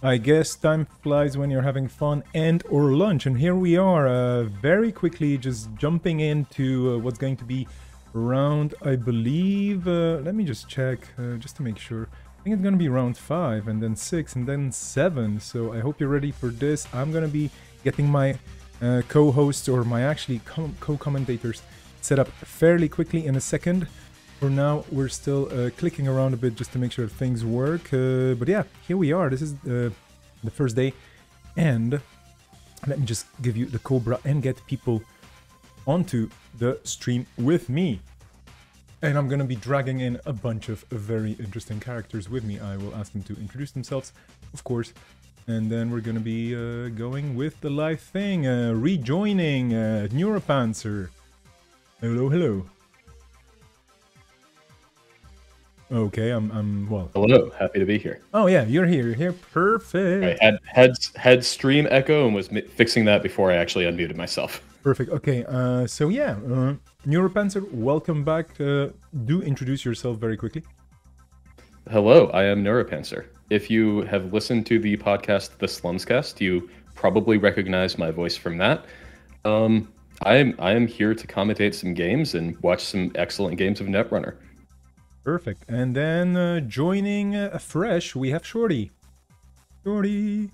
I guess time flies when you're having fun and or lunch. And here we are, very quickly just jumping into what's going to be round, I believe, let me just check, just to make sure. I think it's going to be round 5, and then 6, and then 7. So I hope you're ready for this. I'm going to be getting my co-hosts, or my actually co-commentators, set up fairly quickly in a second. For now, we're still clicking around a bit just to make sure things work. But yeah, here we are. This is the first day. And let me just give you the Cobra and get people onto the stream with me. And I'm going to be dragging in a bunch of very interesting characters with me. I will ask them to introduce themselves, of course. And then we're going to be going with the live thing. Rejoining Neuropanzer. Hello, hello. Okay, well. Hello, happy to be here. Oh yeah, you're here. You're here. Perfect. I had stream echo and was fixing that before I actually unmuted myself. Perfect. Okay. So yeah, Neuropanzer, welcome back. Do introduce yourself very quickly. Hello, I am Neuropanzer. If you have listened to the podcast The Slumscast, you probably recognize my voice from that. I am here to commentate some games and watch some excellent games of Netrunner. Perfect. And then joining afresh, we have Shorty. Shorty.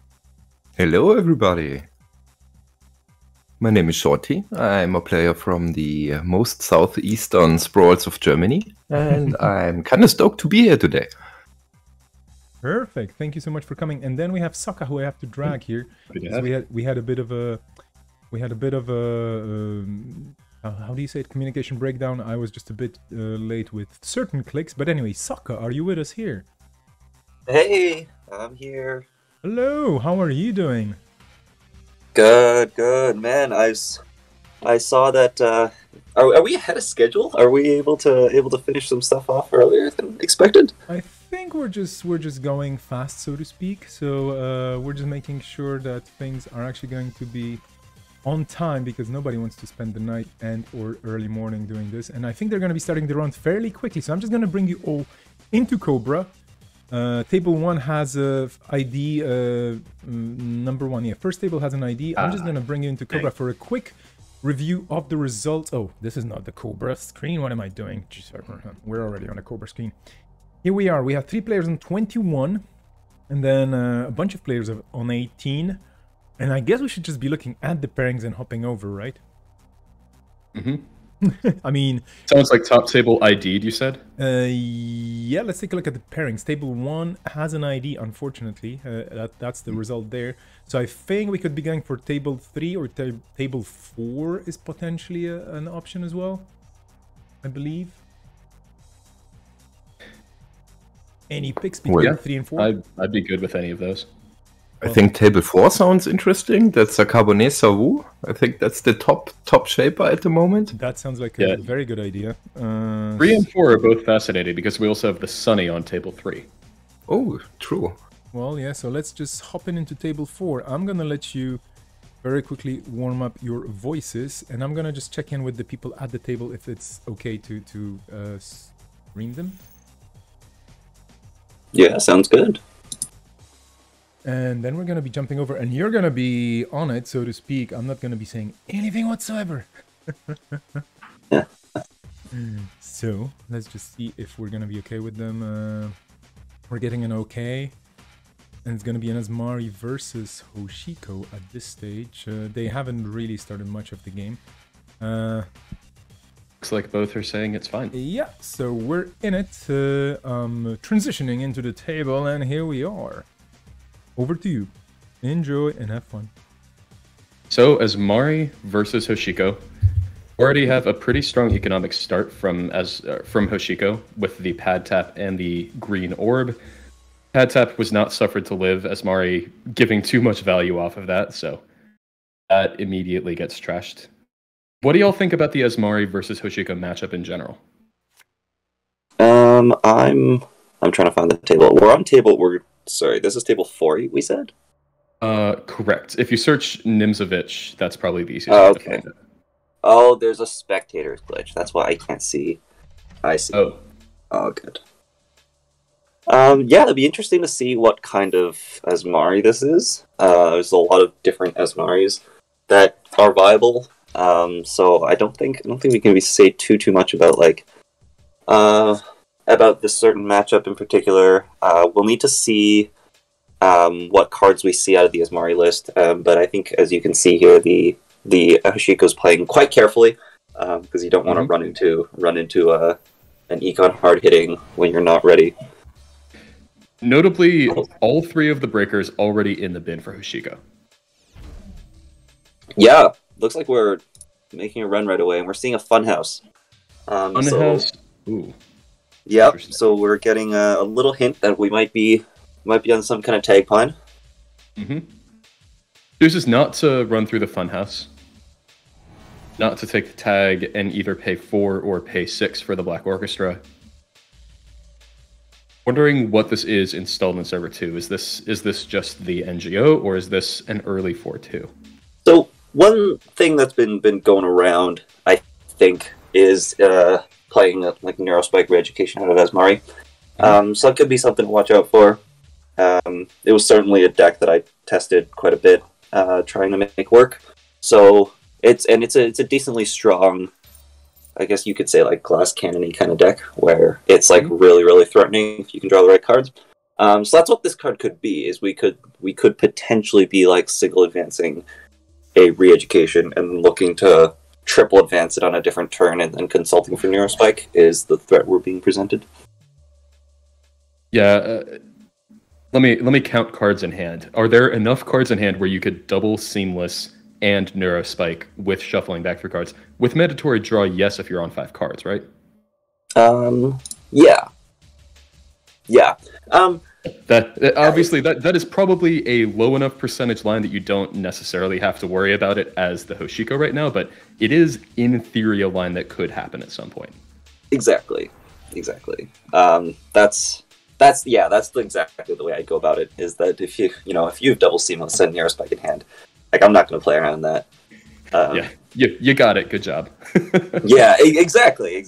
Hello, everybody. My name is Shorty. I'm a player from the most southeastern sprawls of Germany, and I'm kind of stoked to be here today. Perfect. Thank you so much for coming. And then we have Sokka, who I have to drag here. We had a bit of a how do you say it? Communication breakdown. I was just a bit late with certain clicks. But anyway, Sokka, are you with us here? Hey, I'm here. Hello, how are you doing? Good, man. I saw that. Are we ahead of schedule? Are we able to finish some stuff off earlier than expected? I think we're just going fast, so to speak. So we're just making sure that things are actually going to be on time, because nobody wants to spend the night and or early morning doing this. And I think they're going to be starting the round fairly quickly. So I'm just going to bring you all into Cobra. Table 1 has a ID number 1. Yeah, first table has an ID. I'm just going to bring you into Cobra for a quick review of the results. Oh, this is not the Cobra screen. What am I doing? Jeez, we're already on the Cobra screen. Here we are. We have 3 players on 21, and then a bunch of players on 18. And I guess we should just be looking at the pairings and hopping over, right? Mm-hmm. I mean... Sounds like top table ID'd, you said? Yeah, let's take a look at the pairings. Table 1 has an ID, unfortunately. That's the result there. So I think we could be going for table 3, or table 4 is potentially an option as well, I believe. Any picks between 3 and 4? I'd be good with any of those. I think table 4 sounds interesting. That's a Cabernet Sauvignon. I think that's the top shaper at the moment. That sounds like a very good idea. 3 and 4 are both fascinating because we also have the Sunny on table 3. Oh, true. Well, yeah, so let's just hop into table 4. I'm going to let you very quickly warm up your voices, and I'm going to just check in with the people at the table if it's okay to stream them. Yeah, sounds good. And then we're going to be jumping over, and you're going to be on it, so to speak. I'm not going to be saying anything whatsoever. So, let's just see if we're going to be okay with them. We're getting an okay. And it's going to be an Asmari versus Hoshiko at this stage. They haven't really started much of the game. Looks like both are saying it's fine. Yeah, so we're in it. Transitioning into the table, and here we are. Over to you. Enjoy and have fun. So, Asmari versus Hoshiko. Already have a pretty strong economic start from Hoshiko with the pad tap and the green orb. Pad tap was not suffered to live, Asmari giving too much value off of that, so that immediately gets trashed. What do y'all think about the Asmari versus Hoshiko matchup in general? I'm trying to find the table. We're on table. Sorry, this is table 4. We said. Correct. If you search Nimzovich, that's probably the easiest way to find it. Oh, there's a spectator's glitch. That's why I can't see. I see. Oh, Oh, good. Yeah, it'd be interesting to see what kind of Asmari this is. There's a lot of different Asmaris that are viable. So I don't think we can say too much about about this certain matchup in particular. We'll need to see what cards we see out of the Asmari list. But I think, as you can see here, the Hoshiko's playing quite carefully because you don't want to run into an econ hard hitting when you're not ready. Notably, all three of the breakers already in the bin for Hoshiko. Yeah, looks like we're making a run right away, and we're seeing a funhouse. Funhouse. Ooh. Yep. So we're getting a little hint that we might be on some kind of tag plan. Mm-hmm. Chooses is not to run through the funhouse, not to take the tag and either pay 4 or pay 6 for the Black Orchestra. Wondering what this is installed in server 2. Is this just the NGO, or is this an early 4-2? So one thing that's been going around, I think, is playing like Neurospike Re-Education out of Asmari. So it could be something to watch out for. It was certainly a deck that I tested quite a bit, trying to make work. So it's a decently strong, I guess you could say, like glass cannon-y kind of deck, where it's like really threatening if you can draw the right cards. So that's what this card could be. Is we could potentially be like single advancing a Re-Education and looking to triple advance it on a different turn, and then consulting for Neurospike is the threat we're being presented. Yeah. Let me count cards in hand. Are there enough cards in hand where you could double Seamless and Neurospike with shuffling back through cards? With Mandatory Draw, yes, if you're on 5 cards, right? Yeah. Obviously that is probably a low enough percentage line that you don't necessarily have to worry about it as the Hoshiko right now, but it is in theory a line that could happen at some point. Exactly. That's exactly the way I go about it. Is that if you have double Seamless and Neurospike in hand, like I'm not going to play around that. Yeah, you got it. Good job. Yeah, exactly.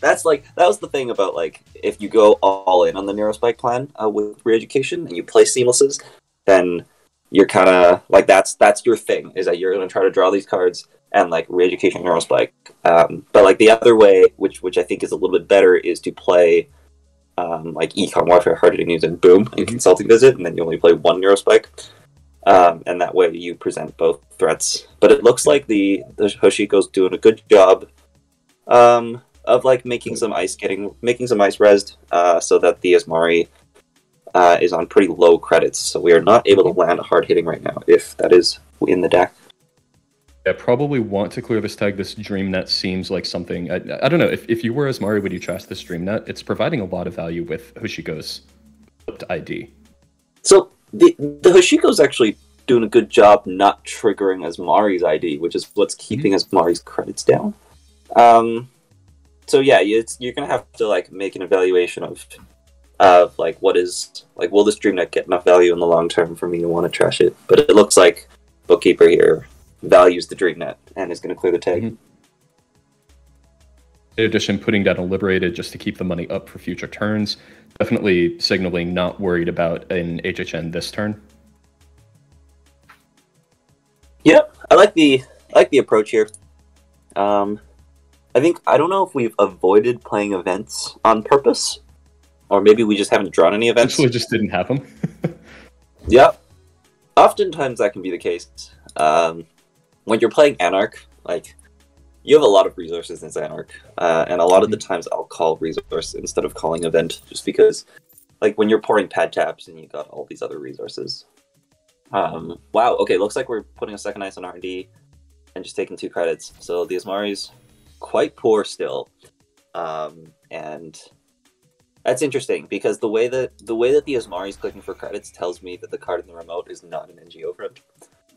That was the thing about like if you go all in on the Neurospike plan with Re-Education and you play Seamlesses, then you're kind of like that's your thing, is that you're going to try to draw these cards and like Re-Education Neurospike. But like the other way, which I think is a little bit better, is to play like Econ Warfare, Hard Hitting News, and Boom, and Consulting Visit, and then you only play one Neurospike. And that way you present both threats. But it looks like the Hoshiko's doing a good job of like making some ice resed, so that the Asmari is on pretty low credits. So we are not able to land a hard hitting right now, if that is in the deck. I probably want to clear this tag. This Dreamnet seems like something... I don't know. If you were Asmari, would you trust this Dreamnet? It's providing a lot of value with Hoshiko's flipped ID. So the Hoshiko's actually doing a good job not triggering Asmari's ID, which is what's keeping Asmari's credits down. So yeah, you're going to have to like make an evaluation of like will this Dreamnet get enough value in the long term for me to want to trash it? But it looks like Bookkeeper here values the Dreamnet and is going to clear the tag. In addition, putting down a Liberated just to keep the money up for future turns. Definitely signaling not worried about an HHN this turn. Yep, I like the approach here. I don't know if we've avoided playing events on purpose, or maybe we just haven't drawn any events. Actually, just didn't have them. Yep. Oftentimes that can be the case. When you're playing Anarch, like, you have a lot of resources in Anarch, and a lot of the times I'll call resource instead of calling event, just because, like, when you're pouring pad taps and you got all these other resources. Wow, okay, looks like we're putting a second ice on R&D and just taking 2 credits. So the Asmari's quite poor still, and that's interesting because the way that the Asmari's clicking for credits tells me that the card in the remote is not an NGO friend.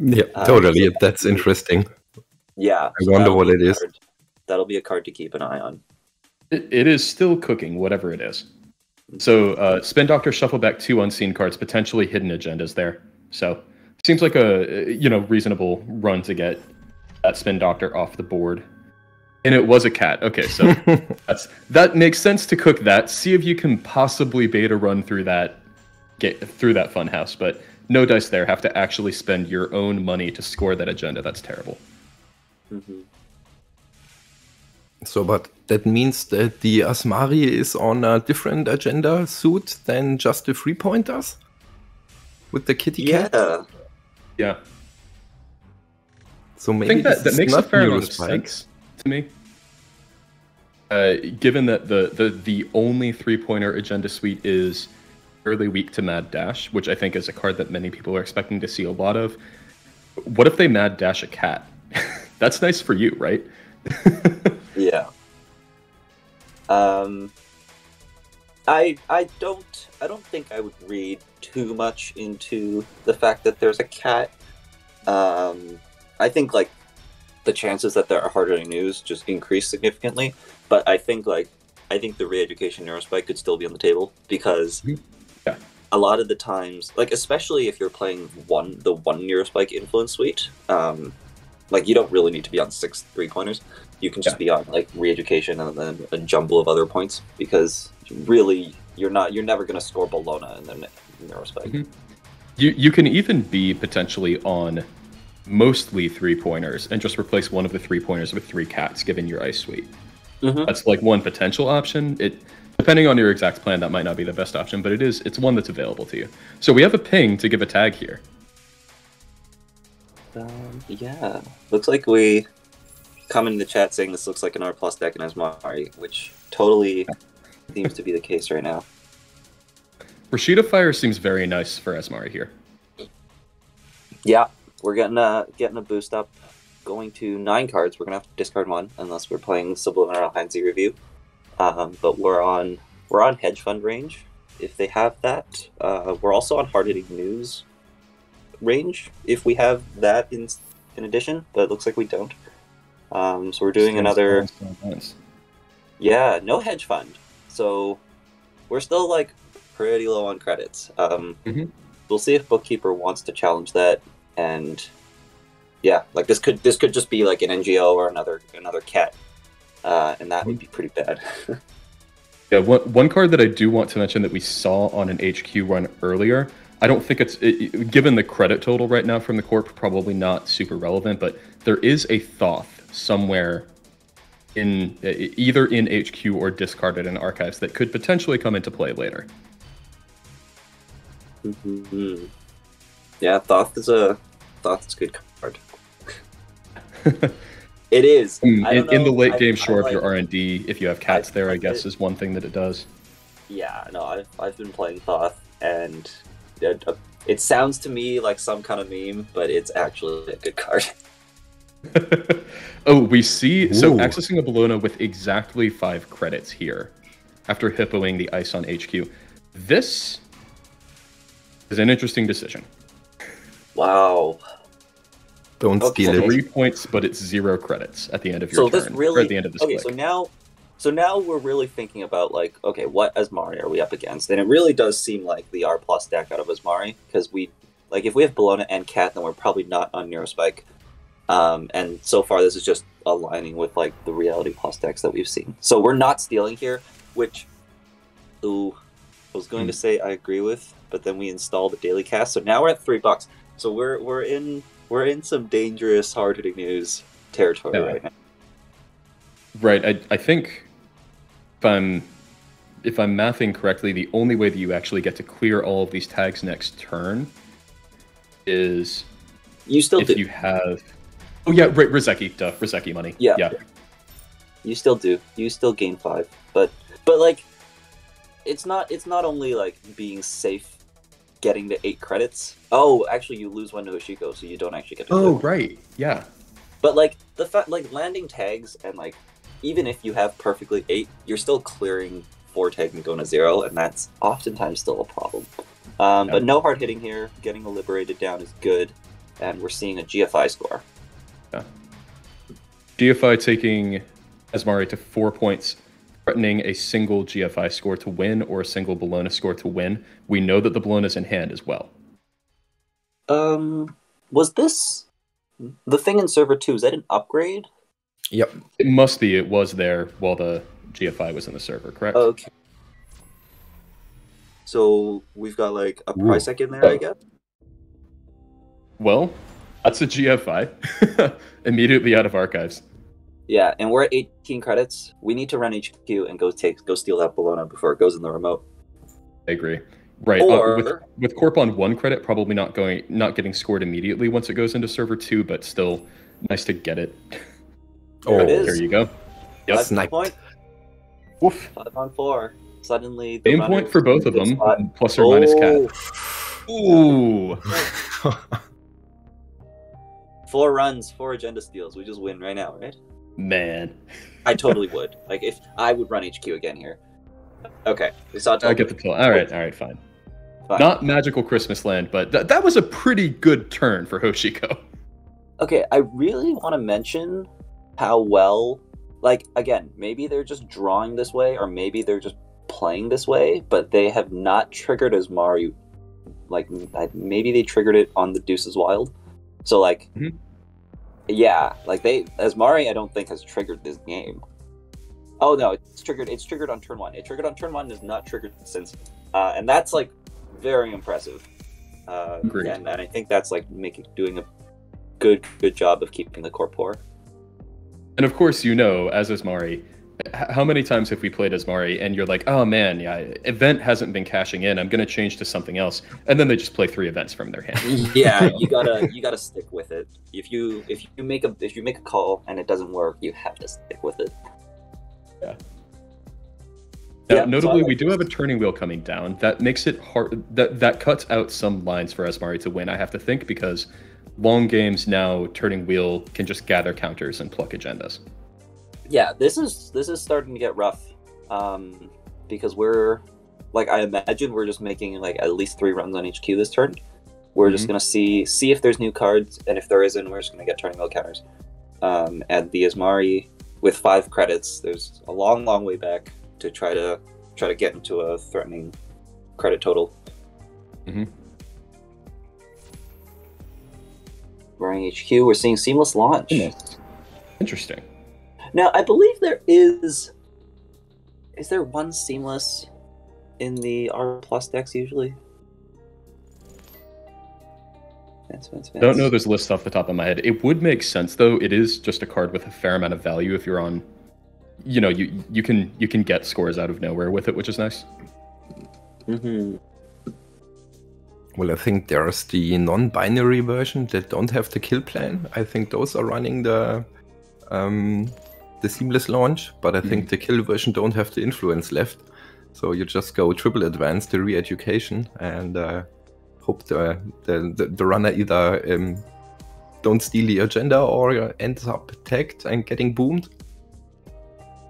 Yeah, totally. That's interesting. Yeah. I wonder what it is. That'll be a card to keep an eye on. It is still cooking, whatever it is. So, Spin Doctor, shuffle back 2 unseen cards, potentially hidden agendas there. So, seems like a reasonable run to get that Spin Doctor off the board. And it was a cat. Okay, so that makes sense to cook that. See if you can possibly beta run through that, get through that funhouse. But no dice there. Have to actually spend your own money to score that agenda. That's terrible. Mm-hmm. So, but that means that the Asmari is on a different agenda suit than just the 3-pointers? With the kitty cat? Yeah. So maybe I think that makes a fair amount of Neurospike. sense to me. Given that the only 3-pointer agenda suite is fairly weak to Mad Dash, which I think is a card that many people are expecting to see a lot of. What if they Mad Dash a cat? That's nice for you, right? Yeah. I don't think I would read too much into the fact that there's a cat. I think like the chances that there are hard-hitting news just increase significantly. But I think the re-education Neurospike could still be on the table because a lot of the times, like especially if you're playing the one Neurospike influence suite, like you don't really need to be on 6 3-pointers. You can just be on like re-education and then a jumble of other points because really you're never going to score Bologna in the Neurospike. Mm-hmm. You can even be potentially on mostly 3-pointers and just replace one of the 3-pointers with 3 cats given your ice suite. Mm-hmm. That's like one potential option. Depending on your exact plan, that might not be the best option, but it's one that's available to you. So we have a ping to give a tag here. Yeah, looks like we come in the chat saying this looks like an R+ deck in Asmari, which totally seems to be the case right now. Rashida Fire seems very nice for Asmari here. Yeah, we're getting a boost up, going to 9 cards. We're gonna have to discard 1 unless we're playing Subliminal Handsy Review. But we're on hedge fund range if they have that. We're also on hard hitting news range if we have that in addition, but it looks like we don't. So we're doing another. Yeah, no hedge fund. So we're still like pretty low on credits. We'll see if Bookkeeper wants to challenge that, and yeah, like this could just be like an NGO or another cat, and that would be pretty bad. Yeah, one card that I do want to mention that we saw on an HQ run earlier. I don't think given the credit total right now from the Corp, probably not super relevant, but there is a Thoth somewhere in either in HQ or discarded in archives that could potentially come into play later. Mm-hmm. Yeah, Thoth is a good card. It is. In the late game, sure, if you're R&D, if you have cats there, I guess, is one thing that it does. Yeah, no, I've been playing Thoth, and it sounds to me like some kind of meme, but it's actually a good card. Oh, we see. Ooh. So accessing a Bologna with exactly 5 credits here after hippoing the ice on HQ. This is an interesting decision. Wow. Don't steal it. 3 points, but it's 0 credits at the end of your turn. This really, or at the end of this okay, click. so now we're really thinking about like, okay, what Asmari are we up against? And it really does seem like the R+ deck out of Asmari, because if we have Bologna and Cat, then we're probably not on Neurospike. And so far this is just aligning with like the Reality Plus decks that we've seen. So we're not stealing here, which I was going to say I agree with, but then we installed the daily cast, so now we're at $3. So we're in some dangerous hard hitting news territory right now. Right. I think if I'm mathing correctly, the only way that you actually get to clear all of these tags next turn is you have. Oh yeah, right, Rizeki, duh, Rizeki money. Yeah. You still do. You still gain 5, but like, it's not only like being safe, getting to 8 credits. Oh, actually, you lose 1 to Hoshiko, so you don't actually get to. Oh, right, yeah. But like the fact, like landing tags, and like even if you have perfectly 8, you're still clearing 4 tags and going to 0, and that's oftentimes still a problem. But no hard hitting here. Getting a liberated down is good, and we're seeing a GFI score. Yeah. GFI taking Asmari to 4 points, threatening a single GFI score to win or a single Bologna score to win. We know that the Bologna's in hand as well. Was this the thing in server 2? Is that an upgrade? Yep. It must be. It was there while the GFI was in the server, correct? Okay. So we've got like a Prisec in there, I guess. Well, that's a GFI. Immediately out of archives. Yeah, and we're at 18 credits. We need to run HQ and go steal that Bologna before it goes in the remote. I agree. Right. Or with Corp on 1 credit, probably not getting scored immediately once it goes into server 2, but still nice to get it. There it is. There you go. Yep. Sniped. Point. Woof. 5 on 4. Suddenly, Same point for both of them, plus or minus cat. Ooh. 4 runs, 4 agenda steals. We just win right now, right? Man. I totally would. Like, if I would run HQ again here. Okay. We saw I get the pill. All right, fine. Not magical Christmas land, but that was a pretty good turn for Hoshiko. Okay, I really want to mention how well, like, again, maybe they're just drawing this way, or maybe they're just playing this way, but they have not triggered Asmari. Like, maybe they triggered it on the Deuces Wild. So, like, yeah, like Asmari, I don't think has triggered this game. Oh no, it's triggered on turn 1. It triggered on turn 1 and is not triggered since, and that's like very impressive. And I think that's like doing a good job of keeping the core poor. And of course, as Asmari, how many times have we played Asmari and you're like, oh man, yeah, event hasn't been cashing in, I'm gonna change to something else, and then they just play 3 events from their hand. Yeah, you gotta stick with it. If you make a call and it doesn't work, you have to stick with it. Yeah. Now, notably, we do have a turning wheel coming down. That makes it hard. That cuts out some lines for Asmari to win, I have to think, because long games now, turning wheel can just gather counters and pluck agendas. Yeah, this is starting to get rough, because we're like, I imagine we're just making like at least 3 runs on HQ this turn. We're just gonna see if there's new cards, and if there isn't, we're just gonna get turning wheel counters. And the Asmari with 5 credits, there's a long way back to try to get into a threatening credit total. Running HQ, we're seeing seamless launch. Interesting. Now, I believe there is there one seamless in the R plus decks usually? Don't know this list off the top of my head. It would make sense though. It is just a card with a fair amount of value if you're on, you can get scores out of nowhere with it, which is nice. Well, I think there's the non-binary version that don't have the kill plan. I think those are running the seamless launch, but I think the kill version don't have the influence left. So you just go triple advance to re-education and hope the runner either don't steal the agenda or ends up tagged and getting boomed.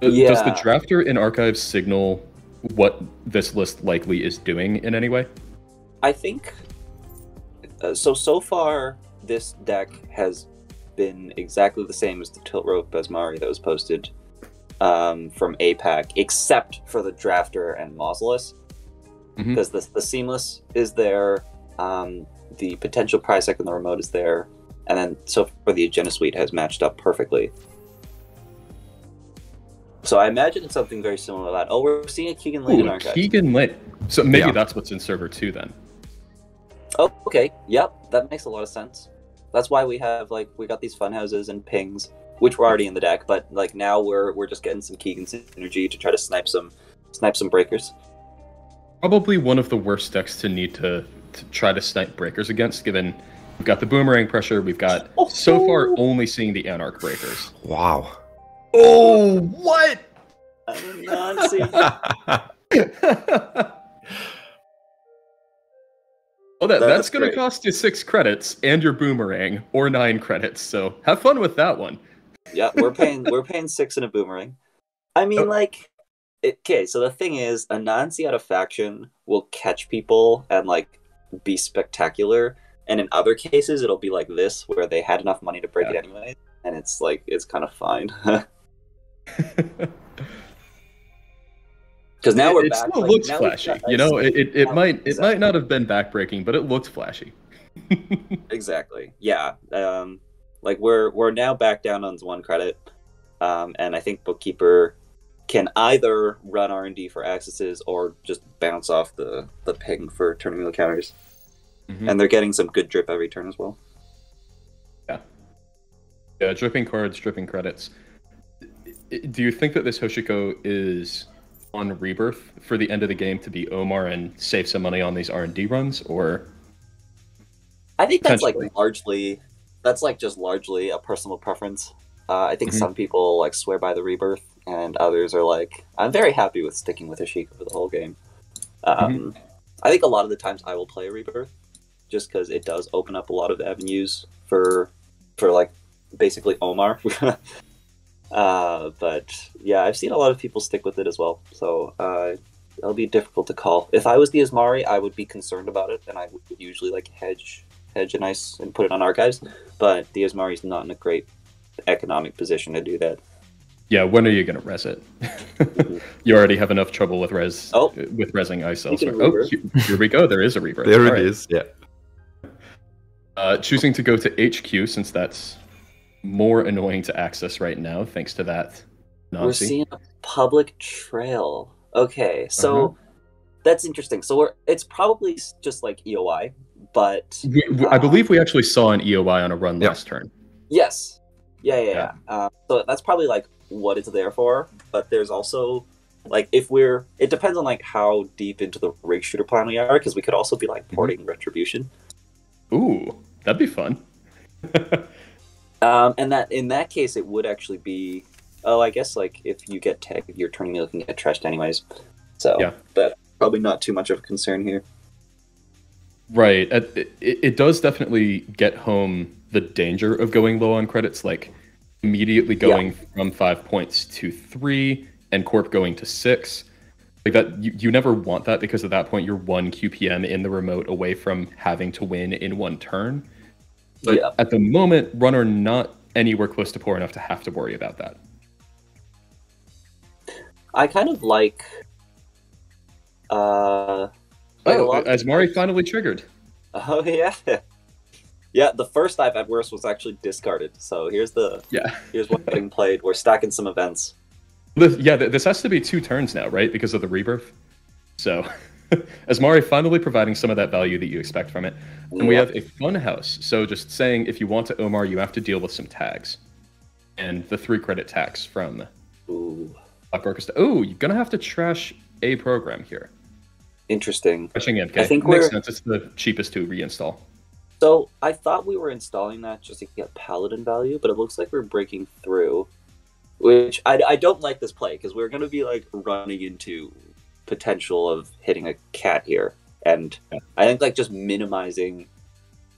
Does the drafter in archives signal what this list likely is doing in any way? I think so far this deck has been exactly the same as the Tilt Rope Asmari that was posted from APAC, except for the drafter and Mausolus, because the seamless is there, the potential Prisec in the remote is there, and then so far the agenda suite has matched up perfectly. So I imagine it's something very similar to that. Oh, we're seeing a Keegan Lane in archives. Keegan Lane. So maybe that's what's in server 2 then. Oh, okay. Yep, that makes a lot of sense. That's why we have we got these fun houses and pings, which were already in the deck, but like now we're just getting some Keegan synergy to try to snipe some breakers. Probably one of the worst decks to need to try to snipe breakers against, given we've got the boomerang pressure, we've got so far only seeing the Anarch breakers. Wow. Oh, what? Oh, that's going to cost you 6 credits and your boomerang, or 9 credits. So have fun with that one. Yeah, we're paying 6 in a boomerang. I mean, okay. So the thing is, a Nancy out of faction will catch people and be spectacular, and in other cases, it'll be like this, where they had enough money to break it anyway, and it's kind of fine. Because now we're back. It still looks flashy. It might not have been backbreaking, but it looked flashy. Exactly. Yeah. We're now back down on 1 credit. and I think Bookkeeper can either run R&D for accesses or just bounce off the ping for turning wheel counters. And they're getting some good drip every turn as well. Yeah, dripping cards, dripping credits. Do you think that this Hoshiko is on Rebirth for the end of the game to be Omar and save some money on these R&D runs, or? I think that's like largely a personal preference. I think some people like swear by the Rebirth, and others are like, I'm very happy with sticking with Hoshiko for the whole game. I think a lot of the times I will play a Rebirth, just because it does open up a lot of avenues for like basically Omar. But yeah, I've seen a lot of people stick with it as well, so it'll be difficult to call. If I was the Asmari, I would be concerned about it, and I would usually like hedge and ice and put it on archives, but the Asmari's not in a great economic position to do that. Yeah, when are you going to res it? You already have enough trouble with resing ice elsewhere. Oh, here we go. There is a rebirth. There it is, yeah. Choosing to go to HQ, since that's more annoying to access right now, thanks to that Nazi. We're seeing a public trail. Okay, so that's interesting. So it's probably just like EOI, but... I believe we actually saw an EOI on a run last turn. Yes. Yeah. So that's probably like what it's there for, but there's also like it depends on like how deep into the rig shooter plan we are, because we could also be like porting Retribution. Ooh, that'd be fun. And that in that case it would actually be I guess like if you get tagged, your turning wheel can get trashed anyways. So yeah, but probably not too much of a concern here. Right. It does definitely get home the danger of going low on credits, like immediately going from 5 points to 3 and Corp going to 6. Like that, you never want that, because at that point you're 1 QPM in the remote away from having to win in one turn. But at the moment, Runner not anywhere close to poor enough to have to worry about that. I kind of like... Asmari finally triggered. Oh, yeah. Yeah, the first I've had worse was actually discarded. So here's what's getting played. We're stacking some events. This has to be 2 turns now, right? Because of the rebirth. So, Asmari finally providing some of that value that you expect from it. And we have a fun house. So just saying, if you want to Omar, you have to deal with some tags. And the 3 credit tax from Black Orchestra. Oh, you're going to have to trash a program here. Interesting. Trashing MK. I think makes sense. It's the cheapest to reinstall. So I thought we were installing that just to get Paladin value, but it looks like we're breaking through. Which I don't like this play, because we're going to be like running into potential of hitting a cat here, and I think like just minimizing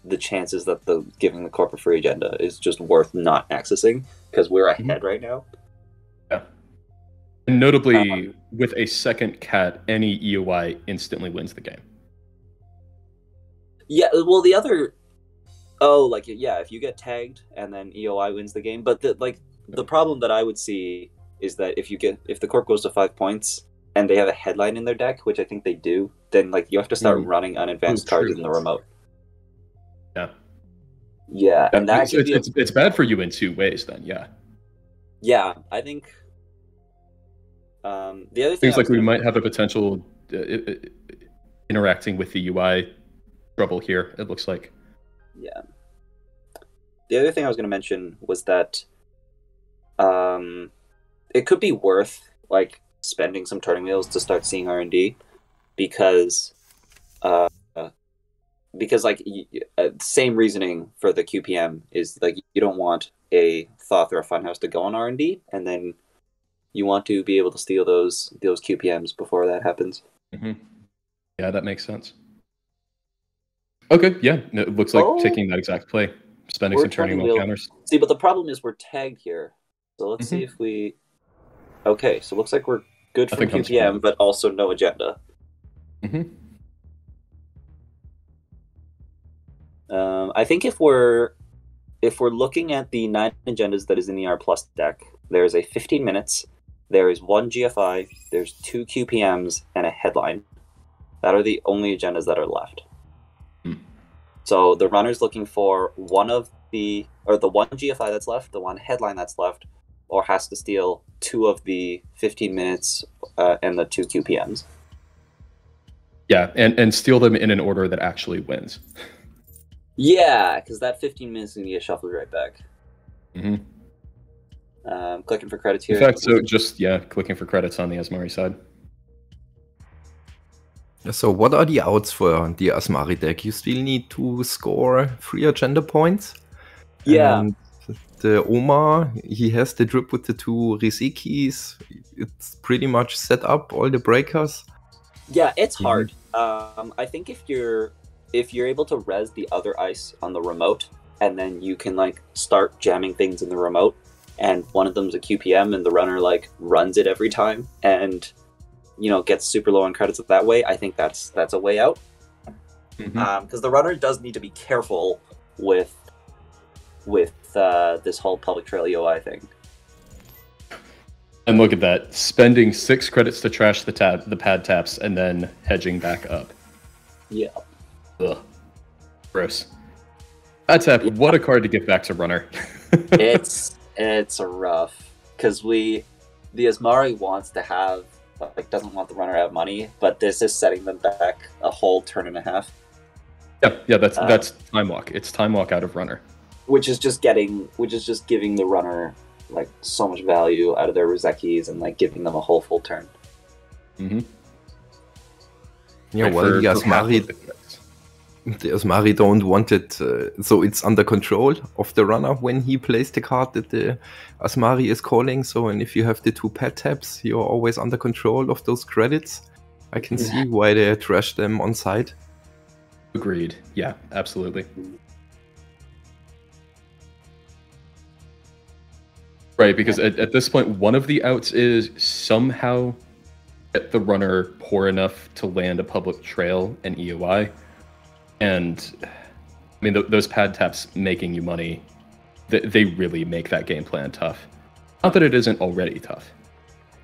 the chances that giving the corporate free agenda is just worth not accessing, because we're ahead right now. Yeah, and notably with a second cat, any EOI instantly wins the game. Yeah, well the other, if you get tagged and then EOI wins the game, but the problem that I would see is that if the corp goes to 5 points and they have a headline in their deck, which I think they do, then like you have to start running unadvanced cards in the remote. Yeah. Yeah, and that it's bad for you in 2 ways then, yeah. Yeah, I think the other thing we might have a potential interacting with the UI trouble here, it looks like. Yeah. The other thing I was going to mention was that it could be worth like spending some turning wheels to start seeing R&D, because like same reasoning for the QPM is like you don't want a Thoth or a Funhouse to go on R&D, and then you want to be able to steal those QPMs before that happens. Yeah, that makes sense. Okay, yeah, it looks like taking that exact play, spending some turning wheel counters. See, but the problem is we're tagged here. So let's see if we... Okay, so it looks like we're good for QPM, but also no agenda. I think if we're looking at the 9 agendas that is in the R Plus deck, there's a 15 minutes, there is 1 GFI, there's 2 QPMs, and a headline. That are the only agendas that are left. So the runner's looking for the 1 GFI that's left, the 1 headline that's left, or has to steal 2 of the 15 minutes and the 2 QPMs. Yeah, and steal them in an order that actually wins. Yeah, because that 15 minutes is going to get shuffled right back. Mm-hmm. Clicking for credits here. In fact, so just, clicking for credits on the Asmari side. So what are the outs for the Asmari deck? You still need to score 3 agenda points. Yeah. And the Omar, he has the drip with the 2 Rizikis. It's pretty much set up, all the breakers. Yeah, it's hard. I think if you're able to res the other ice on the remote, and then you can like start jamming things in the remote, and one of them's a QPM, and the runner like runs it every time, and gets super low on credits that way. I think that's a way out. Because the runner does need to be careful with this whole public trail EOI thing. And look at that, spending 6 credits to trash the pad taps and then hedging back up. Yeah. Ugh. Gross. Pad tap, what a card to get back to runner. it's rough because the Asmari wants to have doesn't want the runner to have money, but this is setting them back a whole turn and a half. Yeah, that's time walk. It's time walk out of runner. Which is just giving the runner like so much value out of their Rizekis and like giving them a whole full turn. Yeah, Like well, the Asmari don't want it, so it's under control of the runner when he plays the card that the Asmari is calling. So, and if you have the 2 pad taps, you're always under control of those credits. I can see why they trash them on site. Agreed. Yeah, absolutely. Right, because at this point, one of the outs is somehow get the runner poor enough to land a public trail and EOI. And, I mean, those pad taps making you money, they really make that game plan tough. Not that it isn't already tough.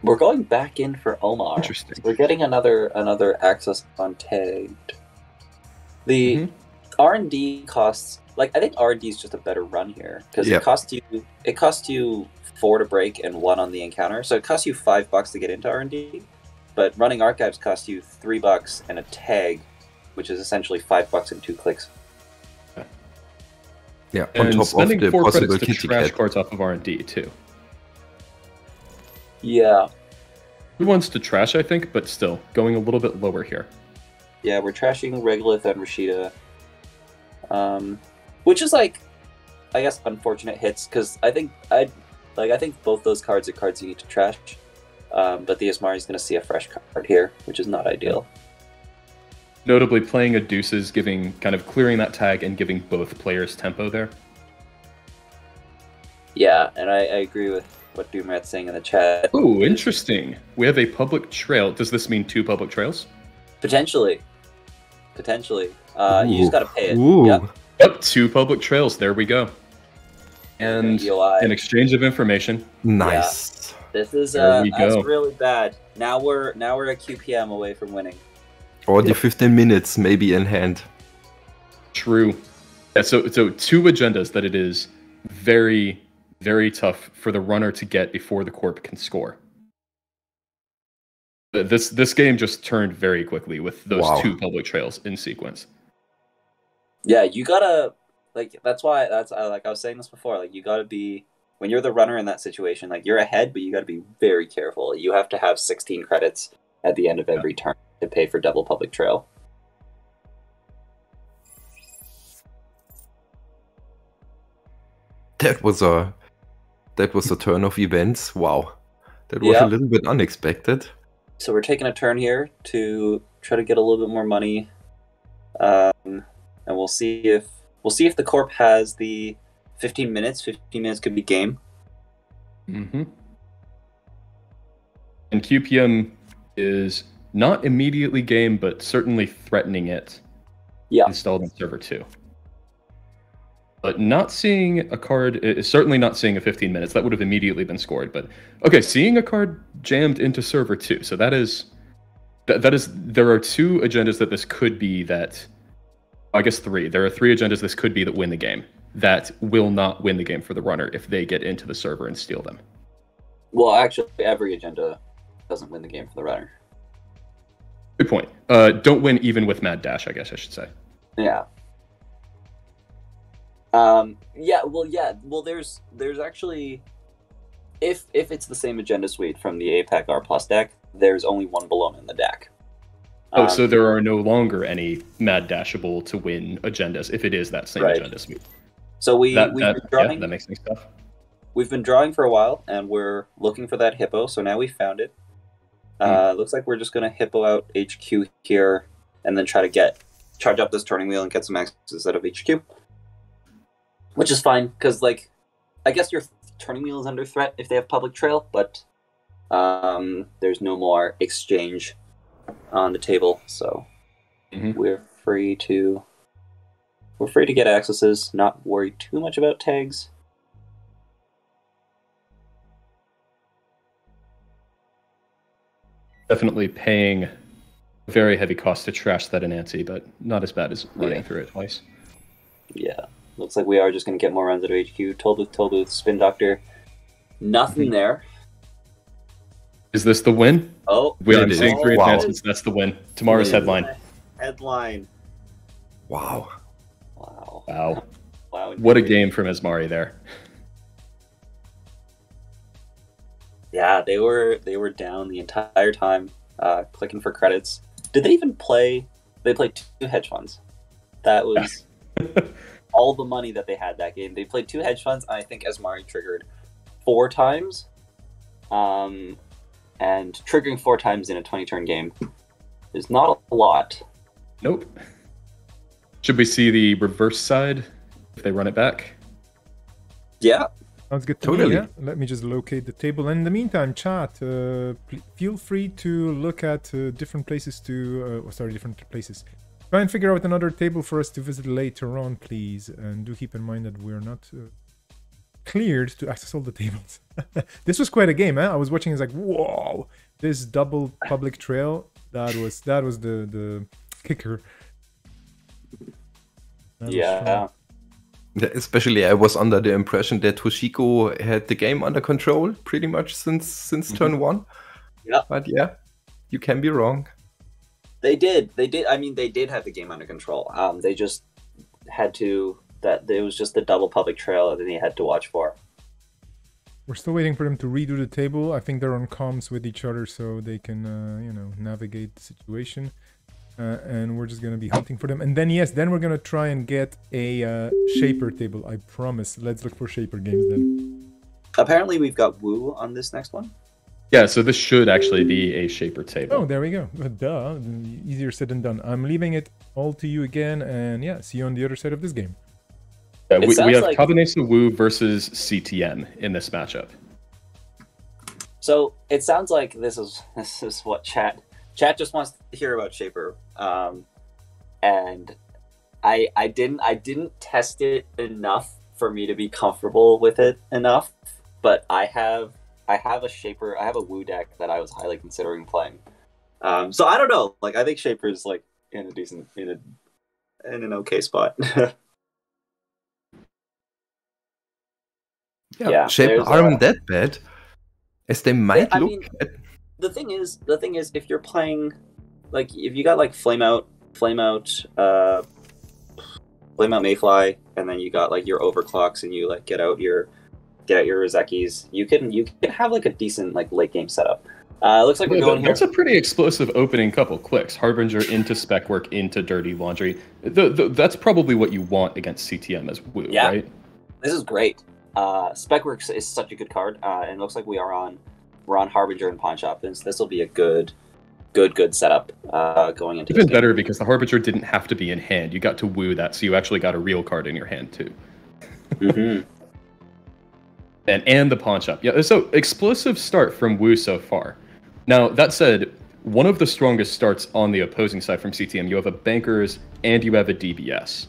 We're going back in for Omar. Interesting. We're getting another access on tagged. The R&D costs, I think R&D is just a better run here because it costs you 4 to break and 1 on the encounter, so it costs you $5 to get into R&D, but running archives costs you $3 and a tag, which is essentially $5 and 2 clicks. Yeah, on and top spending of the 4 possible credits to kitty trash cat. cards off of R&D too. Yeah. Who wants to trash, I think, but still going a little bit lower here. Yeah, we're trashing Regolith and Rashida, which is I guess unfortunate hits because I think both those cards are cards you need to trash. But the Asmari is going to see a fresh card here, which is not ideal. Notably, playing a deuces, clearing that tag and giving both players tempo there. Yeah, and I agree with what Doomrat's saying in the chat. Ooh, interesting. We have a public trail. Does this mean 2 public trails? Potentially. You just got to pay it. Ooh. Yep, 2 public trails. There we go. And EOI. an exchange of information. Nice. This is There we that's go. really bad. Now we're a QPM away from winning. Or the 15 minutes maybe in hand. True. Yeah, so 2 agendas that it is very, very tough for the runner to get before the corp can score. This game just turned very quickly with those 2 public trails in sequence. Yeah, you gotta that's why I was saying this before. You gotta be, when you're the runner in that situation, you're ahead, but you gotta be very careful. You have to have 16 credits at the end of every turn to pay for double public trail. That was a turn of events. Wow. That was a little bit unexpected. So we're taking a turn here to try to get a little bit more money. And we'll see if the corp has the 15 minutes. 15 minutes could be game. Mm-hmm. And QPM is not immediately game, but certainly threatening it. Yeah. Installed on server 2. But not seeing a card, certainly not seeing a 15 minutes. That would have immediately been scored. But okay, seeing a card jammed into server 2. So that is, there are 2 agendas that this could be that, I guess 3. There are 3 agendas this could be that win the game. That will not win the game for the runner if they get into the server and steal them. Well, actually, every agenda doesn't win the game for the runner. Good point. Don't win even with Mad Dash, I guess I should say. Yeah. Well, there's actually, if it's the same agenda suite from the APAC R Plus deck, there's only one Bologna in the deck. So there are no longer any Mad Dashable to win agendas if it is that same agenda suite. So we've been drawing. Yeah, that makes things tough. We've been drawing for a while, and we're looking for that hippo. So now we found it. Looks like we're just gonna hippo out HQ here, and then try to charge up this turning wheel and get some access out of HQ. Which is fine, because, like, I guess your turning wheel is under threat if they have public trail, but there's no more exchange on the table, so we're free to get accesses, not worry too much about tags. Definitely paying a very heavy cost to trash that Anansi, but not as bad as running through it twice. Yeah. Looks like we are just going to get more runs out of HQ. Tollbooth, Spin Doctor. Nothing there. Is this the win? Oh, I'm seeing 3 advancements. That's the win. Tomorrow's headline. Headline. Wow. Wow. What a game from Esmari there. Yeah, they were down the entire time, clicking for credits. Did they even play? They played 2 hedge funds. That was all the money that they had that game. They played 2 hedge funds. I think Esmari triggered 4 times. And triggering 4 times in a 20-turn game is not a lot. Nope. Should we see the reverse side if they run it back? Yeah. Sounds good to me, yeah? Let me just locate the table. And in the meantime, chat, feel free to look at different places different places. Try and figure out another table for us to visit later on, please. And do keep in mind that we're not cleared to access all the tables. This was quite a game, eh? I was watching, it's like, whoa! This double public trail, that was the kicker. Yeah. Especially, I was under the impression that Toshiko had the game under control pretty much since turn 1. Yeah. But yeah, you can be wrong. They did. I mean, they did have the game under control. They just had to. It was just the double public trail that they had to watch for. We're still waiting for them to redo the table. I think they're on comms with each other so they can, navigate the situation. And we're just going to be hunting for them. And then, then we're going to try and get a Shaper table, I promise. Let's look for Shaper games then. Apparently we've got Woo on this next one. Yeah, so this should actually be a Shaper table. Oh, there we go. Duh. Easier said than done. I'm leaving it all to you again. And see you on the other side of this game. Yeah, we have like Kabinesa Woo versus CTM in this matchup. So it sounds like this is what chat just wants to hear about Shaper, and I didn't test it enough for me to be comfortable with it enough. But I have a Shaper, I have a Woo deck that I was highly considering playing. So I don't know. Like, I think Shaper is like in an okay spot. Yeah, Shaper aren't that bad, as they might look. The thing is, if you're playing, like, if you got like Flame Out Mayfly, and then you got like your Overclocks, and you like get out your Rozekis, you can have like a decent like late game setup. Looks like we're going here. That's a pretty explosive opening couple clicks. Harbinger into Spec Work into Dirty Laundry. That's probably what you want against CTM as Woo, right? This is great. Specworks is such a good card, and it looks like we're on Harbinger and Pawn Shop. This will be a good setup going into even better because the Harbinger didn't have to be in hand. You got to Woo that, so you actually got a real card in your hand too. Mm-hmm. and the Pawn Shop. Yeah, so explosive start from Woo so far. Now that said, one of the strongest starts on the opposing side from CTM. You have a Bankers and you have a DBS.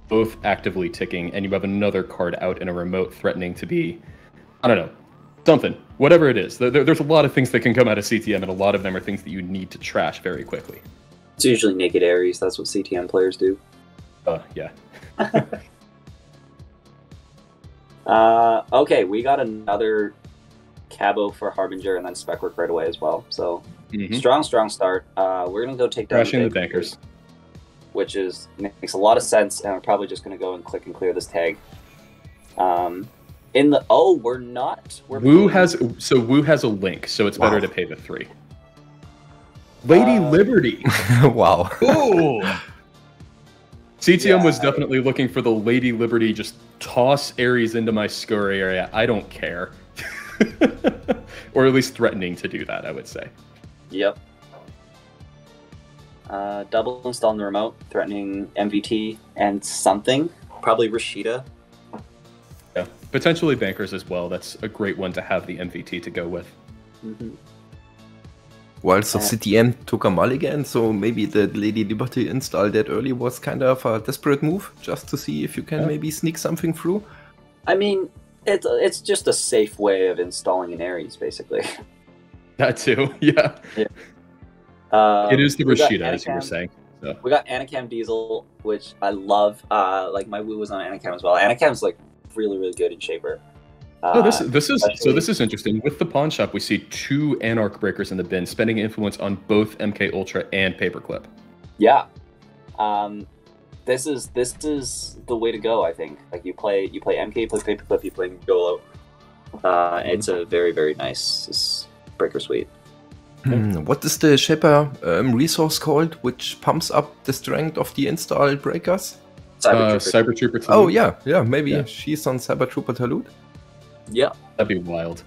Both actively ticking, and you have another card out in a remote threatening to be, I don't know, something, whatever it is. There's a lot of things that can come out of CTM, and a lot of them are things that you need to trash very quickly. It's usually Naked Aries. That's what CTM players do. Yeah. Okay, we got another Cabo for Harbinger, and then spec work right away as well. So Mhm. strong start. We're gonna go take down Crashing the bankers. which is makes a lot of sense, and I'm probably just gonna go and click and clear this tag. We're not. Wu has a link, so it's better to pay the 3. Lady Liberty. Wow. Ooh. CTM was Yeah. definitely looking for the Lady Liberty, just toss Ares into my scurry area. I don't care. Or at least threatening to do that, I would say. Yep. Double install in the remote, threatening MVT and something. Probably Rashida. Yeah. Potentially bankers as well. That's a great one to have the MVT to go with. Mm-hmm. Well, so CTM took a mulligan, so maybe the Lady Liberty install that early was kind of a desperate move, just to see if you can maybe sneak something through. I mean, it's just a safe way of installing an Ares, basically. That too, yeah. It is the Rashida, as you were saying. So. We got Anacam Diesel, which I love. Like my Woo was on Anacam as well. Anacam's like really, really good in Shaper. This is interesting. With the pawn shop, we see 2 Anarch breakers in the bin, spending influence on both MK Ultra and Paperclip. Yeah, this is the way to go. I think. Like you play MK, you play Paperclip, you play Golo. It's a very, very nice breaker suite. What is the Shaper resource called, which pumps up the strength of the installed breakers? Cyber Trooper Talud. Oh yeah, maybe she's on Cyber Trooper Talud. Yeah, that'd be wild.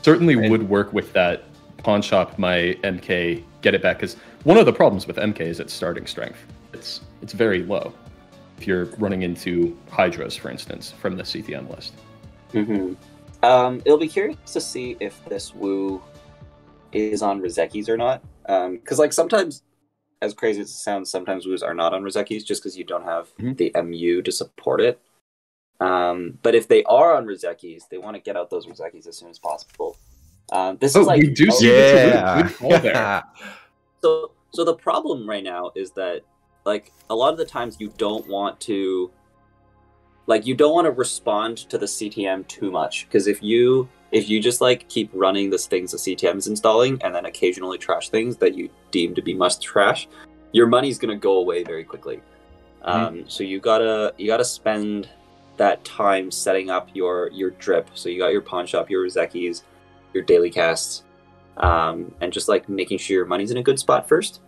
Certainly would work with that pawn shop my MK, get it back, because one of the problems with MK is its starting strength. It's very low if you're running into Hydras, for instance, from the CTM list. Mm-hmm. It'll be curious to see if this Woo is on Rizekis or not. Because like sometimes, as crazy as it sounds, sometimes Woos are not on Rizekis just because you don't have the MU to support it. But if they are on Rizekis, they want to get out those Rizekis as soon as possible. This is like we do see the call there. So the problem right now is that like a lot of the times you don't want to respond to the CTM too much, because if you just like keep running the things the CTM is installing and then occasionally trash things that you deem to be must trash, your money's gonna go away very quickly. So you gotta spend that time setting up your drip. So you got your pawn shop, your Rizekis, your daily casts, and just like making sure your money's in a good spot first.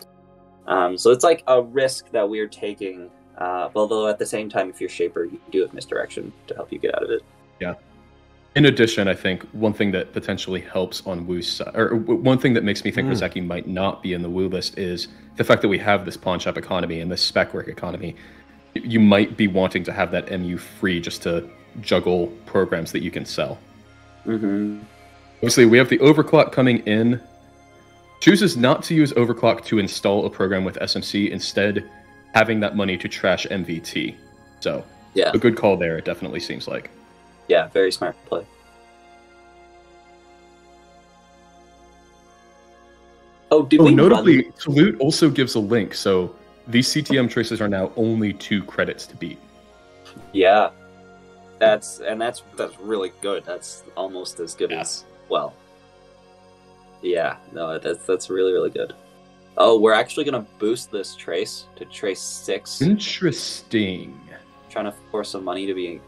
So it's like a risk that we're taking. Although at the same time, if you're Shaper, you do have misdirection to help you get out of it. Yeah. In addition, I think one thing that potentially helps on Wu's side, or one thing that makes me think Rizeki might not be in the Wu list, is the fact that we have this pawn shop economy and this spec work economy. You might be wanting to have that MU free just to juggle programs that you can sell. Obviously, we have the overclock coming in. Chooses not to use overclock to install a program with SMC, instead having that money to trash MVT. So, yeah, a good call there, it definitely seems like. Yeah, very smart play. Notably, Salute also gives a link, so these CTM traces are now only 2 credits to beat. Yeah, that's really good. That's almost as good as well. Yeah, no, that's really, really good. Oh, we're actually gonna boost this trace to trace 6. Interesting. Trying to force some money to be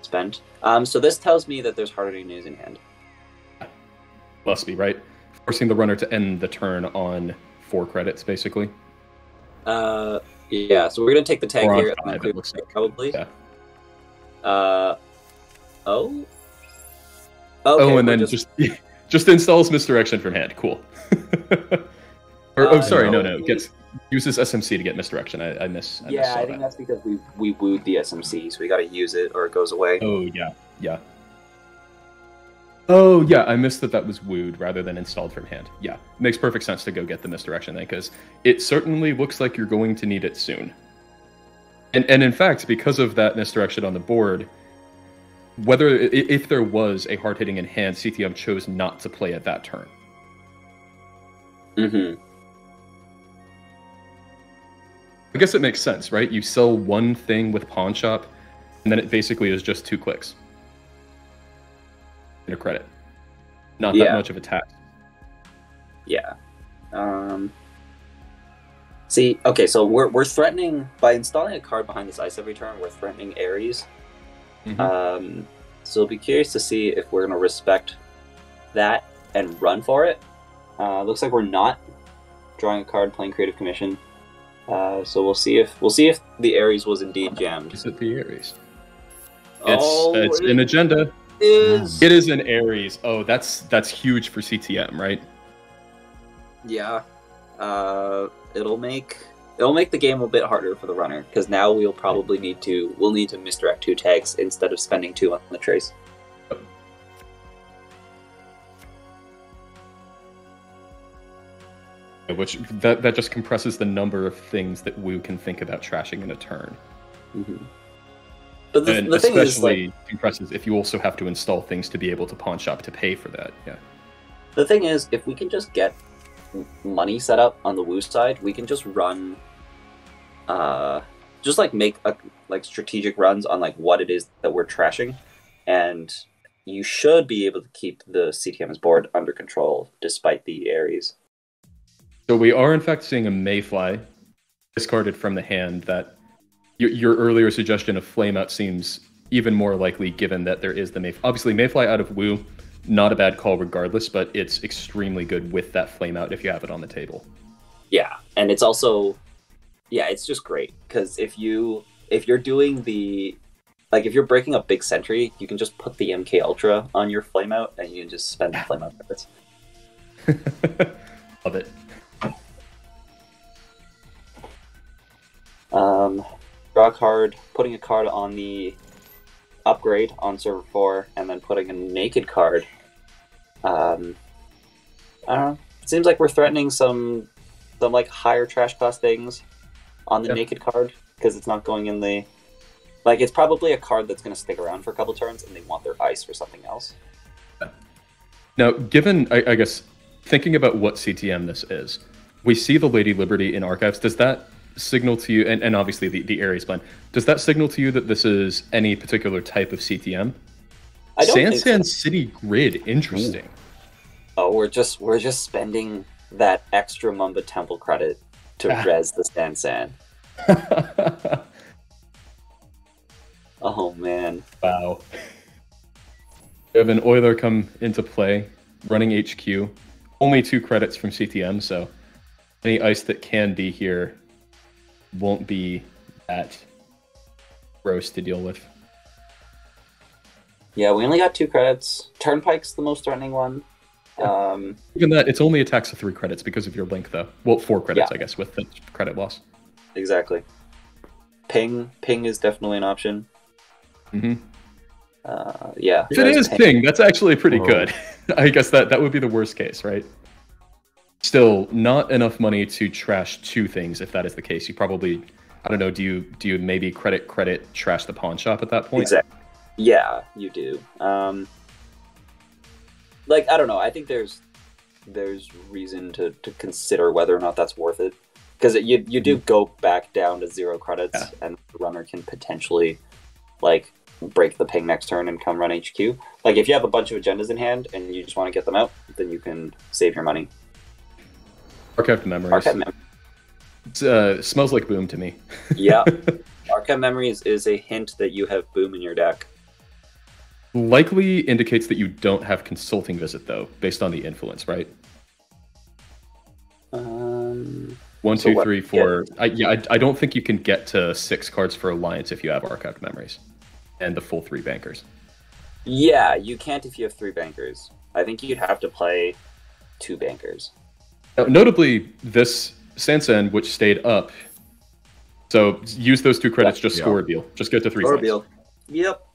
spent. So this tells me that there's harder news in hand. Must be, right? Forcing the runner to end the turn on 4 credits, basically. Yeah, so we're gonna take the tag here. 5, it looks like. Probably. Yeah. Okay, and then just installs misdirection from hand. Cool. No. Uses SMC to get misdirection. I think that's because we wooed the SMC, so we got to use it or it goes away. Oh yeah. Oh yeah, I missed that was wooed rather than installed from hand. Yeah, makes perfect sense to go get the misdirection then, because it certainly looks like you're going to need it soon. And in fact, because of that misdirection on the board, if there was a hard hitting in hand, CTM chose not to play at that turn. I guess it makes sense, right? You sell one thing with pawn shop, and then it basically is just 2 clicks. a credit. Not Yeah. that much of a tax. Yeah. See, okay, so we're threatening by installing a card behind this ice every turn. We're threatening Ares. Mhm. So I'll be curious to see if we're gonna respect that and run for it. Looks like we're not drawing a card, playing Creative Commission. So we'll see if the Ares was indeed jammed. Is it the Ares? Oh, It's an agenda. Is It is an Ares. Oh, that's huge for CTM, right? yeah. It'll make the game a bit harder for the runner because now we'll probably need to misdirect 2 tags instead of spending 2 on the trace. Which that just compresses the number of things that Wu can think about trashing in a turn. Mm-hmm. But the thing especially is, like, compresses if you also have to install things to be able to pawn shop to pay for that. Yeah. the thing is, if we can just get money set up on the Wu side, we can just run, just like make strategic runs on like what it is that we're trashing, and you should be able to keep the CTM's board under control despite the Ares. So we are in fact seeing a Mayfly discarded from the hand. That your earlier suggestion of Flameout seems even more likely, given that there is the Mayfly. Obviously, Mayfly out of Wu, not a bad call regardless, but it's extremely good with that Flameout if you have it on the table. Yeah, and it's also, yeah, it's just great because if you're doing the, like, if you're breaking a big sentry, you can just put the MK Ultra on your Flameout and you can just spend the Flameout credits. Love it. Draw a card, putting a card on the upgrade on server 4, and then putting a naked card. I don't know. It seems like we're threatening some like higher trash cost things on the naked card because it's not going in the, like, it's probably a card that's going to stick around for a couple turns and they want their ice for something else. Now, given I guess thinking about what CTM this is, we see the Lady Liberty in archives. Does that signal to you, and obviously the Ares plan, does that signal to you that this is any particular type of CTM? I don't think Sansan so. City Grid, interesting. Oh, we're just spending that extra Mumba Temple credit to res the Sansan. Oh man. Wow. We have an Euler come into play, running HQ. Only 2 credits from CTM, so any ice that can be here won't be that gross to deal with. Yeah, we only got 2 credits. Turnpike's the most threatening one. Even that, it's only attacks of 3 credits because of your link, though. Well, 4 credits, Yeah. I guess, with the credit loss. Exactly. Ping is definitely an option. Mm-hmm. Yeah. If it is ping, that's actually pretty Whoa. good. I guess that would be the worst case, right? Still, not enough money to trash 2 things. If that is the case, you probably, I don't know. Do you maybe credit trash the pawn shop at that point? Exactly. Yeah, you do. Like, I don't know. I think there's reason to consider whether or not that's worth it, because you do go back down to 0 credits, and the runner can potentially like break the ping next turn and come run HQ. Like, if you have a bunch of agendas in hand and you just want to get them out, then you can save your money. Archived memories. Archive memories. Smells like boom to me. Yeah. Archive memories is a hint that you have boom in your deck. Likely indicates that you don't have consulting visit, though, based on the influence, right? 1, So 2, what? 3, 4. I don't think you can get to 6 cards for Alliance if you have archived memories and the full 3 bankers. Yeah, you can't if you have 3 bankers. I think you'd have to play 2 bankers. Now, notably, this Sansan, which stayed up, so use those 2 credits, just score a deal. Just get to 3 points. Orbeal. Yep.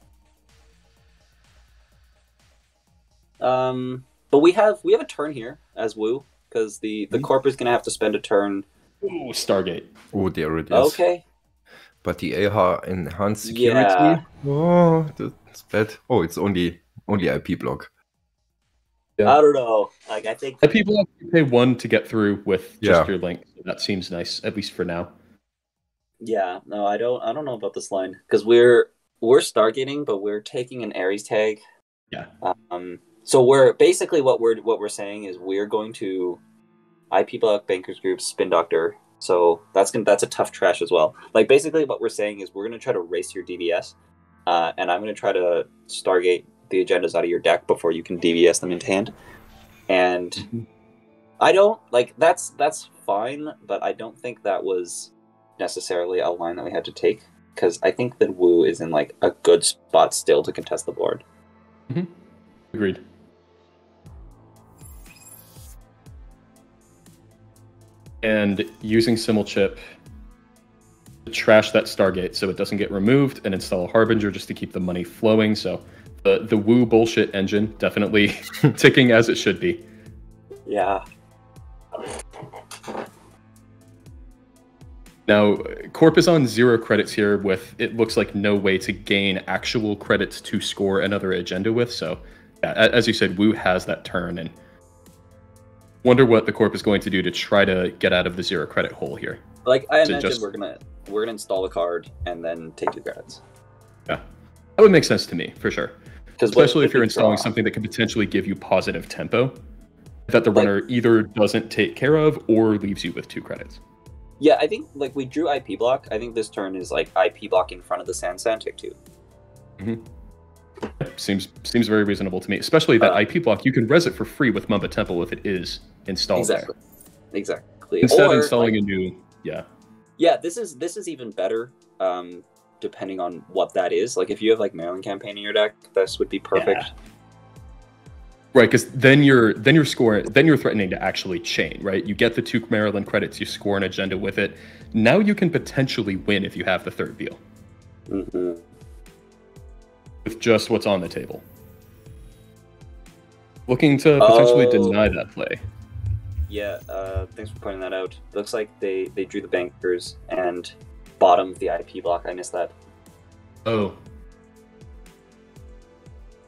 But we have a turn here as Wu, because the corp is gonna have to spend a turn. Ooh, Stargate. Oh, there it is. Okay. But the AHA enhanced security. Yeah. Oh, that's bad. Oh, it's only IP block. Yeah. I don't know. Like, I think People have to pay 1 to get through with just Yeah. your link. That seems nice, at least for now. yeah, no, I don't know about this line, because we're stargating, but we're taking an Ares tag. Yeah. So we're basically what we're saying is we're going to IP block Bankers Group Spin Doctor. So that's a tough trash as well. Like basically what we're saying is we're gonna try to race your DVS, and I'm gonna try to Stargate the agendas out of your deck before you can DVS them into hand. And I don't like that's fine, but I don't think that was necessarily a line that we had to take because I think that Wu is in like a good spot still to contest the board. Mm-hmm. Agreed. And using Simulchip to trash that Stargate so it doesn't get removed and install a Harbinger just to keep the money flowing. So the Wu bullshit engine definitely ticking as it should be. Yeah. Now, Corp is on 0 credits here with, it looks like, no way to gain actual credits to score another agenda with. So, yeah, as you said, Wu has that turn, and wonder what the Corp is going to do to try to get out of the 0 credit hole here. Like, I imagine we're gonna install the card and then take 2 credits. Yeah, that would make sense to me, for sure. Especially if you're installing draw something that could potentially give you positive tempo that the runner either doesn't take care of or leaves you with 2 credits. Yeah, I think like we drew IP block. I think this turn is like IP block in front of the Sand take 2. Mm-hmm. Seems very reasonable to me. Especially that IP block, you can res it for free with Mamba Temple if it is installed there. Exactly. Instead or, of installing like, a new, Yeah, this is even better. Depending on what that is. Like if you have like Maryland campaign in your deck, this would be perfect. Yeah. Right, because then you're threatening to actually chain, right? You get the 2 Maryland credits, you score an agenda with it. Now you can potentially win if you have the 3rd deal. Mm-hmm. With just what's on the table. Looking to potentially deny that play. Yeah, thanks for pointing that out. Looks like they drew the Bankers and bottomed the IP block. I missed that. Oh.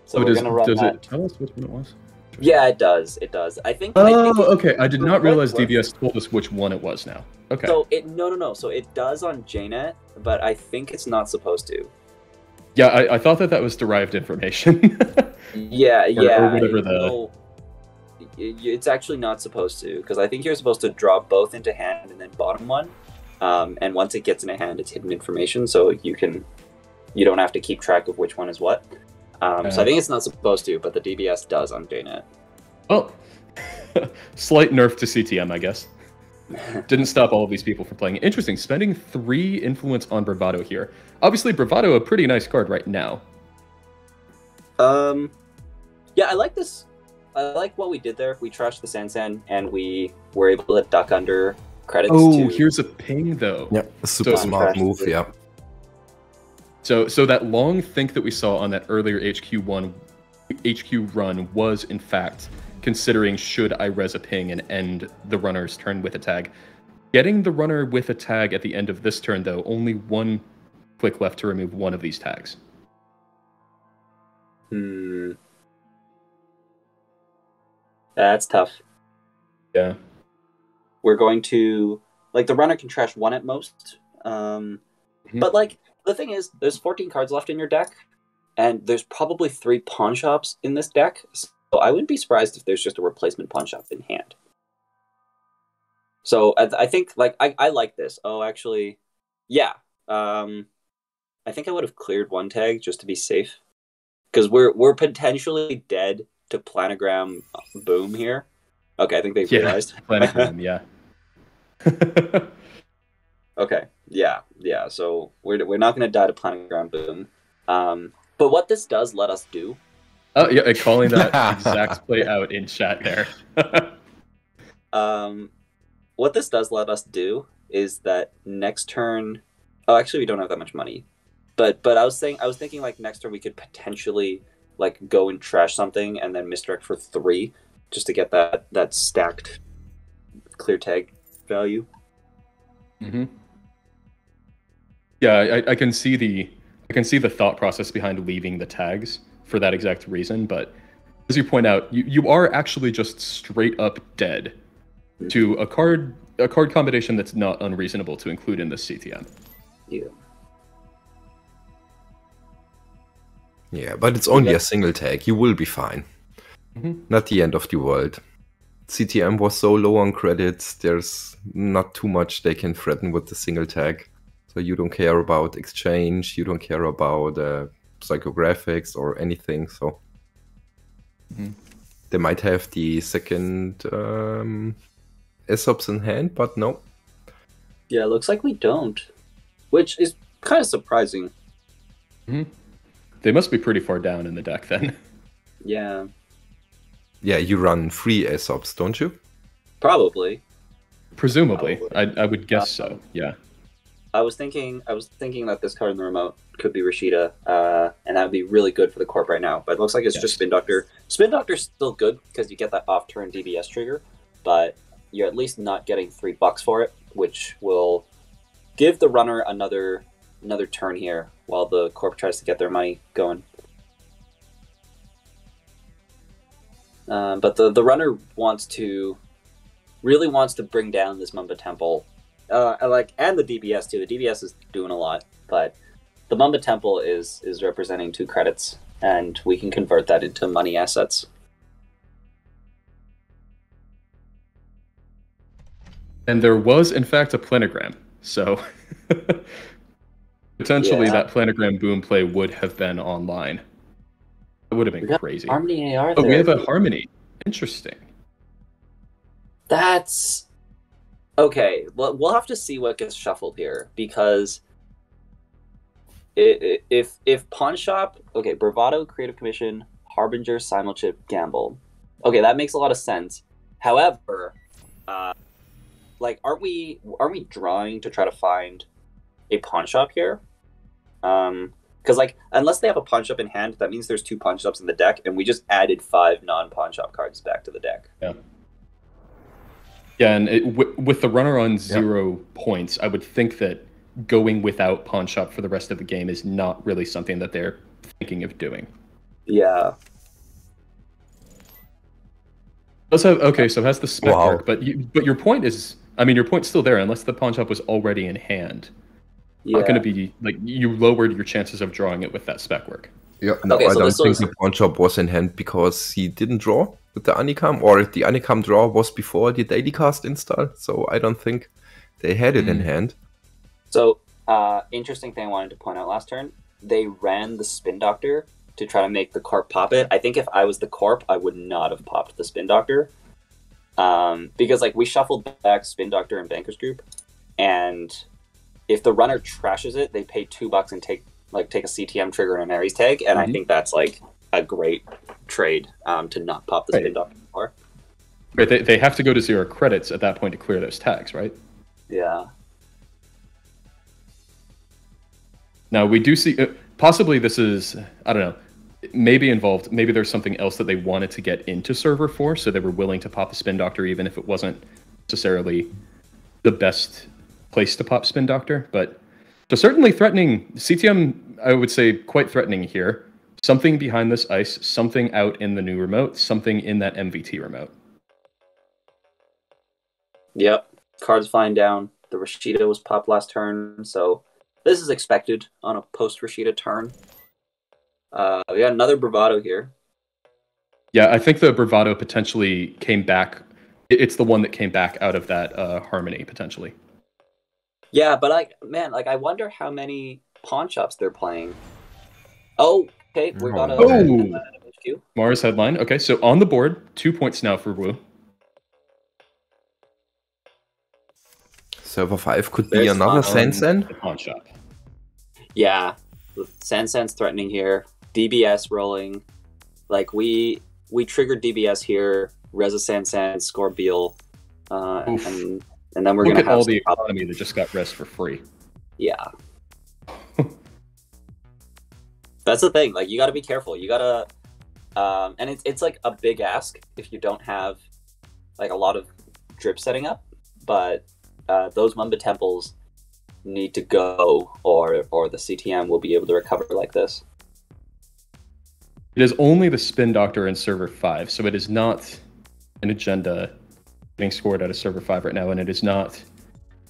So we're gonna run does that. It tell us which one it was? Yeah, it does. It does. I think. Okay. I did not realize DBS told us which one it was now. Okay. So no. So it does on JNet, but I think it's not supposed to. Yeah, I thought that was derived information. Yeah. Or whatever the. It's actually not supposed to, because I think you're supposed to draw both into hand and then bottom one. And once it gets in a hand, it's hidden information, so you don't have to keep track of which one is what. So I think it's not supposed to, but the DBS does on JNet. Oh, slight nerf to CTM, I guess. Didn't stop all of these people from playing. Interesting, spending 3 influence on Bravado here. Obviously, Bravado, a pretty nice card right now. Yeah, I like this. I like what we did there. We trashed the Sansan, and we were able to duck under credits. Oh, here's a ping, though. Yep, a super smart move, yeah. So that long think that we saw on that earlier HQ run was, in fact, considering should I res a ping and end the runner's turn with a tag. Getting the runner with a tag at the end of this turn, though, only 1 click left to remove 1 of these tags. That's tough. Yeah. We're going to... Like, the runner can trash 1 at most. But, like, the thing is, there's 14 cards left in your deck, and there's probably 3 pawn shops in this deck, so I wouldn't be surprised if there's just a replacement pawn shop in hand. So I think, like, I like this. Oh, actually, yeah. I think I would have cleared 1 tag just to be safe, because we're potentially dead to Planogram Boom here. Okay, I think they've realized. Planogram, yeah. Okay, yeah. So we're not going to die to Planogram Boom. But what this does let us do... Oh, yeah, calling that exact play out in chat there. What this does let us do is that next turn... Oh, actually, we don't have that much money. But I was thinking like next turn we could potentially like go and trash something and then misdirect for 3 just to get that stacked clear tag value. Mm-hmm. Yeah, I can see the thought process behind leaving the tags for that exact reason, but as you point out, you are actually just straight up dead to a card combination that's not unreasonable to include in the CTM. Yeah. Yeah, but it's only a single tag. You will be fine. Not the end of the world. CTM was so low on credits, there's not too much they can threaten with the single tag. So you don't care about exchange, you don't care about psychographics or anything. So they might have the second Aesops in hand, but no. Yeah, it looks like we don't, which is kind of surprising. They must be pretty far down in the deck then. Yeah. Yeah, you run 3 Aesops, don't you? Probably. Presumably. I would guess so, yeah. I was thinking that this card in the remote could be Rashida, and that would be really good for the corp right now. But it looks like it's just Spin Doctor. Spin Doctor's still good because you get that off-turn DBS trigger, but you're at least not getting $3 for it, which will give the runner another turn here while the corp tries to get their money going. But the runner really wants to bring down this Mamba Temple, and the DBS too. The DBS is doing a lot, but the Mamba Temple is representing 2 credits, and we can convert that into money assets. And there was, in fact, a planogram, so potentially that planogram boom play would have been online. It would have been crazy. Harmony AR Oh, there. we have a Harmony. Interesting. That's okay. Well, we'll have to see what gets shuffled here, because if Pawn Shop, okay, Bravado, Creative Commission, Harbinger, Simulchip, Gamble. Okay, that makes a lot of sense. However, aren't we drawing to try to find a Pawn Shop here? Because unless they have a Pawn Shop in hand, that means there's 2 Pawn Shops in the deck, and we just added 5 non-Pawn Shop cards back to the deck. Yeah. Yeah, and with the runner on 0 points, I would think that going without Pawn Shop for the rest of the game is not really something that they're thinking of doing. Yeah. So it has the spec work, but your point is, your point's still there unless the Pawn Shop was already in hand. Yeah. Not going to be you lowered your chances of drawing it with that spec work. Yeah, no, Okay, I so don't this think was- the Pawn Shop was in hand because he didn't draw with the Anikam, or the Anikam draw was before the Daily Cast install, so I don't think they had it in hand. So, interesting thing I wanted to point out last turn, they ran the Spin Doctor to try to make the Corp pop it. I think if I was the Corp, I would not have popped the Spin Doctor. Because we shuffled back Spin Doctor and Bankers Group, and if the runner trashes it, they pay $2 and take a CTM trigger and an Ares tag, and I think that's a great trade to not pop the Spin Doctor for. Right, they have to go to 0 credits at that point to clear those tags, right? Yeah. Now we do see possibly this is, I don't know, maybe involved. Maybe there's something else that they wanted to get into server for, so they were willing to pop the Spin Doctor even if it wasn't necessarily the best place to pop Spin Doctor. But so certainly threatening CTM, I would say quite threatening here. Something behind this ice, something out in the new remote, something in that MVT remote. Yep. Cards flying down. The Rashida was popped last turn, so this is expected on a post-Rashida turn. We got another Bravado here. Yeah, I think the Bravado potentially came back. It's the one that came back out of that Harmony, potentially. Yeah, but I wonder how many Pawn Shops they're playing. Oh, okay, we got a HQ. Mars headline. Okay, so on the board, 2 points now for Wu. Server 5 could be There's another fun. Sansan. The pawn shop. Yeah, with Sansan's threatening here. DBS rolling. We triggered DBS here. Reza Sansan, score Beal. And then we're Look going at to have all the some economy that just got rest for free. Yeah. That's the thing. You got to be careful. You got to, and it's a big ask if you don't have a lot of drip setting up. But those Mamba temples need to go, or the CTM will be able to recover like this. It is only the Spin Doctor in server 5, so it is not an agenda being scored out of server 5 right now, and it is not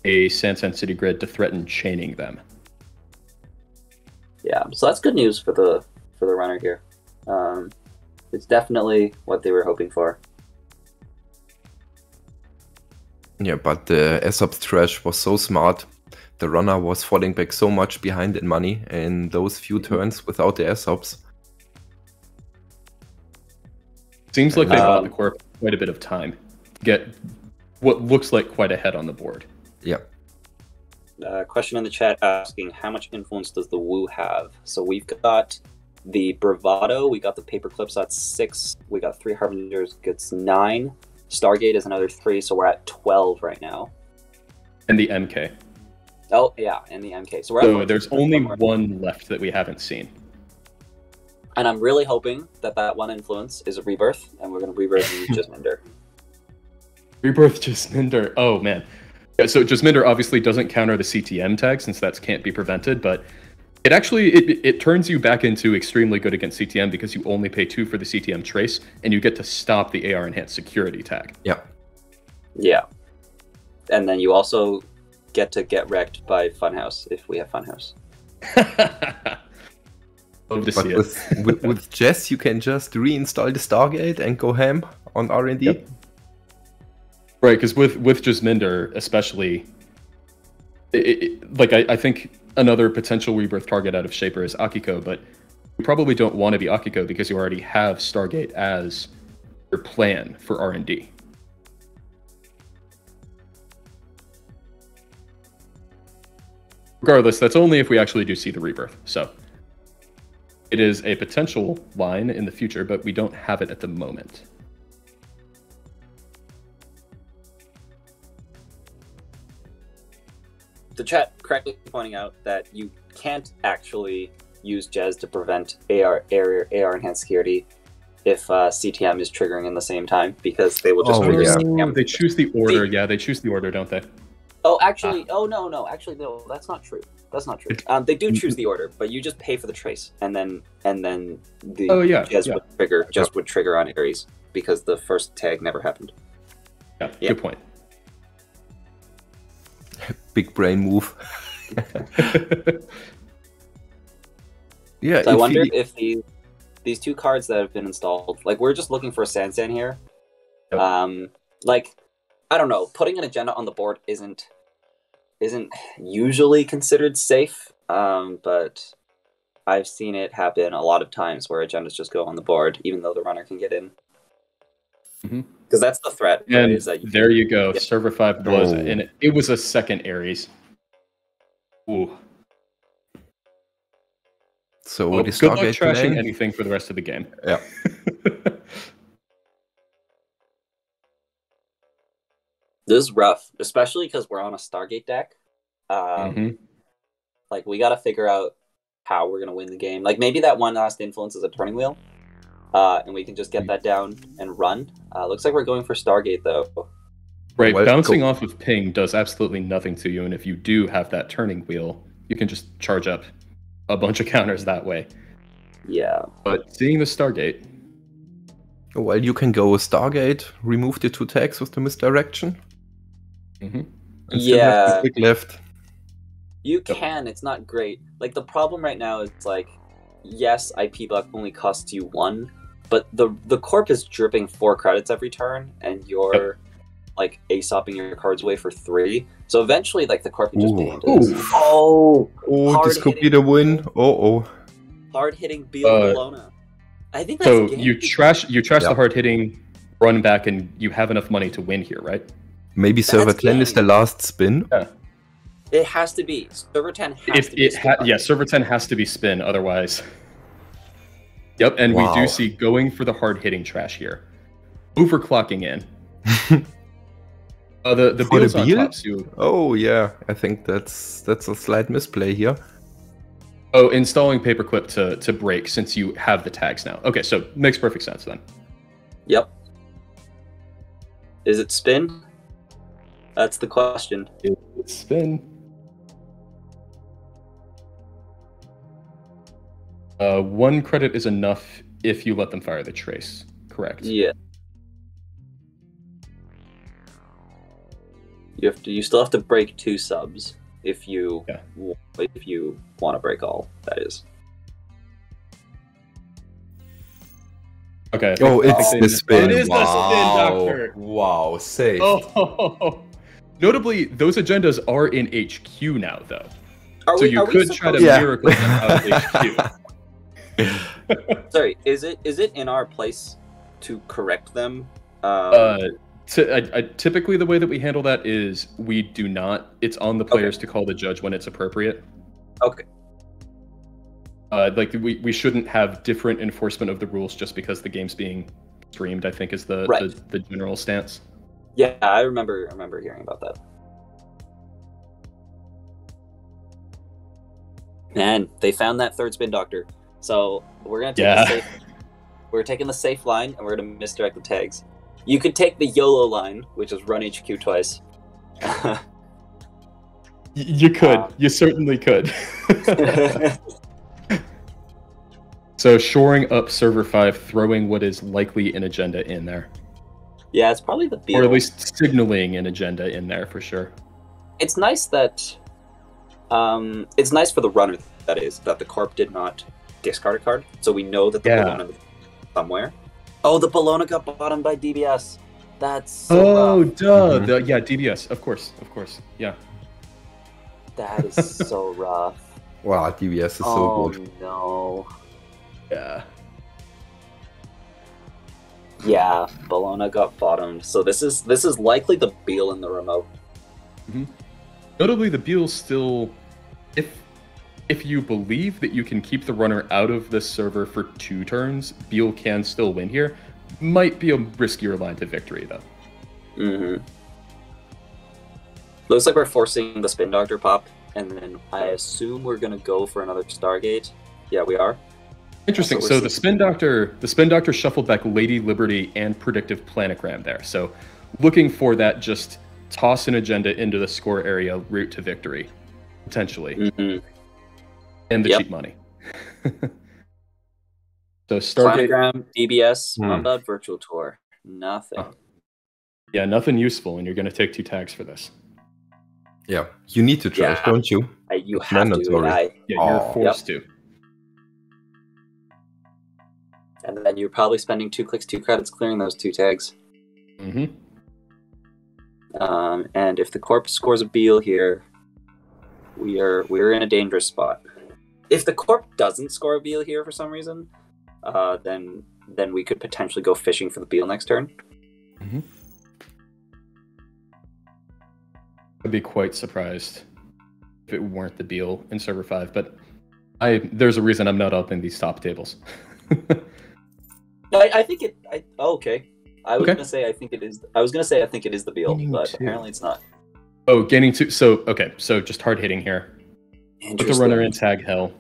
a Sansan City Grid to threaten chaining them. Yeah, so that's good news for the for the runner here. It's definitely what they were hoping for. Yeah, but the Aesop's trash was so smart. The runner was falling back so much behind in money in those few turns without the Aesops. Seems like they bought the Corp quite a bit of time to get what looks like quite ahead on the board. Yeah. Question in the chat asking how much influence does the Woo have? So we've got the Bravado, we got the Paperclips, that's 6. We got 3 Harbingers, gets 9. Stargate is another 3, so we're at 12 right now. And the MK. Oh, yeah, and the MK. So there's only one left that we haven't seen. And I'm really hoping that that one influence is a Rebirth, and we're going to Rebirth Jasminder. Rebirth Jasminder. Oh, man. Yeah, so Jasminder obviously doesn't counter the CTM tag, since that can't be prevented, but it actually, it turns you back into extremely good against CTM because you only pay 2 for the CTM trace, and you get to stop the AR enhanced security tag. Yeah. Yeah. And then you also get to get wrecked by Funhouse if we have Funhouse. Love to But see it. with Jess, you can just reinstall the Stargate and go ham on R&D. Yep. Right, because with Jasminder, especially, I think another potential Rebirth target out of Shaper is Akiko, but you probably don't want to be Akiko because you already have Stargate as your plan for R&D. Regardless, that's only if we actually do see the Rebirth, so it is a potential line in the future, but we don't have it at the moment. The chat correctly pointing out that you can't actually use Jez to prevent AR enhanced security if CTM is triggering in the same time, because they will just trigger CTM. They choose the order. Yeah, they choose the order, don't they? Oh, actually, no. Actually, no, that's not true. That's not true. They do choose the order, but you just pay for the trace, and then the Jez would trigger on Ares because the first tag never happened. Yeah, good point. Big brain move. Yeah. So I wonder if these 2 cards that have been installed, like we're just looking for a Sansan here. Yep. Like I don't know, putting an agenda on the board isn't usually considered safe, but I've seen it happen a lot of times where agendas just go on the board, even though the runner can get in. Because that's the threat. And is that there you go. Yeah. Server 5 was, and it was a second Ares. Ooh. So well, good luck trashing anything for the rest of the game. Yeah. This is rough, especially because we're on a Stargate deck. Like, we got to figure out how we're going to win the game. Like, maybe that one last influence is a turning wheel, and we can just get that down and run. Looks like we're going for Stargate, though. Right, bouncing off of ping does absolutely nothing to you, and if you do have that turning wheel, you can just charge up a bunch of counters that way. Yeah. But seeing the Stargate... Well, you can go Stargate, remove the 2 tags with the misdirection. And yeah. Click left. You can, it's not great. Like, the problem right now is, like, yes, IP block only costs you 1, but the corp is dripping 4 credits every turn, and you're, like, ace-opping your cards away for 3. So eventually, like, the corp can just be into this. Oh, this could be the win. Hard-hitting Bologna. I think that's so you trash the hard-hitting, run back, and you have enough money to win here, right? Maybe server 10 is the last spin. Yeah. It has to be. Server 10 has to be spin. Yeah, server 10 has to be spin, otherwise... Yep, and we do see going for the hard-hitting trash here. Overclocking in. The Beals on top, too. Oh, yeah. I think that's a slight misplay here. Oh, installing Paperclip to break since you have the tags now. Okay, so makes perfect sense then. Yep. Is it spin? That's the question. It's spin. 1 credit is enough if you let them fire the trace. Correct. Yeah. You still have to break 2 subs if you want to break all. That is. Okay. Oh, it's the spin. It is the spin doctor. Wow, safe. Oh. Notably, those agendas are in HQ now, though. Are So we, you are we could try to Yeah. miracle them out of HQ. Sorry, is it in our place to correct them? Typically, the way that we handle that is we do not. It's on the players to call the judge when it's appropriate. Okay. Like we shouldn't have different enforcement of the rules just because the game's being streamed. I think is the general stance. Yeah, I remember hearing about that. Man, they found that third spin doctor. So we're gonna take we're taking the safe line and we're gonna misdirect the tags. You could take the YOLO line, which is run HQ twice. You could. You certainly could. So shoring up server 5, throwing what is likely an agenda in there. Yeah, it's probably the Beal. Or at least signaling an agenda in there for sure. It's nice that it's nice for the runner, that is, that the Corp did not discard a card, so we know that the Bologna is somewhere. Oh, the Bologna got bottomed by DBS. That's so rough. Duh. Yeah, DBS, of course, yeah. That is so rough. Wow, DBS is so good. Oh, no. Yeah. Yeah, Bologna got bottomed. So this is likely the Beal in the remote. Mm-hmm. Notably, the Beal still, if you believe that you can keep the runner out of the server for 2 turns, Beal can still win here. Might be a riskier line to victory, though. Mm-hmm. Looks like we're forcing the Spin Doctor pop, and then I assume we're gonna go for another Stargate. Yeah, we are. Interesting. So the Spin Doctor shuffled back Lady Liberty and Predictive Planogram there. So looking for that just toss an agenda into the score area route to victory, potentially. Mm-hmm. And the cheap money. So Stargate, Planogram, DBS, Mamba, Virtual Tour. Nothing. Yeah, nothing useful, and you're going to take 2 tags for this. Yeah, you need to trash, don't you? You have to. You're forced to. And then you're probably spending 2 clicks, 2 credits clearing those 2 tags. Mm-hmm. And if the Corp scores a Beal here, we're in a dangerous spot. If the Corp doesn't score a Beal here for some reason, then we could potentially go fishing for the Beal next turn. Mm-hmm. I'd be quite surprised if it weren't the Beal in server 5, but there's a reason I'm not upping these top tables. I think it. Okay. I was gonna say I think it is. I was gonna say I think it is the Beal, but apparently it's not. Oh, gaining 2. So just hard hitting here. Put the runner in tag hell.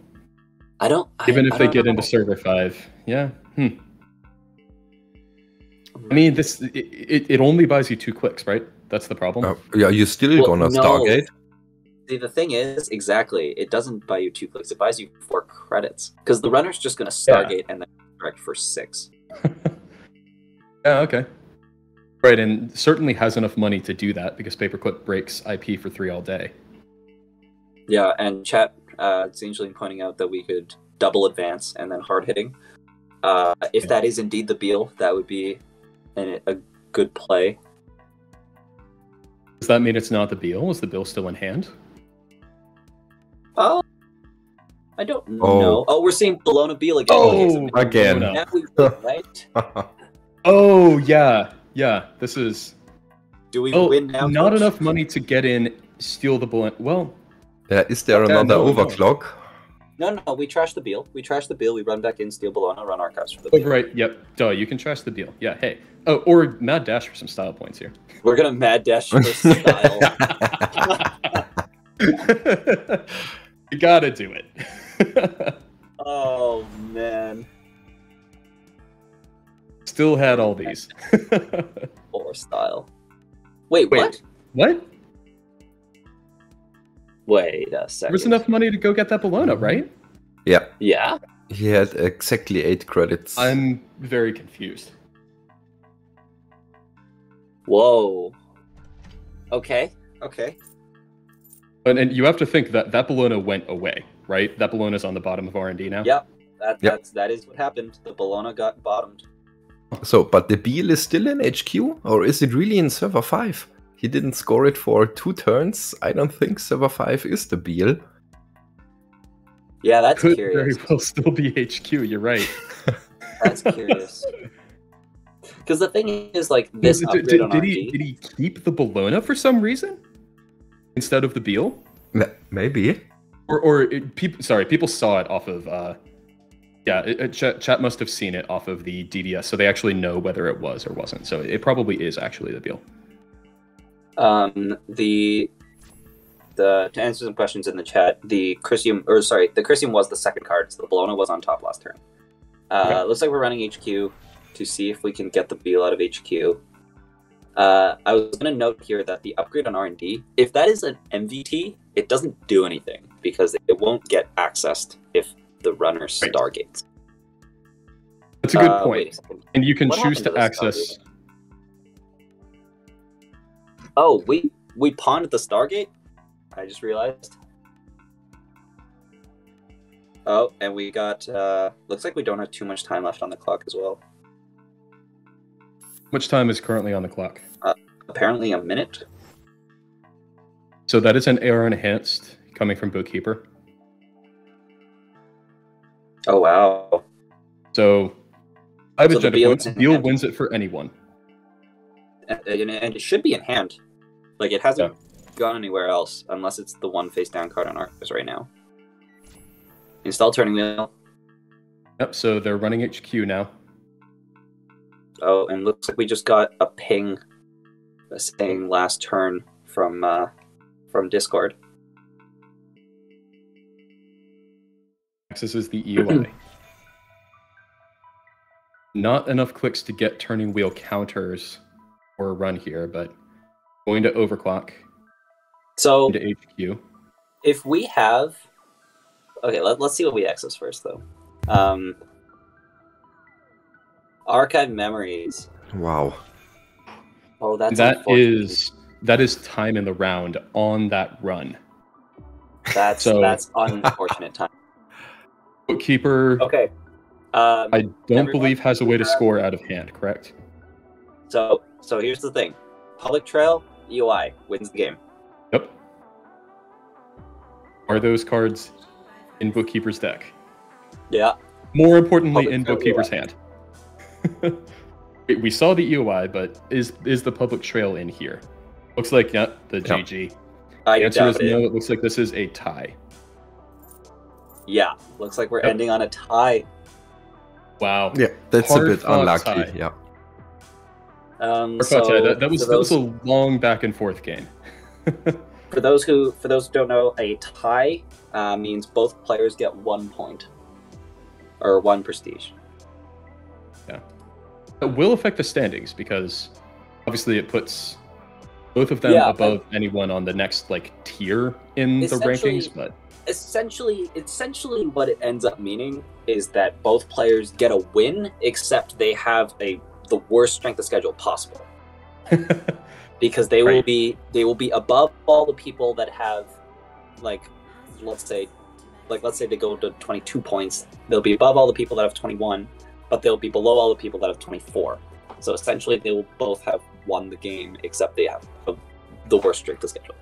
Even if they get into server 5, yeah. I mean, it only buys you 2 clicks, right? That's the problem. Yeah, you're still gonna Stargate. See, the thing is, exactly, it doesn't buy you 2 clicks. It buys you 4 credits because the runner's just gonna Stargate and then direct for 6. Yeah, okay. Right, and certainly has enough money to do that because Paperclip breaks IP for 3 all day. Yeah, and chat, it's Angeline pointing out that we could double advance and then hard hitting. If that is indeed the Beal, that would be a good play. Does that mean it's not the Beal? Is the Beal still in hand? Oh, I don't know. Oh, we're seeing Bologna Beal again. Oh, again. Now we win, right? Oh, yeah. This is... Do we win now? Not enough money to get in, steal the Bologna... Well... is there another overclock? No, we trash the Beal. We run back in, steal Bologna, run archives for the Beal. Oh, right, yep. Duh, you can trash the Beal. Yeah, hey. Oh, or Mad Dash for some style points here. We're gonna Mad Dash for style. You gotta do it. Oh, man. Still had all these. Or style. Wait, what? What? Wait a second. There was enough money to go get that Bologna, right? Yeah. Yeah? He had exactly 8 credits. I'm very confused. Whoa. Okay. And you have to think that Bologna went away, right? That Bologna's on the bottom of R&D now? Yep. That is what happened. The Bologna got bottomed. So, but the Beal is still in HQ, or is it really in server 5? He didn't score it for 2 turns. I don't think server 5 is the Beal. Yeah, that's Could curious. very well still be HQ. You're right. That's curious. Because the thing is, like, this upgrade on did RNG... he keep the Bologna for some reason instead of the Beal? Maybe. People saw it off of. Chat must have seen it off of the DDS, so they actually know whether it was or wasn't. So it probably is actually the Beal. To answer some questions in the chat, the Chrysium was the second card, so the Bologna was on top last turn. Okay. Looks like we're running HQ to see if we can get the Beal out of HQ. I was going to note here that the upgrade on R&D, if that is an MVT, it doesn't do anything because it won't get accessed if the runner stargates. That's a good point. Wait a second. And you can What choose happened to to this access. Oh, we pawned at the Stargate? I just realized. Oh, and we got... looks like we don't have too much time left on the clock as well. How much time is currently on the clock? Apparently a minute. So that is an AR enhanced coming from Bookkeeper. Oh, wow. So I have So a the Jedi Beal points. is in Beal hand. wins it for anyone. And it should be in hand. Like, it hasn't gone anywhere else, unless it's the one face-down card on Arcus right now. Install turning wheel. Yep, so they're running HQ now. Oh, and looks like we just got a ping saying last turn from Discord. Accesses the EOI. Not enough clicks to get turning wheel counters or a run here, but going to overclock So, into HQ. if we have... Okay, let's see what we access first, though. Archive memories. Wow. Oh, that's That unfortunate. is time in the round on that run. That's unfortunate time. Bookkeeper, Okay. I don't everyone, believe has a way to have- score out of hand, correct? So here's the thing. Public Trail, UI, wins the game. Yep. Are those cards in Bookkeeper's deck? Yeah. More importantly, Public in Trail Bookkeeper's hand. We saw the EOI, but is the Public Trail in here? Looks like not the GG. I The answer doubt is it. no. It looks like this is a tie. Yeah. Looks like we're Yep. ending on a tie. Wow. Yeah, that's a Hard bit fought unlucky. tie. Yeah. That was a long back and forth game. For those who don't know, a tie means both players get 1 point or 1 prestige. It will affect the standings because obviously it puts both of them Yeah, above anyone on the next tier in the Essentially- rankings. But Essentially, what it ends up meaning is that both players get a win, except they have the worst strength of schedule possible, because they will be above all the people that have, let's say they go to 22 points. They'll be above all the people that have 21, but they'll be below all the people that have 24. So essentially, they will both have won the game, except they have the worst strength of schedule.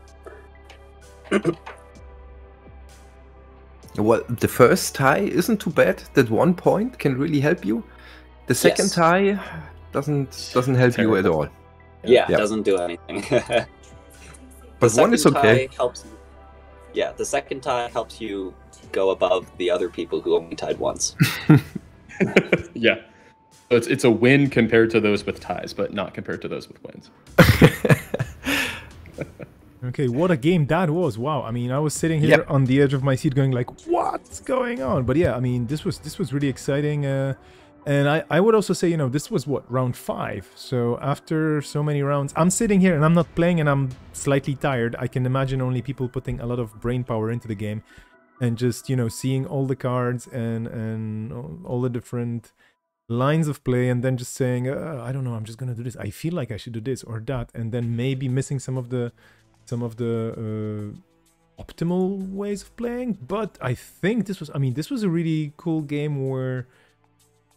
Well, the first tie isn't too bad. That 1 point can really help you. The second Yes. tie doesn't help you at all. Yeah, Yeah. it doesn't do anything. But one is okay. The second tie helps you go above the other people who only tied once. yeah, so it's a win compared to those with ties, but not compared to those with wins. Okay, what a game that was! Wow, I mean, I was sitting here on the edge of my seat, going like, "What's going on?" But yeah, I mean, this was really exciting, and I would also say, this was what, round 5. So after so many rounds, I'm sitting here and I'm not playing, and I'm slightly tired. I can imagine only people putting a lot of brain power into the game, and just seeing all the cards and all the different lines of play, and then just saying, I don't know, I'm just gonna do this. I feel like I should do this or that, and then maybe missing some of the optimal ways of playing. But I think this was a really cool game where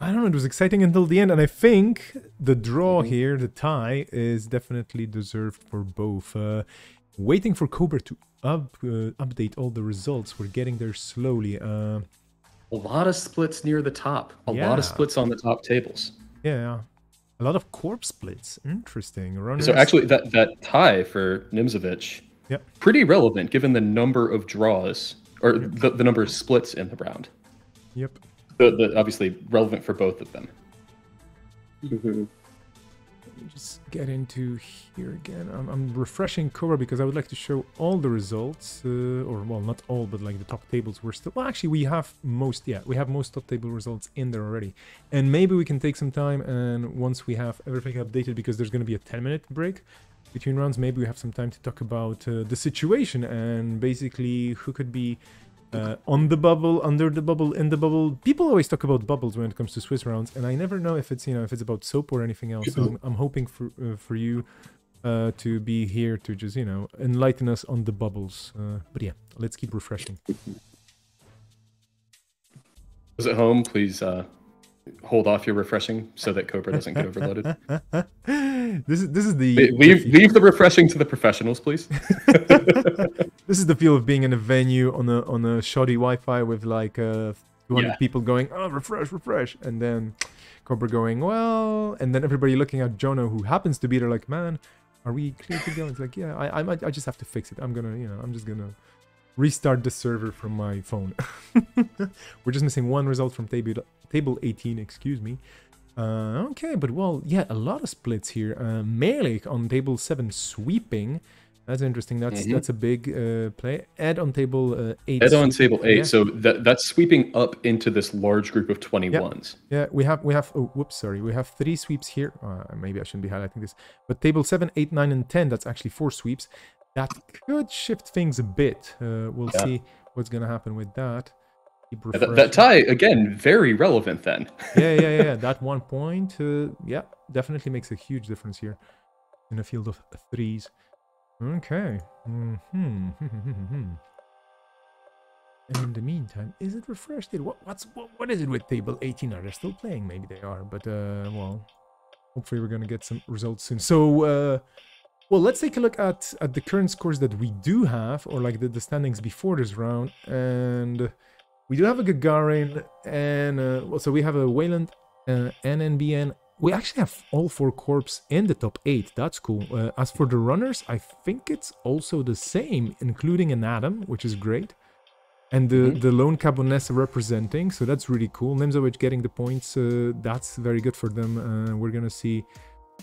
I don't know, it was exciting until the end, and I think the draw here, the tie, is definitely deserved for both. Waiting for Cobra to update all the results. We're getting there slowly. A lot of splits near the top. A Yeah. lot of splits on the top tables. Yeah, a lot of corpse splits. Interesting. Runners. So actually, that tie for Nimzovich, Yep. pretty relevant given the number of draws, or the number of splits in the round. Yep. Obviously relevant for both of them. Mhm. Let me just get into here again. I'm refreshing Cobra because I would like to show all the results, or well, not all, but like the top tables. We're still, well, actually, we have most. Yeah, we have most top table results in there already, and maybe we can take some time. And once we have everything updated, because there's going to be a 10-minute break between rounds, maybe we have some time to talk about the situation and basically who could be on the bubble, under the bubble, in the bubble. People always talk about bubbles when it comes to Swiss rounds, and I never know if it's if it's about soap or anything else. So I'm hoping for you to be here to just enlighten us on the bubbles. But yeah, let's keep refreshing. Those at home, please hold off your refreshing so that Cobra doesn't get overloaded. This is the leave the refreshing to the professionals, please. This is the feel of being in a venue on a shoddy Wi-Fi with like 200 people going, oh, refresh, and then Cobra going, well, and then everybody looking at Jono, who happens to be there, like, man, are we clear to go? It's like, yeah, I just have to fix it. I'm just gonna restart the server from my phone. We're just missing one result from table 18, excuse me. Okay, but well, yeah, a lot of splits here. Melik on table 7 sweeping. That's interesting. That's a big play. Ed on table 8. Ed on table 8. Yeah. So that's sweeping up into this large group of 21s. Yeah, we have. Oh, whoops, sorry. We have 3 sweeps here. Maybe I shouldn't be highlighting this. But table 7, 8, 9, and 10. That's actually 4 sweeps. That could shift things a bit. We'll see what's gonna happen with that. That tie again, very relevant then. yeah. That 1 point, yeah, definitely makes a huge difference here in a field of 3s. Okay. In the meantime, is it refreshed? What is it with table 18? Are they still playing? Maybe they are, but well, hopefully we're gonna get some results soon. So well, let's take a look at the current scores that we do have, or like the standings before this round, and we do have a Gagarin, and so we have a Wayland, NNBN. We actually have all 4 corps in the top 8. That's cool. As for the runners, I think it's also the same, including an Adam, which is great. And the lone Cabonessa representing, so that's really cool. Nimzovich getting the points, that's very good for them. We're gonna see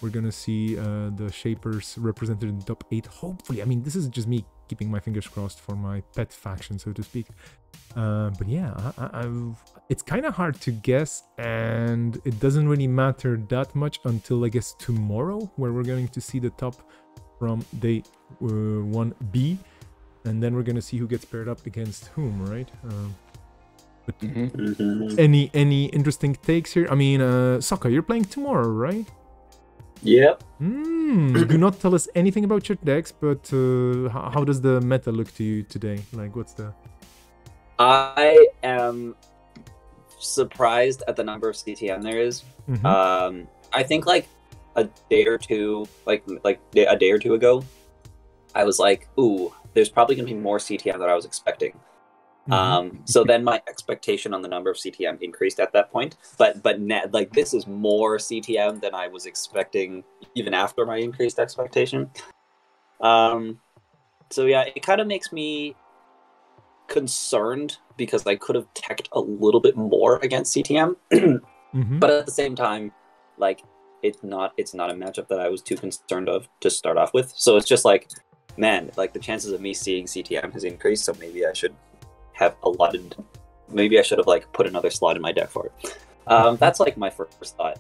the Shapers represented in the top 8. Hopefully, I mean, this is just me keeping my fingers crossed for my pet faction, so to speak. But yeah, it's kind of hard to guess, and it doesn't really matter that much until I guess tomorrow, where we're going to see the top from day 1B, and then we're gonna see who gets paired up against whom, right? But any interesting takes here? I mean, Sokka, you're playing tomorrow, right? Yep. Do not tell us anything about your decks, but how does the meta look to you today? Like, what's the... I am surprised at the number of CTM there is. I think like a day or two, like a day or two ago, I was like, ooh, there's probably gonna be more CTM than I was expecting. So then my expectation on the number of CTM increased at that point, but like this is more CTM than I was expecting even after my increased expectation. So yeah, it kind of makes me concerned because I could have teched a little bit more against CTM, but at the same time, like it's not a matchup that I was too concerned of to start off with. So it's just like, man, like the chances of me seeing CTM has increased, so maybe I should have maybe I should have like put another slot in my deck for it. That's like my first thought.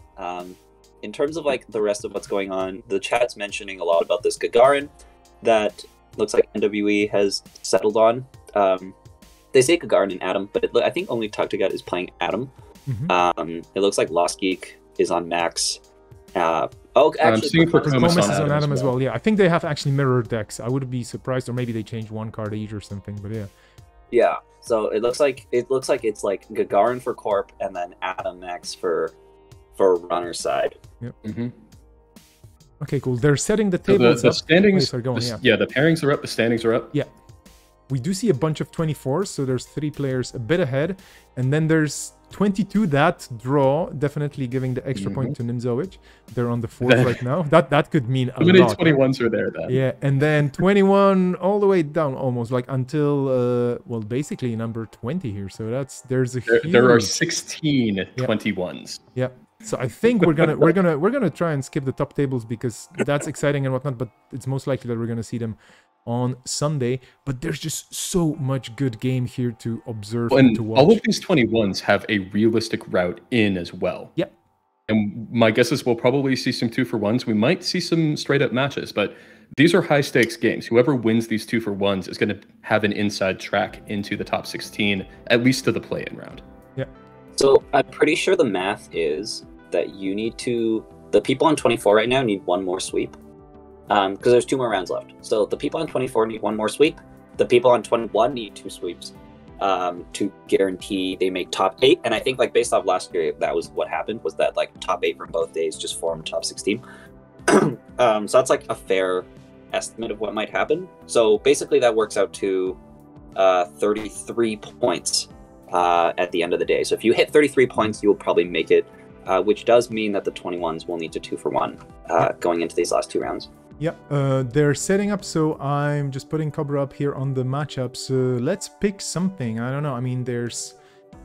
In terms of like the rest of what's going on, the chat's mentioning a lot about this Gagarin that looks like NWE has settled on. They say Gagarin and Adam, but I think only Tugtagut is playing Adam. It looks like Lost Geek is on Max. Actually, I'm seeing Promus is on Adam as well. Yeah, I think they have actually mirror decks. I would be surprised, or maybe they changed one card each or something. But yeah, Yeah. So it looks like it's like Gagarin for Corp and then Adam X for runner side. Yep. Mm-hmm. Okay, cool. They're setting the So tables the up. standings, Are going, the pairings are up, the standings are up. Yeah. We do see a bunch of 24s, so there's 3 players a bit ahead. And then there's 22 that draw, definitely giving the extra point to Nimzovic. They're on the 4th right now. That could mean a How many lot. 21s are there then? Yeah, and then 21 all the way down almost, like until, well, basically number 20 here. So there's a huge... There are 16 21s. Yeah. So I think we're gonna try and skip the top tables because that's exciting and whatnot, but it's most likely that we're gonna see them on Sunday. But there's just so much good game here to observe and to watch. All of these 21s have a realistic route in as well. Yep. And my guess is we'll probably see some 2-for-1s. We might see some straight up matches, but these are high stakes games. Whoever wins these 2-for-1s is going to have an inside track into the top 16, at least to the play-in round. Yeah. So I'm pretty sure the math is that the people on 24 right now need 1 more sweep. Because there's 2 more rounds left. So the people on 24 need 1 more sweep. The people on 21 need 2 sweeps to guarantee they make top 8. And I think like based off last year, that was what happened, was that like top 8 from both days just formed top 16. So that's like a fair estimate of what might happen. So basically that works out to 33 points at the end of the day. So if you hit 33 points, you'll probably make it, which does mean that the 21s will need to 2-for-1 going into these last 2 rounds. Yeah, they're setting up, so I'm just putting Cobra up here on the matchups. Let's pick something. I don't know. I mean, there's...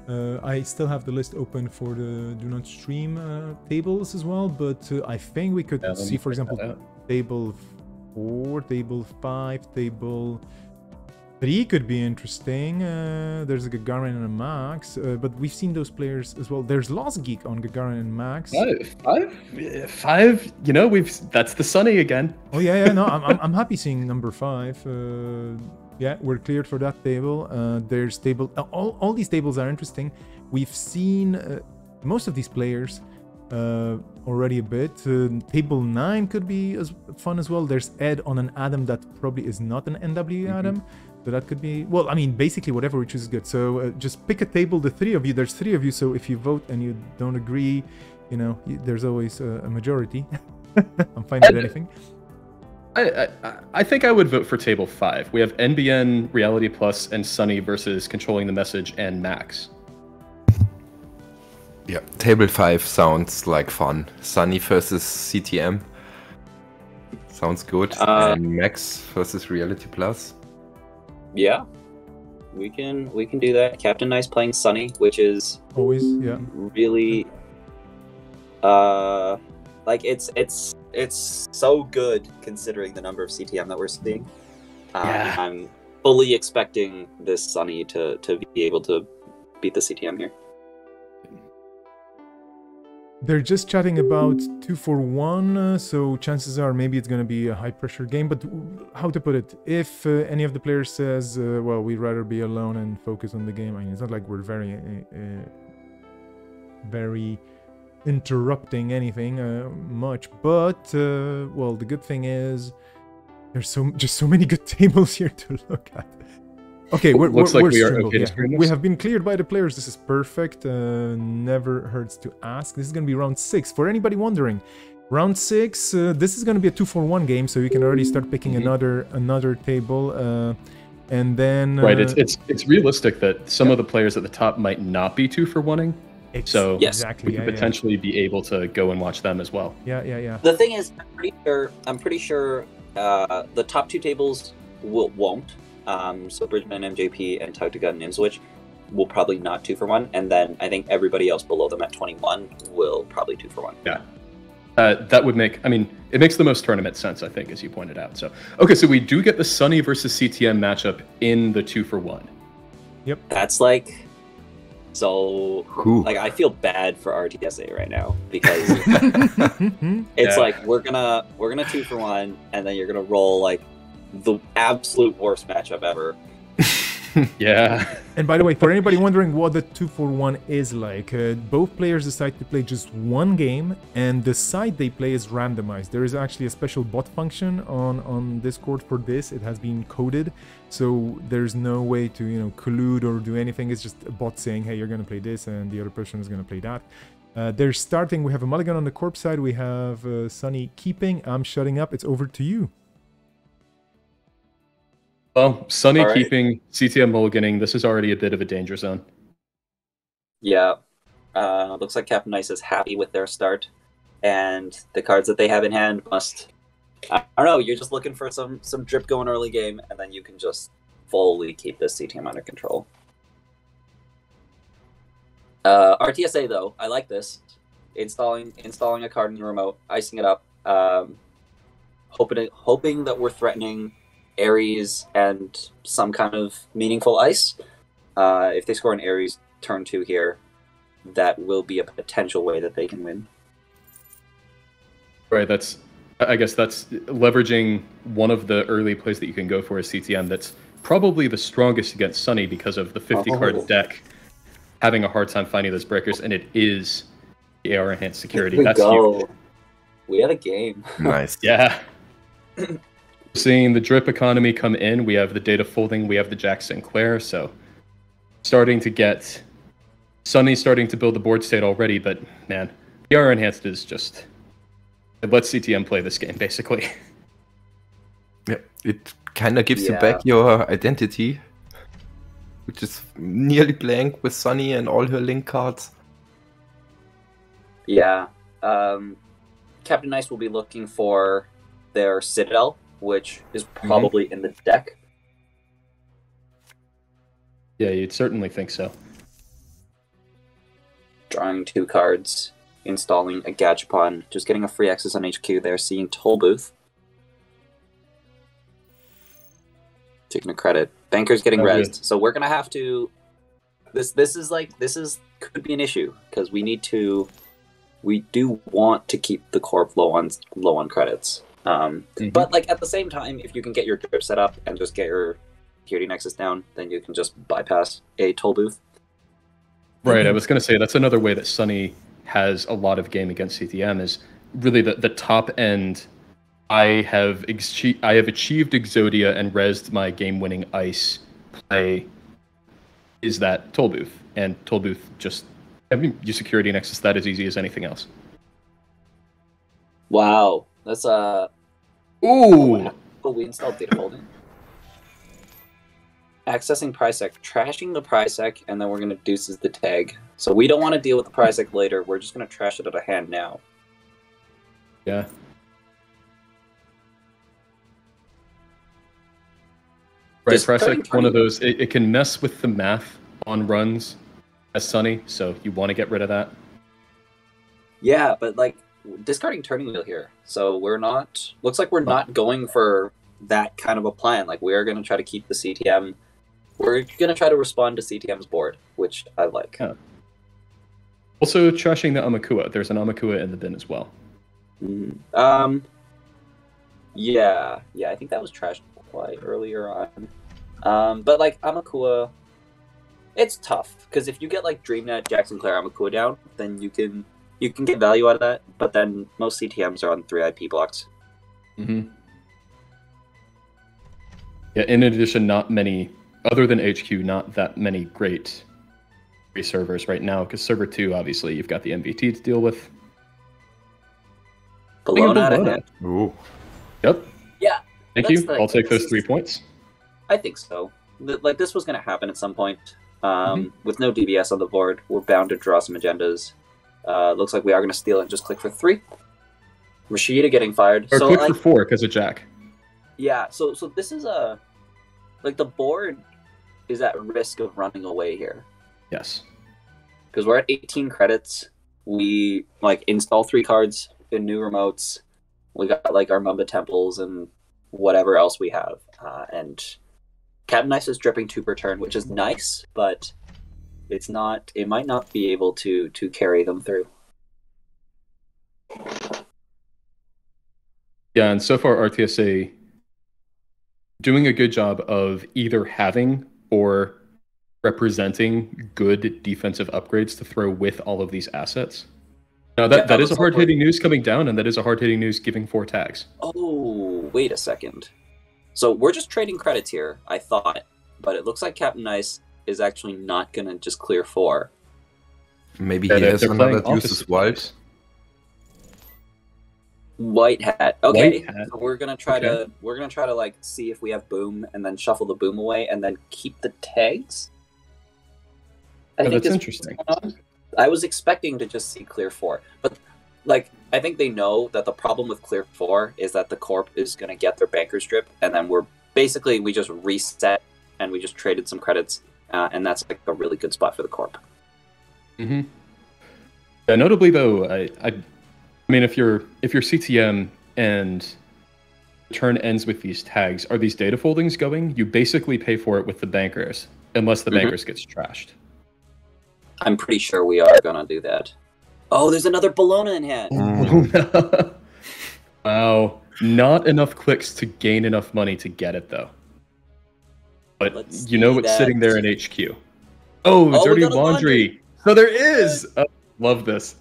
I still have the list open for the Do Not Stream tables as well, but I think we could see, for example, table 4, table 5, table 3 could be interesting. There's a Gagarin and a Max, but we've seen those players as well. There's Lost Geek on Gagarin and Max. 5. You know, that's the Sunny again. Oh yeah. No, I'm happy seeing number 5. Yeah, we're cleared for that table. There's table. All these tables are interesting. We've seen most of these players already a bit. Table 9 could be as fun as well. There's Ed on an Adam that probably is not an NW Adam. So that could be, well, I mean, basically whatever we choose is good. So just pick a table, the 3 of you. There's 3 of you, so if you vote and you don't agree, you know, there's always a majority. I'm fine with anything. I think I would vote for table 5. We have NBN, Reality Plus, and Sunny versus Controlling the Message and Max. Yeah, table 5 sounds like fun. Sunny versus CTM. Sounds good. And Max versus Reality Plus. Yeah, we can do that. Captain Nice playing Sunny, which is always really like it's so good considering the number of CTM that we're seeing. I'm fully expecting this Sunny to be able to beat the CTM here. They're just chatting about 2-for-1, so chances are maybe it's going to be a high-pressure game. But how to put it? If any of the players says, well, we'd rather be alone and focus on the game, I mean, it's not like we're very interrupting anything much. But, well, the good thing is there's just so many good tables here to look at. Okay, we're streamable. We have been cleared by the players. This is perfect. Never hurts to ask. This is going to be round 6. For anybody wondering, round 6, this is going to be a 2-for-1 game, so you can already start picking another table. And then... Right, it's realistic that some of the players at the top might not be 2-for-1ing. So exactly, we could potentially be able to go and watch them as well. Yeah. The thing is, I'm pretty sure the top 2 tables won't. So Bridgman, MJP, and Tugtagut and Nimzowicz will probably not 2-for-1, and then I think everybody else below them at 21 will probably 2-for-1. Yeah, that would make, I mean, it makes the most tournament sense, I think, as you pointed out. So, okay, so we do get the Sunny versus CTM matchup in the 2-for-1. Yep. That's like, so, like, I feel bad for RTSA right now, because it's like, we're gonna 2-for-1, and then you're gonna roll, like, the absolute worst matchup ever. Yeah. And by the way, for anybody wondering what the 2-for-1 is like, both players decide to play just one game, and the side they play is randomized. There is actually a special bot function on Discord for this. It has been coded, so there's no way to collude or do anything. It's just a bot saying, hey, you're gonna play this, and the other person is gonna play that. They're starting. We have a mulligan on the corp side. We have Sunny keeping. I'm shutting up. It's over to you. Well, Sunny All right. keeping, CTM mulliganing. This is already a bit of a danger zone. Yeah. Looks like Captain Ice is happy with their start, and the cards that they have in hand must. I don't know. You're just looking for some drip going early game, and then you can just fully keep this CTM under control. RTSA though, I like this. Installing a card in the remote, icing it up, hoping that we're threatening Ares and some kind of meaningful ice. If they score an Ares turn 2 here, that will be a potential way that they can win. Right, I guess that's leveraging one of the early plays that you can go for as CTM that's probably the strongest against Sunny because of the 50-card deck having a hard time finding those breakers, and it is the AR enhanced security. That's huge. We had a game. Nice. Yeah. Seeing the drip economy come in, we have the data folding, we have the Jack Sinclair, so starting to get Sunny starting to build the board state already, but man, the AR enhanced is just it lets CTM play this game basically. Yeah, it kind of gives you back your identity, which is nearly blank with Sunny and all her link cards. Yeah. Captain Ice will be looking for their Citadel, which is probably in the deck. Yeah, you'd certainly think so. Drawing 2 cards, installing a Gachapon, just getting a free access on HQ there, seeing Toll Booth. Taking a credit. Banker's getting rezzed. So we're gonna have to this could be an issue, because we do want to keep the corp low on credits. But like at the same time, if you can get your drip set up and just get your security nexus down, then you can just bypass a toll booth. Right, I was going to say that's another way that Sunny has a lot of game against CTM is really the top end. I have achieved Exodia and rezzed my game-winning ice play is that toll booth, and toll booth just you security nexus that as easy as anything else. Wow, that's Ooh. Oh, we installed data folding. Accessing Prisec, trashing the Prisec, and then we're going to deuces the tag. So we don't want to deal with the Prisec later. We're just going to trash it out of hand now. Yeah. Right, Prisec, one of those, it can mess with the math on runs as Sunny, so you want to get rid of that. Yeah, but like, discarding Turning Wheel here. So looks like we're not going for that kind of a plan. Like, we are going to try to keep the CTM. We're going to try to respond to CTM's board, which I like. Yeah. Also, trashing the Amakua. There's an Amakua in the bin as well. Yeah, I think that was trashed quite earlier on. But like, Amakua, it's tough, because if you get like DreamNet, Jack Sinclair, Amakua down, then you can get value out of that, but then most CTMs are on 3 IP blocks. Yeah, in addition, not many, other than HQ, not that many great free servers right now, because server 2, obviously, you've got the MVT to deal with. Bologna. Ooh. Yep. Yeah. Thank you. I'll take those 3 points. I think so. Like, this was going to happen at some point. With no DBS on the board, we're bound to draw some agendas. Looks like we are going to steal and just click for 3. Rashida getting fired. Or so, click like, for 4 because of Jack. Yeah, so this is like, the board is at risk of running away here. Yes. Because we're at 18 credits. We like install 3 cards in new remotes. We got like our Mamba temples and whatever else we have. And Captain Ice is dripping 2 per turn, which is nice, but it might not be able to carry them through. Yeah, and so far RTSA doing a good job of either having or representing good defensive upgrades to throw with all of these assets. Now that is a hard-hitting news coming down, and that is a hard-hitting news giving 4 tags. Oh, wait a second. So we're just trading credits here, I thought, but it looks like Captain Nice is actually not gonna just clear 4. Maybe he has another uses wild. White hat. Okay. White hat. So we're gonna try to like see if we have boom and then shuffle the boom away and then keep the tags. That's interesting. I was expecting to just see clear 4, but like I think they know that the problem with clear 4 is that the corp is gonna get their banker strip, and then we just reset and we just traded some credits, and that's like a really good spot for the corp. Mm-hmm. Yeah, notably though, I mean, if you're CTM and the turn ends with these tags, are these data foldings going? You basically pay for it with the bankers, unless the bankers gets trashed. I'm pretty sure we are gonna do that. Oh, there's another Bologna in hand. Wow, not enough clicks to gain enough money to get it though. But you know what's sitting there in HQ? Oh, dirty laundry. So there is. Oh, love this.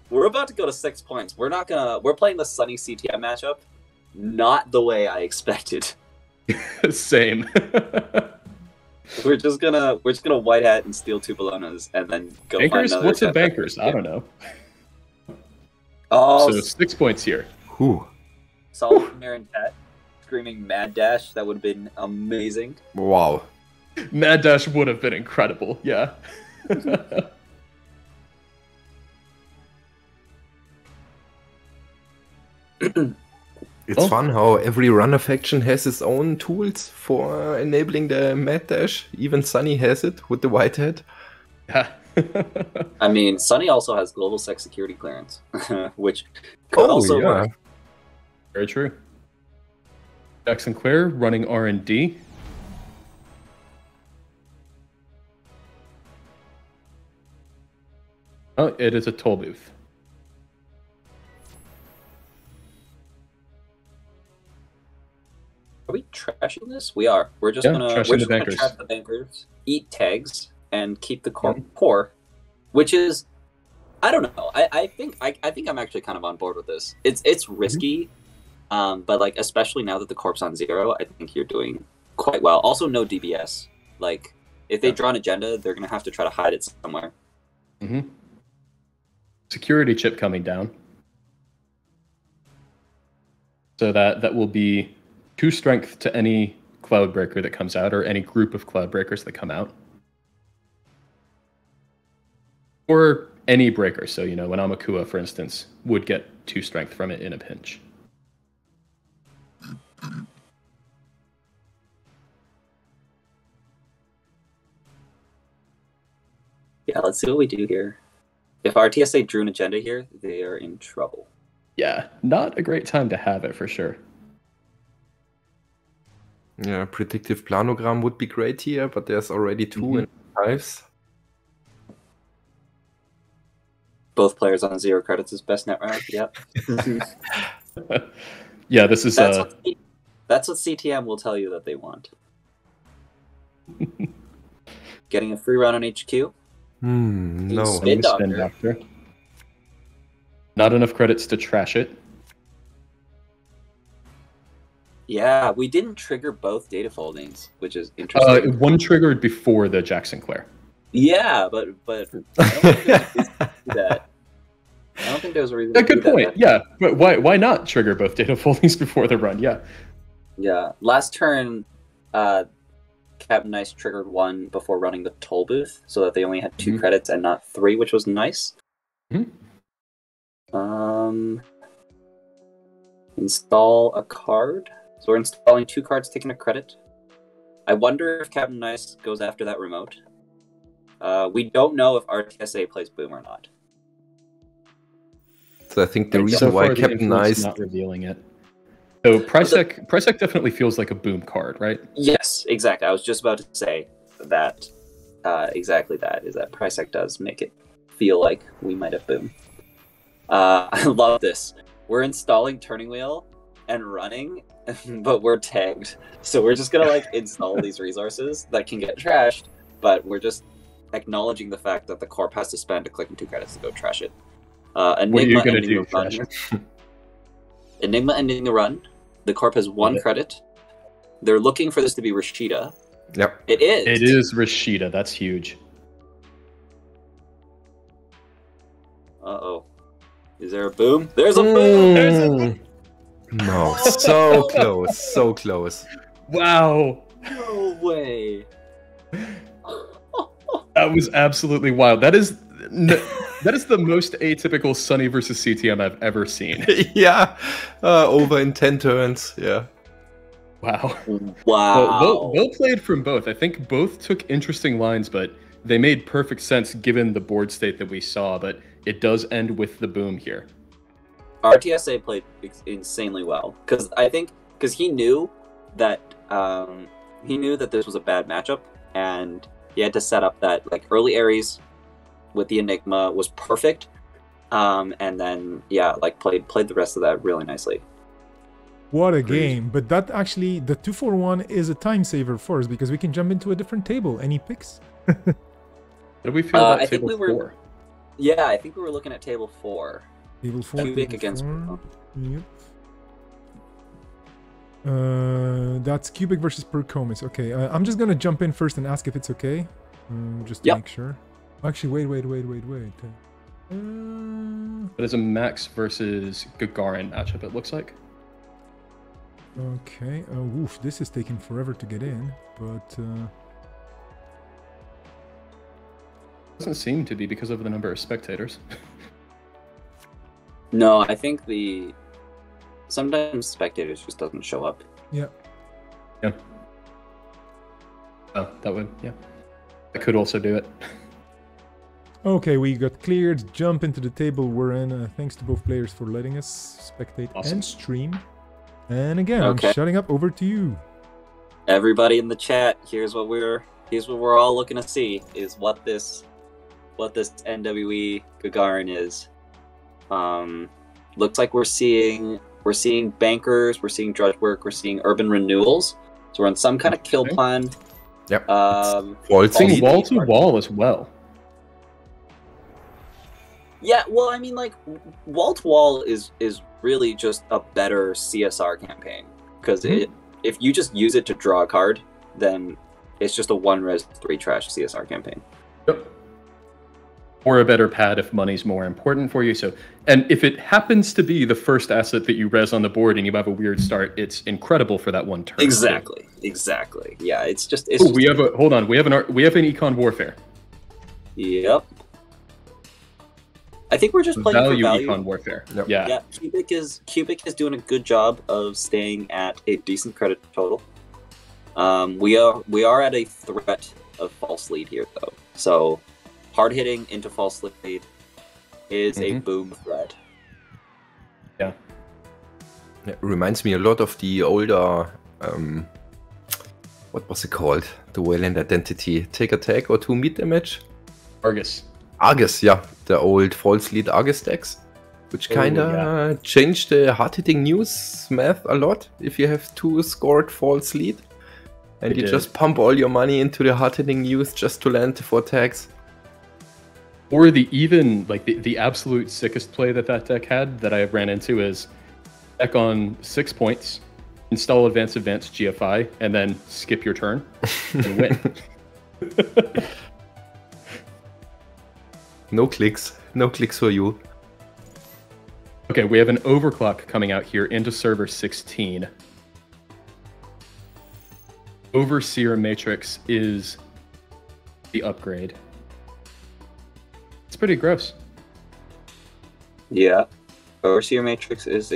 We're about to go to 6 points. We're playing the Sunny CTM matchup. Not the way I expected. Same. We're just gonna white hat and steal 2 Bolognas and then go bankers? find another. What's a bankers? I don't know. Oh, so 6 points here. Whew. Solid Marin Cat screaming Mad Dash. That would have been amazing. Wow. Mad Dash would have been incredible. Yeah. It's fun how every runner faction has its own tools for enabling the Mad Dash. Even Sunny has it with the white hat. Yeah. I mean, Sunny also has global sex security clearance, which could also work. Very true. Jackson Clare running R&D. Oh, it is a toll booth. Are we trashing this? We are. We're just gonna trash the bankers, eat tags, and keep the corp poor, which is, I don't know. I think I'm actually kind of on board with this. It's risky, but like especially now that the corp's on 0, I think you're doing quite well. Also, no DBS. Like if they draw an agenda, they're gonna have to try to hide it somewhere. Mm-hmm. Security chip coming down, so that will be 2 strength to any Cloudbreaker that comes out, or any group of Cloudbreakers that come out. Or any breaker, so, you know, when Amakua, for instance, would get 2 strength from it in a pinch. Yeah, let's see what we do here. If RTSA drew an agenda here, they are in trouble. Yeah, not a great time to have it, for sure. Yeah, predictive planogram would be great here, but there's already 2 in 5s. Both players on 0 credits is best net round. Yep. Yeah, this is that's what CTM will tell you that they want. Getting a free run on HQ. No. Spin doctor. Not enough credits to trash it. Yeah, we didn't trigger both data foldings, which is interesting. One triggered before the Jackson Clare. Yeah, but I don't think there's a reason to do that. I don't think there's a reason to do that. Good point. Yeah, but why not trigger both data foldings before the run? Yeah. Yeah. Last turn, Captain Nice triggered 1 before running the toll booth, so that they only had 2 credits and not 3, which was nice. Install a card. So we're installing 2 cards, taking a credit. I wonder if Captain Nice goes after that remote. We don't know if RTSA plays Boom or not. So I think the reason why Captain Nice not revealing it. So Prisec definitely feels like a Boom card, right? Yes, exactly. I was just about to say that. Exactly that is that Prisec does make it feel like we might have Boom. I love this. We're installing Turning Wheel and running, but we're tagged. So we're just gonna like install these resources that can get trashed, but we're just acknowledging the fact that the corp has to spend a click and 2 credits to go trash it. Enigma What are you gonna ending do, the run Trash? here. Enigma ending the run. The corp has 1 credit. They're looking for this to be Rashida. Yep. It is. It is Rashida. That's huge. Uh-oh. Is there a boom? There's a boom! There's a boom! No, so close, so close. Wow. No way. That was absolutely wild. That is the most atypical Sunny versus CTM I've ever seen. Yeah, over in 10 turns. Yeah. Wow. Wow. Well played from both. I think both took interesting lines, but they made perfect sense given the board state that we saw. But it does end with the boom here. RTSA played insanely well because he knew that this was a bad matchup, and he had to set up that like early Ares with the Enigma was perfect, and then played the rest of that really nicely. What a game. But that actually, the 2-4-1 is a time saver for us because we can jump into a different table. Any picks? How do we feel about I think table we were- 4? Yeah, I think we were looking at table 4. Table 4. Cubic table against 4. Yep. That's Cubic versus Percomis. Okay, I'm just gonna jump in first and ask if it's okay, just to Yep. make sure. Actually, wait. But it's a Max versus Gagarin matchup, it looks like. Okay. Oof, this is taking forever to get in, but Doesn't seem to be because of the number of spectators. No, I think sometimes spectators just doesn't show up. yeah. Yeah. Oh, that would, yeah. I could also do it. Okay, we got cleared. Jump into the table we're in. Thanks to both players for letting us spectate Awesome. and stream. And again, Okay. I'm shutting up. Over to you. Everybody in the chat, here's what we're all looking to see is what this NWE Gagarin is. Looks like we're seeing bankers, we're seeing drudge work, we're seeing urban renewals. So we're on some kind of kill Okay. plan. Yep. Seeing Seeing wall to wall as well. Yeah, well, I mean, like, wall to wall is really just a better CSR campaign because if you just use it to draw a card, then it's just a 1-res 3 trash CSR campaign. Yep. Or a better pad if money's more important for you. So, and if it happens to be the first asset that you res on the board and you have a weird start, it's incredible for that one turn. Exactly. Yeah, it's just. Oh, we have a hold on. We have an econ warfare. Yep. I think we're just playing for value. Econ warfare. Yep. Yeah. Yeah, Cubic is doing a good job of staying at a decent credit total. We are at a threat of false lead here though. So hard hitting into false lead is a boom threat. Yeah. It reminds me a lot of the older, what was it called? The Wayland Identity. Take a tag or 2 meat damage? Argus. Argus, yeah. The old false lead Argus decks. Which kinda changed the hard-hitting news math a lot. If you have 2 scored false lead. And It you did. just pump all your money into the hard-hitting news just to land the 4 tags. Or the absolute sickest play that deck had that I ran into is deck on 6 points, install advance GFI, and then skip your turn and win. No clicks for you. Okay, we have an overclock coming out here into server 16. Overseer Matrix is the upgrade. It's pretty gross. Yeah, Overseer Matrix is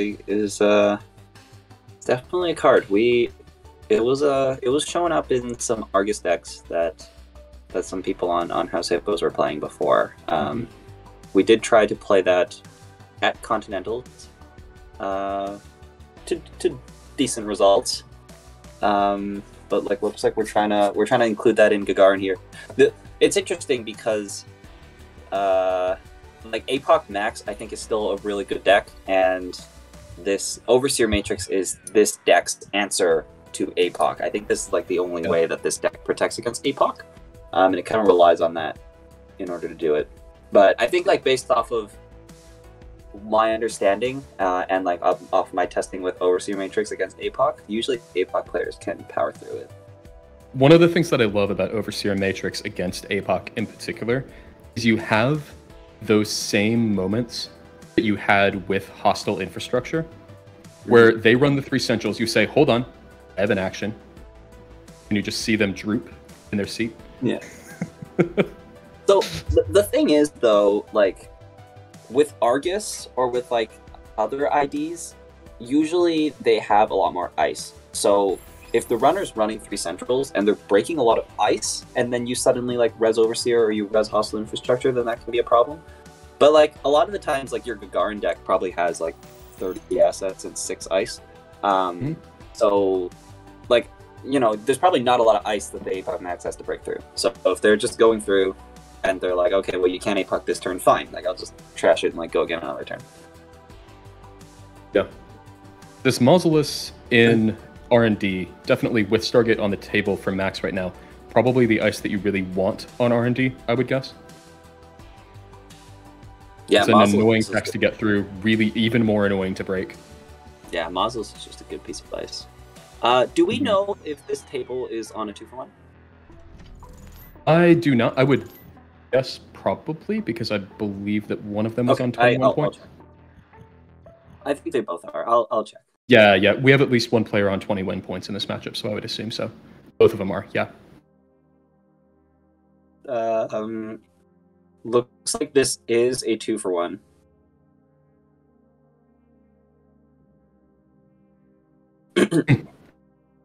definitely a card. It was showing up in some Argus decks that some people on House Hippos were playing before. We did try to play that at Continentals to decent results. But like looks like we're trying to include that in Gagarin here. It's interesting because like APOC Max I think is still a really good deck, and this Overseer Matrix is this deck's answer to APOC. I think this is like the only way that this deck protects against APOC, and it kind of relies on that in order to do it. But I think like based off of my understanding and like off my testing with Overseer Matrix against APOC, usually APOC players can power through it. One of the things that I love about Overseer Matrix against APOC in particular is you have those same moments that you had with Hostile Infrastructure, where they run the 3 centrals, you say, hold on, I have an action, and you just see them droop in their seat. Yeah. So the thing is, though, like, with Argus or with, like, other IDs, usually they have a lot more ice. So if the runner's running 3 centrals and they're breaking a lot of ice, and then you suddenly, like, res Overseer or you res Hostile Infrastructure, then that can be a problem. But, like, a lot of the times, like, your Gagarin deck probably has, like, 30 assets and 6 ice. So, like, you know, there's probably not a lot of ice that the APOC Max has to break through. So if they're just going through and they're like, okay, well, you can't APOC this turn, fine. Like, I'll just trash it and, like, go again another turn. Yeah. This Mausolus in R&D, definitely with Stargate on the table for Max right now, probably the ice that you really want on R&D, I would guess. Yeah, it's an annoying text to get through, really even more annoying to break. Yeah, Mausolus is just a good piece of ice. Do we know if this table is on a 2-for-1? I do not. I would guess probably, because I believe that one of them was on 21 points. I think they both are. I'll check. Yeah. We have at least one player on 21 points in this matchup, so I would assume so. Both of them are, yeah. Looks like this is a 2-for-1.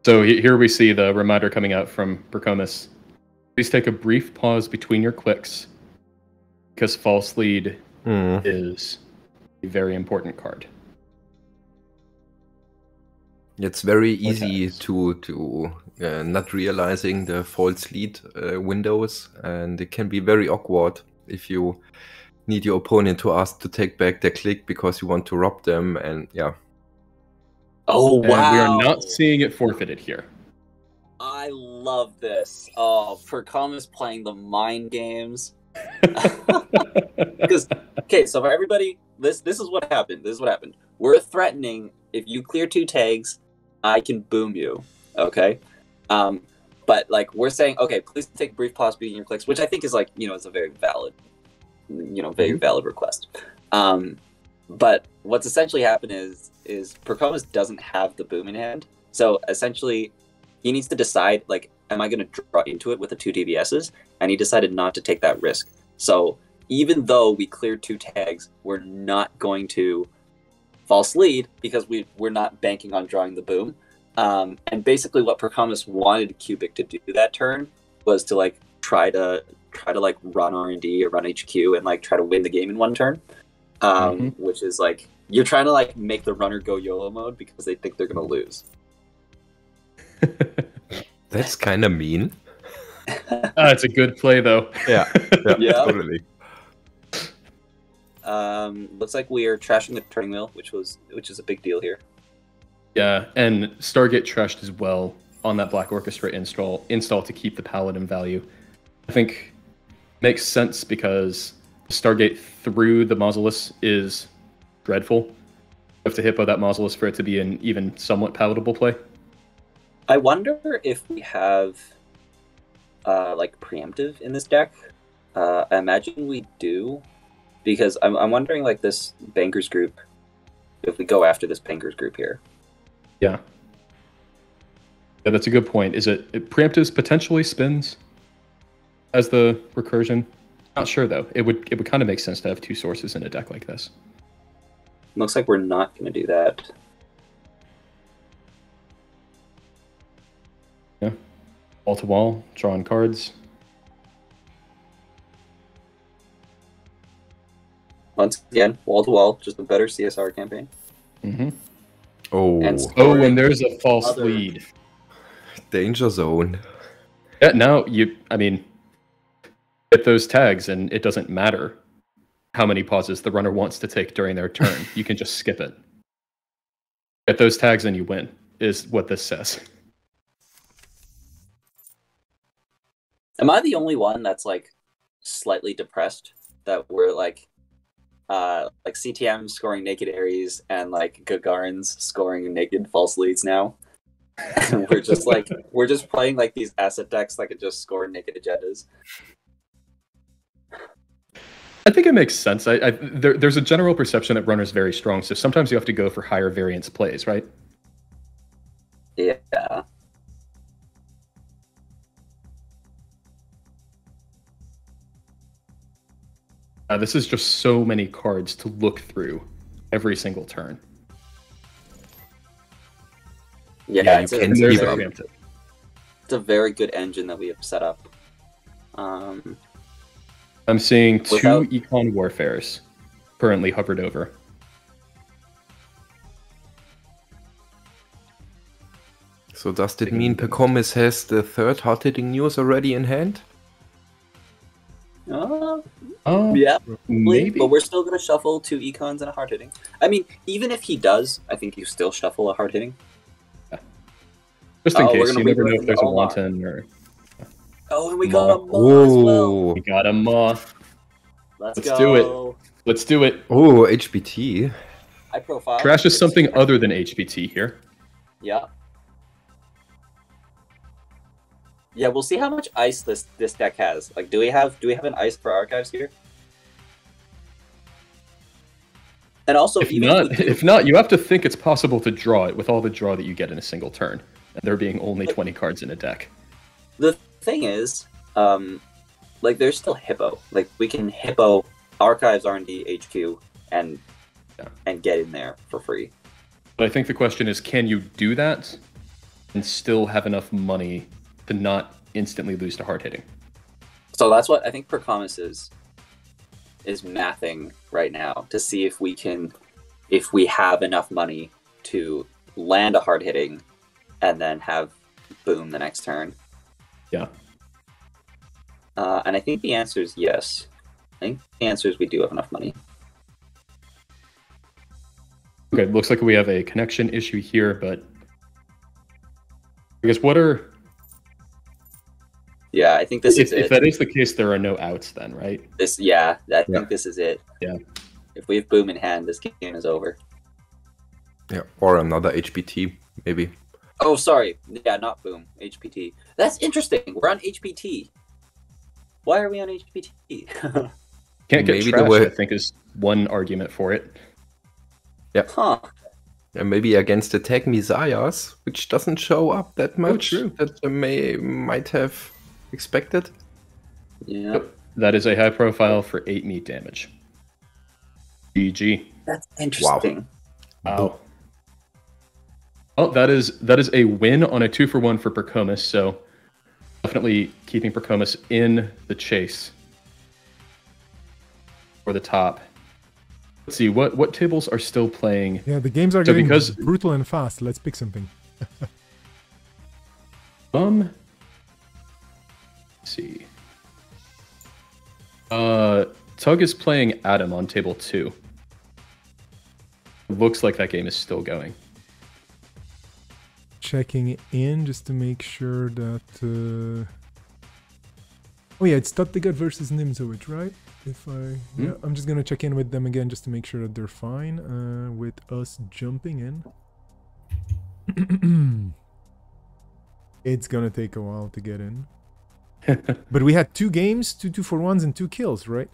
So here we see the reminder coming out from Brcomus. Please take a brief pause between your clicks, because False Lead is a very important card. It's very easy to not realizing the false lead windows, and it can be very awkward if you need your opponent to ask to take back their click because you want to rob them, and yeah. Oh, wow. And we are not seeing it forfeited here. I love this. Oh, Brcomus playing the mind games. Because, okay, so for everybody, this is what happened. We're threatening, if you clear 2 tags, I can boom you, okay? But, like, we're saying, okay, please take a brief pause between your clicks, which I think is, like, you know, it's a very valid, valid request. But what's essentially happened is Brcomus doesn't have the boom in hand. So, essentially, he needs to decide, like, am I going to draw into it with the 2 DVSs? And he decided not to take that risk. So, even though we cleared 2 tags, we're not going to false lead because we're not banking on drawing the boom. And basically what Brcomus wanted Cubic to do that turn was to, like, try to like run R&D or run HQ and, like, try to win the game in 1 turn. Which is, like, you're trying to, like, make the runner go YOLO mode because they think they're going to lose. That's kind of mean. It's a good play, though. Yeah, totally. Looks like we are trashing the turning wheel, which is a big deal here. Yeah, and Stargate trashed as well on that Black Orchestra install to keep the Paladin value. I think makes sense because Stargate through the Mausolus is dreadful. You have to hippo that Mausolus for it to be an even somewhat palatable play. I wonder if we have like preemptive in this deck. I imagine we do, because I'm wondering, like, this bankers group, if we go after this bankers group here. Yeah, that's a good point. Is it preemptives potentially spins as the recursion? Not sure though. It would kind of make sense to have 2 sources in a deck like this. Looks like we're not going to do that. Yeah, wall to wall, drawing cards. Once again, wall to wall, just a better CSR campaign. And there's a false lead. Danger zone. Yeah, now get those tags, and it doesn't matter how many pauses the runner wants to take during their turn. You can just skip it. Get those tags and you win, is what this says. Am I the only one that's like slightly depressed that we're like CTM scoring naked Ares and like Gagarin's scoring naked false leads now? And we're just playing like these asset decks that could just score naked agendas. I think it makes sense. There's a general perception that runner's very strong, so sometimes you have to go for higher variance plays, right? Yeah. This is just so many cards to look through every single turn. Yeah, you it's can There's keep a up. preemptive. a very good engine that we have set up. I'm seeing two Without- Econ Warfares currently hovered over. So does that mean Pecomis has the third hard-hitting news already in hand? Yeah, maybe. but we're still going to shuffle 2 econs and a hard hitting. I mean, even if he does, I think you still shuffle a hard hitting. Just in we're case, gonna you never know redirect if there's a into Omar. wanton or... Oh, and we got a Maw as well. Oh, We got a Maw. Let's Let's go. do it. Let's do it. oh, HBT. High profile. Trash is something other than HBT here. Yeah. Yeah, we'll see how much ice this deck has. Like, do we have an ice for archives here? And also, If even not, we do- if not, you have to think it's possible to draw it with all the draw that you get in a single turn, and there being only 20 cards in a deck. the thing is, like, there's still Hippo. Like, we can Hippo archives R&D HQ and get in there for free. But I think the question is, can you do that and still have enough money to not instantly lose to hard hitting? So that's what I think Percomis is mathing right now to see if we have enough money to land a hard hitting and then have boom the next turn. Yeah. And I think the answer is yes. I think the answer is we do have enough money. Okay, looks like we have a connection issue here, but I guess what are... Yeah, I think this is If it. that is the case, there are no outs then, right? I think this is it. Yeah. If we have boom in hand, this game is over. Yeah, or another HBT, maybe. Oh, sorry. Yeah, not boom. HPT. That's interesting. We're on HPT. Why are we on HPT? Can't get Maybe the trash, way- I think, is one argument for it. Huh. And maybe against Attack Messiahs, which doesn't show up that much true. that they might have expected. Yeah. That is a high profile for 8 meat damage. GG. That's interesting. Wow. Oh, that is a win on a 2-for-1 for Percomis, so definitely keeping Percomis in the chase for the top. Let's see, what tables are still playing? Yeah, the games are So getting because- brutal and fast. Let's pick something. Let's see. Tug is playing Adam on table 2. It looks like that game is still going. Checking in just to make sure that... Oh yeah, it's Tattegat versus Nimzoid, right? Yeah, I'm just gonna check in with them again just to make sure that they're fine with us jumping in. It's gonna take a while to get in. But we had 2 games, 2 2-for-1s and 2 kills, right?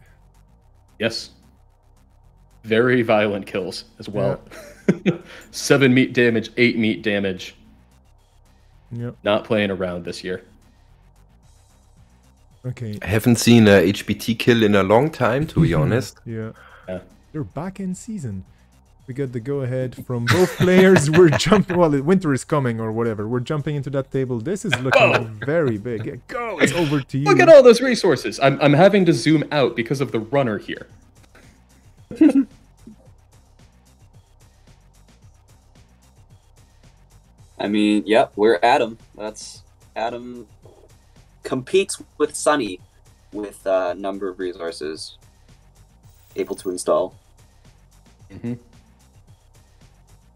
Yes. Very violent kills as well. 7 meat damage, 8 meat damage. Yep. Not playing around this year. Okay. I haven't seen a HBT kill in a long time, to be honest. Yeah. Yeah. They're back in season. We got the go-ahead from both players. We're jumping. Well, winter is coming or whatever. We're jumping into that table. This is looking very big. Yeah, go! It's over to you. Look at all those resources. I'm having to zoom out because of the runner here. I mean, yep, we're Adam. That's Adam competes with Sunny with number of resources able to install. Mm-hmm.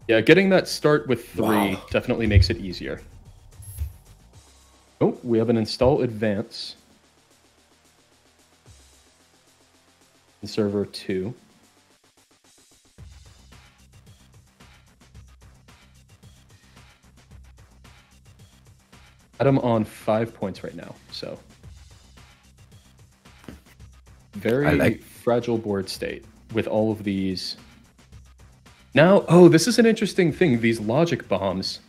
Yeah, getting that start with 3 Wow. definitely makes it easier. Oh, we have an install advance in server 2. Adam on 5 points right now, so very fragile board state with all of these. Now, oh, this is an interesting thing. These logic bombs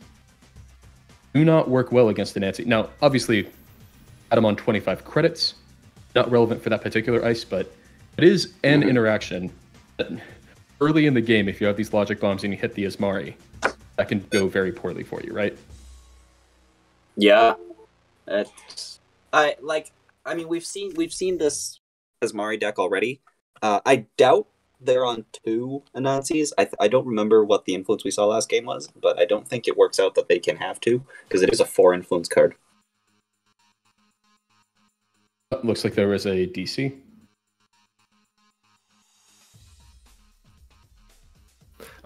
do not work well against the Nancy. Now, obviously, Adam on 25 credits, not relevant for that particular ice, but it is an interaction that early in the game, if you have these logic bombs and you hit the Asmari, that can go very poorly for you, right? Yeah, I mean, we've seen this Asmari deck already. I doubt they're on 2 Anansis. I don't remember what the influence we saw last game was, but I don't think it works out that they can have 2 because it is a 4 influence card. Looks like there was a DC.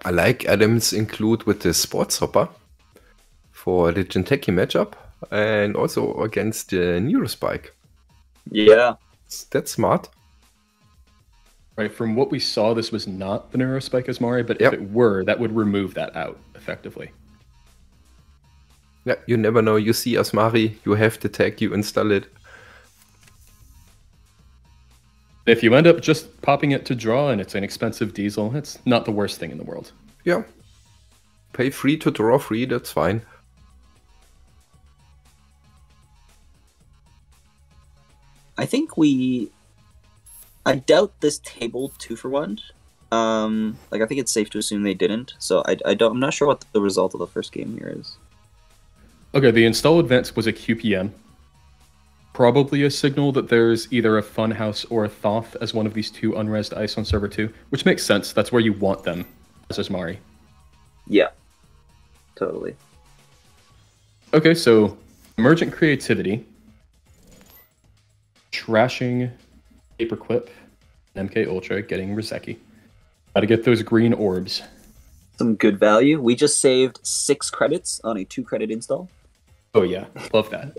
I like Adam's include with the Sports Hopper for the Jinteki matchup and also against the Neurospike. Yeah. That's smart. Right, from what we saw, this was not the Neurospike Asmari, but if it were, that would remove that out effectively. Yeah, you never know. You see Asmari, you have the tag, you install it. If you end up just popping it to draw and it's an expensive diesel, it's not the worst thing in the world. Yeah. Pay free to draw free, that's fine. I doubt this table 2 for 1. I think it's safe to assume they didn't. So I'm not sure what the result of the first game here is. Okay, the install advance was a QPM. Probably a signal that there's either a Funhouse or a Thoth as one of these 2 unresed ice on server 2, which makes sense. That's where you want them as Asmari. Yeah, totally. Okay, so emergent creativity, trashing Paperclip, MK Ultra, getting Rizeki. Gotta get those green orbs. Some good value. We just saved 6 credits on a 2-credit install. Oh yeah, love that.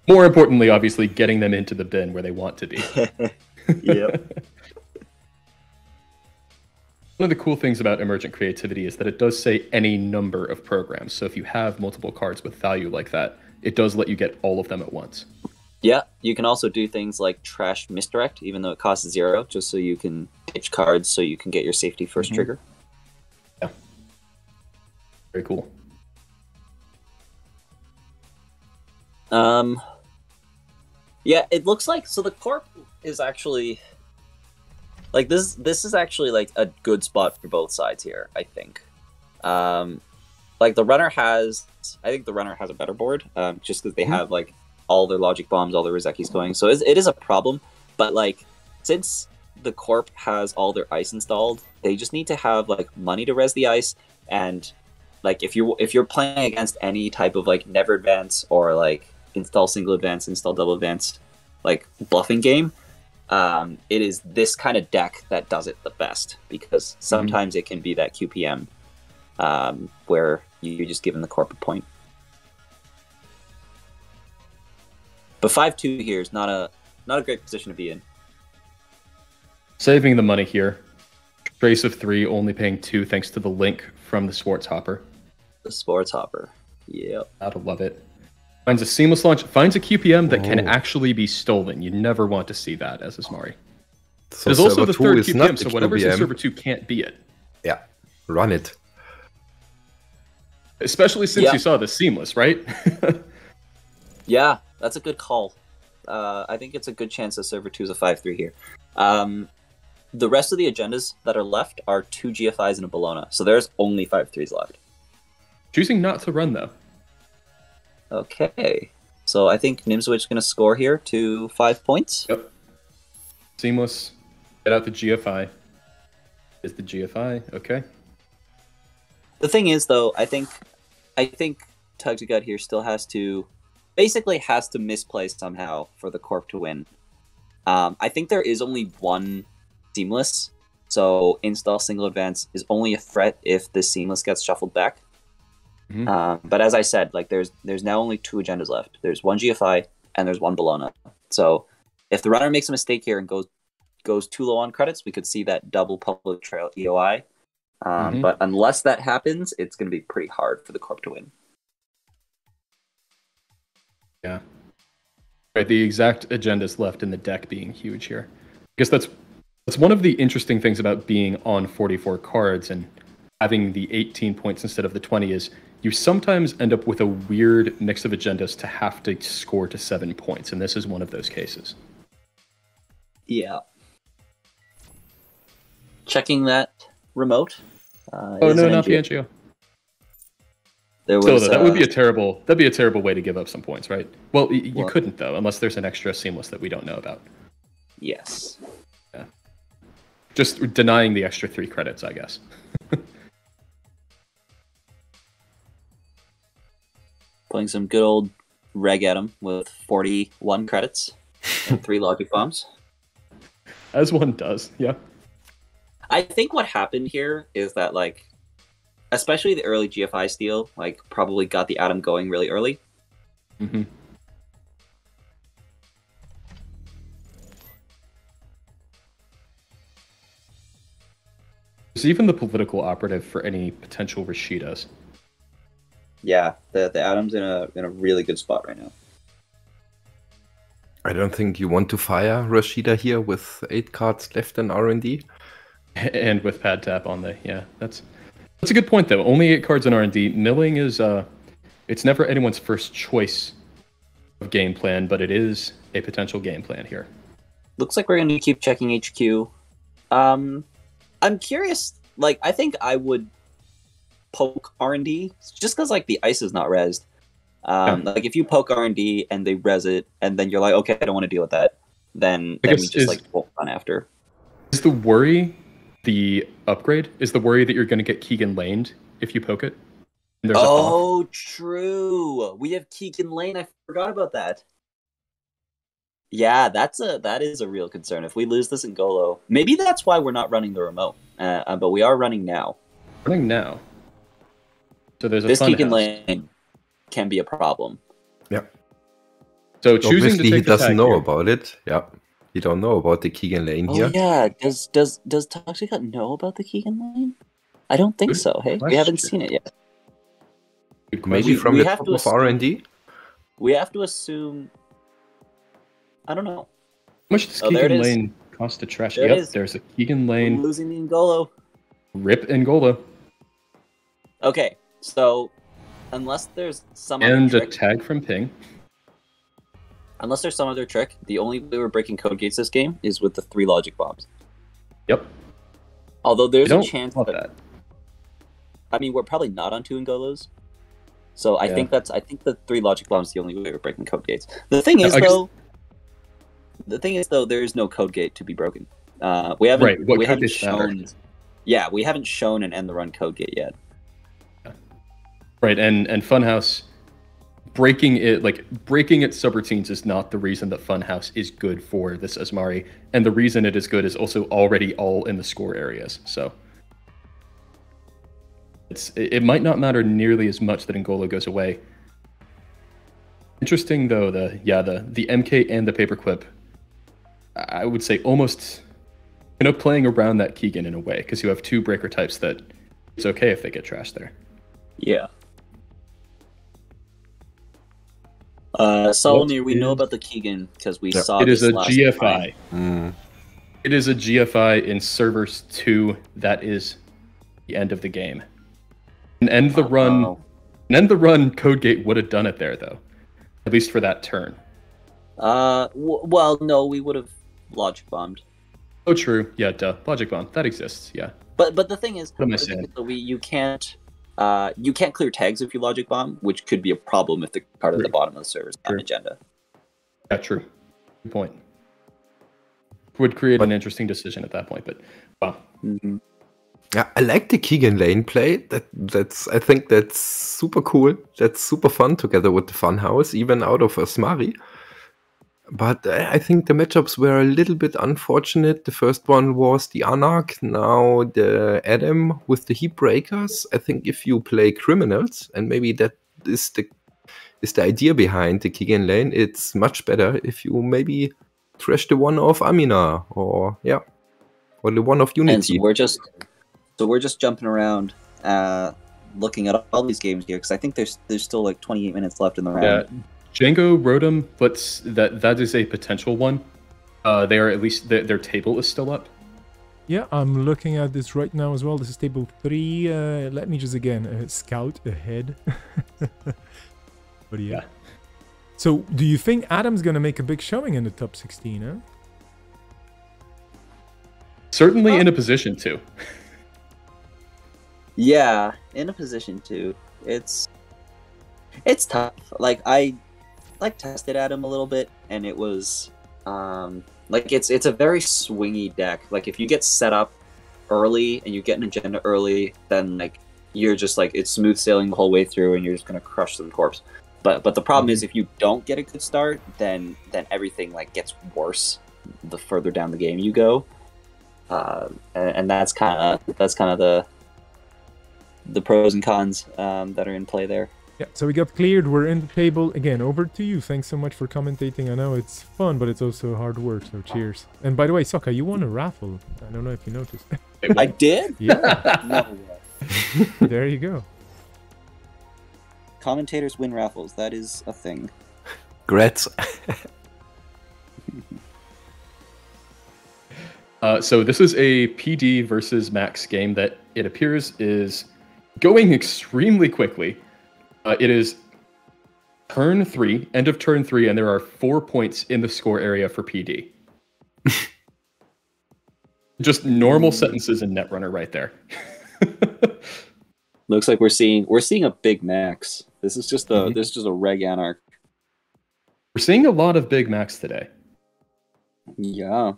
More importantly, obviously, getting them into the bin where they want to be. Yep. One of the cool things about emergent creativity is that it does say any number of programs. So if you have multiple cards with value like that, it does let you get all of them at once. Yeah, you can also do things like trash misdirect, even though it costs 0, just so you can pitch cards so you can get your safety first trigger. Yeah. Very cool. Yeah, it looks like so the corp is actually like this is actually like a good spot for both sides here, I think. Like the runner has I think the runner has a better board, just because they have like all their logic bombs, all their Rizekis going. So it is a problem, but like since the corp has all their ice installed, they just need to have like money to res the ice, and like if you're playing against any type of like never advance or like install single advance, install double advance, like bluffing game, it is this kind of deck that does it the best, because sometimes it can be that QPM where you're just giving the corp a point. But 5-2 here is not a great position to be in. Saving the money here. Trace of 3, only paying 2 thanks to the link from the Sports Hopper. The Sports Hopper. Yep. Gotta love it. Finds a seamless launch, finds a QPM that can actually be stolen. You never want to see that as Asmari. So There's also the server 2 third is not QPM, so the whatever's in QPM. server 2 can't be it. Yeah, run it. Especially since you saw the seamless, right? Yeah, that's a good call. I think it's a good chance that server 2 is a 5-3 here. The rest of the agendas that are left are 2 GFIs and a Bologna, so there's only 5-3s left. Choosing not to run, though. Okay, so I think Nimzowit's going to score here to 5 points. Yep. Seamless. Get out the GFI. Is the GFI okay? The thing is, though, I think Tug to Gut here still has to misplay somehow for the corp to win. I think there is only one seamless, So install single advance is only a threat if the seamless gets shuffled back. But as I said, like there's now only 2 agendas left. There's one GFI and there's one Bologna. So if the runner makes a mistake here and goes too low on credits, we could see that double public trail EOI. But unless that happens, it's going to be pretty hard for the Corp to win. Yeah. Right, the exact agendas left in the deck being huge here. I guess that's one of the interesting things about being on 44 cards and having the 18 points instead of the 20 is you sometimes end up with a weird mix of agendas to have to score to 7 points, and this is one of those cases. Yeah. Checking that remote. Oh no, not the NGO. There So was, that would be a terrible way to give up some points, right? Well, you couldn't though, unless there's an extra seamless that we don't know about. Yes. Yeah. Just denying the extra 3 credits, I guess. Playing some good old reg at him with 41 credits and 3 logic bombs. As one does, yeah. I think what happened here is that, like, especially the early GFI steal, like, probably got the Atom going really early. There's even the political operative for any potential Rashidas. Yeah, the Atom's in a really good spot right now. I don't think you want to fire Rashida here with 8 cards left in R&D. And with pad tap on the that's a good point though. Only 8 cards in R&D. Milling is it's never anyone's first choice of game plan, but it is a potential game plan here. Looks like we're going to keep checking HQ. I'm curious. Like, I think I would poke R&D just because, like, the ice is not rezzed. Like, if you poke R&D and they res it, and then you're like, okay, I don't want to deal with that, then we just bolt on after. Is the worry the upgrade? Is the worry that you're going to get Keegan laned if you poke it? Oh, true. We have Keegan lane. I forgot about that. Yeah, that is a real concern. If we lose this in Golo, maybe that's why we're not running the remote. But we are running now. Running now. So there's a this fun Keegan house. lane can be a problem. Yeah. So choosing Obviously to he take doesn't know here. about it. Yeah. You don't know about the Keegan lane Oh here. yeah, does Toxic know about the Keegan lane? I don't think Good so. Hey, we question. haven't seen it yet. Good Maybe question. from we the have top to of R&D? We have to assume. I don't know. How much does Oh, there it Keegan is. lane cost to trash? There it Yep, is. there's a Keegan We're lane. losing the Ngolo. Rip Angola. Okay, so unless there's some And other a trick, tag from Ping. unless there's some other trick, the only way we're breaking code gates this game is with the 3 logic bombs. Yep. Although I there's a don't chance want that, that. I mean, we're probably not on 2 Ngolos. So I Yeah. think the 3 logic bombs is the only way we're breaking code gates. The thing is I guess- though, there is no code gate to be broken. We haven't Right, what we code haven't gates matter? shown. Yeah, we haven't shown an end the run code gate yet. Right, and Funhouse breaking its subroutines is not the reason that Funhouse is good for this Asmari, and the reason it is good is also already all in the score areas. So it might not matter nearly as much that Angola goes away. Interesting though, the MK and the paperclip, I would say almost playing around that Keegan in a way, because you have 2 breaker types that it's okay if they get trashed there. Yeah. Solomir, we know about the Keegan because we saw It is this a last GFI. time. It is a GFI in servers 2. That is the end of the game. An end the run code gate would have done it there though, at least for that turn. Well, no, we would have logic bombed. Oh, true. Yeah, duh. Logic bomb that exists. Yeah. But the thing is, What am I saying? you can't clear tags if you logic bomb, which could be a problem if the card at the bottom of the server is on True. agenda. Yeah, true. Good point. Would create an interesting decision at that point, but wow. Mm-hmm. Yeah, I like the Keegan lane play. I think that's super cool. That's super fun together with the Funhouse, even out of Asmari. But I think the matchups were a little bit unfortunate. The first one was the Anarch, now the Adam with the Heap Breakers. I think if you play Criminals, and maybe that is the idea behind the Kigen lane, it's much better if you maybe trash the one of Amina, or the one of Unity. And so we're just jumping around, looking at all these games here, because I think there's still like 28 minutes left in the round. Yeah, Django Rotom, but that is a potential one. They are at least their table is still up. Yeah, I'm looking at this right now as well. This is table 3. Let me just again scout ahead. But yeah. So, do you think Adam's gonna make a big showing in the top 16? Huh? Certainly in a position to. Yeah, in a position to. It's tough. Like I tested Adam a little bit, and it was it's a very swingy deck. Like if you get set up early and you get an agenda early, then like you're just like it's smooth sailing the whole way through, and you're just gonna crush some corpse. But the problem is if you don't get a good start, then everything like gets worse the further down the game you go, and that's kind of the pros and cons that are in play there. Yeah, so we got cleared. We're in the table again. Over to you. Thanks so much for commentating. I know it's fun, but it's also hard work. So cheers. And by the way, Sokka, you won a raffle. I don't know if you noticed. I did? Yeah. No. There you go. Commentators win raffles. That is a thing. Grats. So this is a PD versus Max game that it appears is going extremely quickly. It is turn 3, end of turn 3, and there are 4 points in the score area for PD. Just normal sentences in Netrunner right there. Looks like we're seeing a big Max. This is just a reg Anarch. We're seeing a lot of Big Max today. Yeah.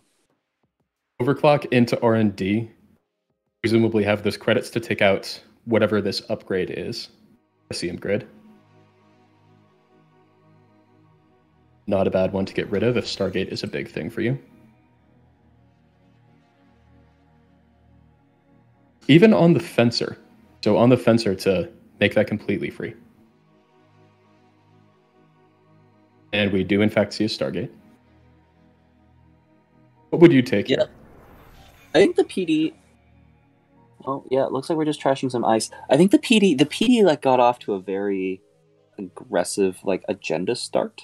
Overclock into R&D. Presumably have those credits to take out whatever this upgrade is. Lyceum Grid. Not a bad one to get rid of if Stargate is a big thing for you. Even on the Fencer. So on the Fencer to make that completely free. And we do in fact see a Stargate. What would you take? Yeah. I think the PD... Oh, yeah, it looks like we're just trashing some ice. I think the PD like got off to a very aggressive like agenda start.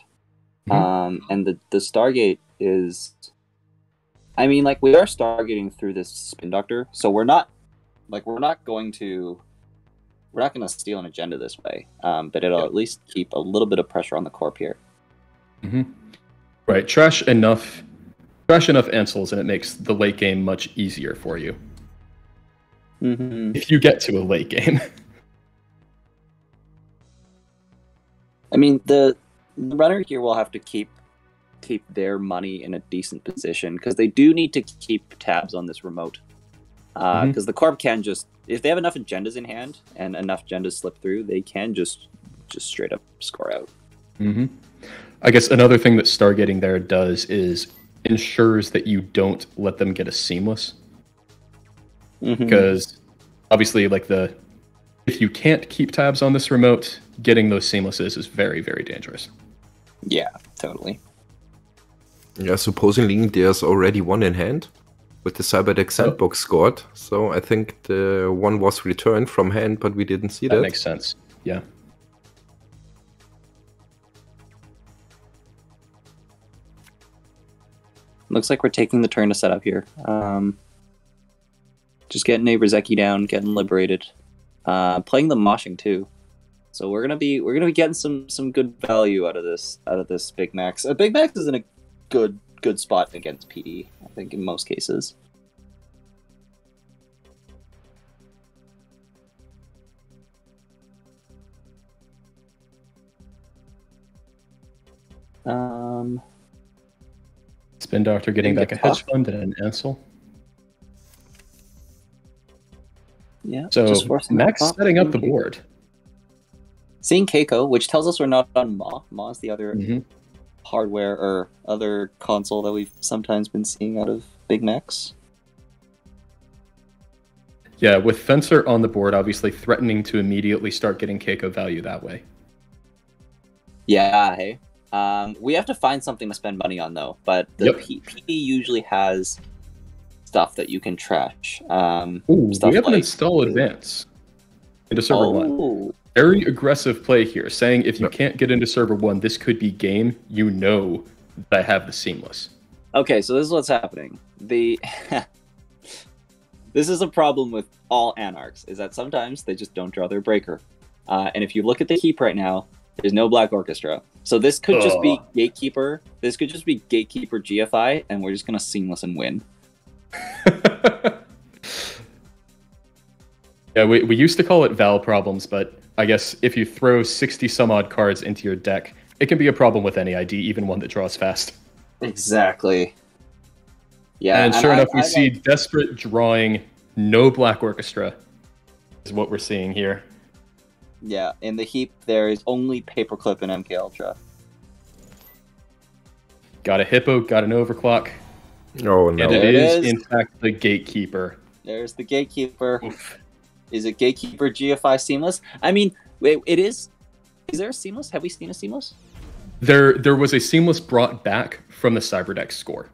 And the Stargate is... I mean, like, we are Stargating through this Spin Doctor, so we're not going to steal an agenda this way. But it'll at least keep a little bit of pressure on the corp here. Right, trash enough Ansels and it makes the late game much easier for you. If you get to a late game. I mean, the runner here will have to keep their money in a decent position, because they do need to keep tabs on this remote. Because the corp can just, if they have enough agendas in hand and enough agendas slip through, they can just straight up score out. I guess another thing that Stargating there does is ensures that you don't let them get a seamless. Because obviously, like if you can't keep tabs on this remote, getting those seamlesses is very, very dangerous. Yeah, totally. Yeah, supposedly there's already one in hand with the Cyberdeck Sandbox scored. So I think the one was returned from hand, but we didn't see that. That makes sense. Yeah. Looks like we're taking the turn to set up here. Just getting Neighbor-Zeki down, getting liberated. Playing the moshing too. So we're gonna be getting some good value out of this Big Max. Big Max is in a good spot against PD, I think, in most cases. Spin Doctor getting back a hedge fund and an Ansel. Yeah. So Max setting up the board. Seeing Keiko, which tells us we're not on Ma. Ma is the other hardware or other console that we've sometimes been seeing out of big mechs. Yeah, with Fencer on the board, obviously threatening to immediately start getting Keiko value that way. Yeah, hey. We have to find something to spend money on, though. But the PD usually has stuff that you can trash. Ooh, we have an install advance into server 1. Very aggressive play here, saying if you can't get into server 1, this could be game. You know that I have the seamless. Okay, so this is what's happening. This is a problem with all Anarchs, is that sometimes they just don't draw their breaker. And if you look at the heap right now, there's no Black Orchestra. So this could just be Gatekeeper. This could just be Gatekeeper GFI, and we're just going to seamless and win. Yeah, we used to call it Val problems, but I guess if you throw 60 some odd cards into your deck, it can be a problem with any ID, even one that draws fast. Exactly. Yeah, and sure enough, we see desperate drawing, no Black Orchestra is what we're seeing here. Yeah, in the heap there is only Paperclip and MK Ultra. Got a Hippo, got an Overclock. Oh no. And it is in fact the Gatekeeper. There's the Gatekeeper. Oof. Is it Gatekeeper GFI Seamless? I mean, wait, it is. Is there a Seamless? Have we seen a Seamless? There was a Seamless brought back from the Cyberdeck score.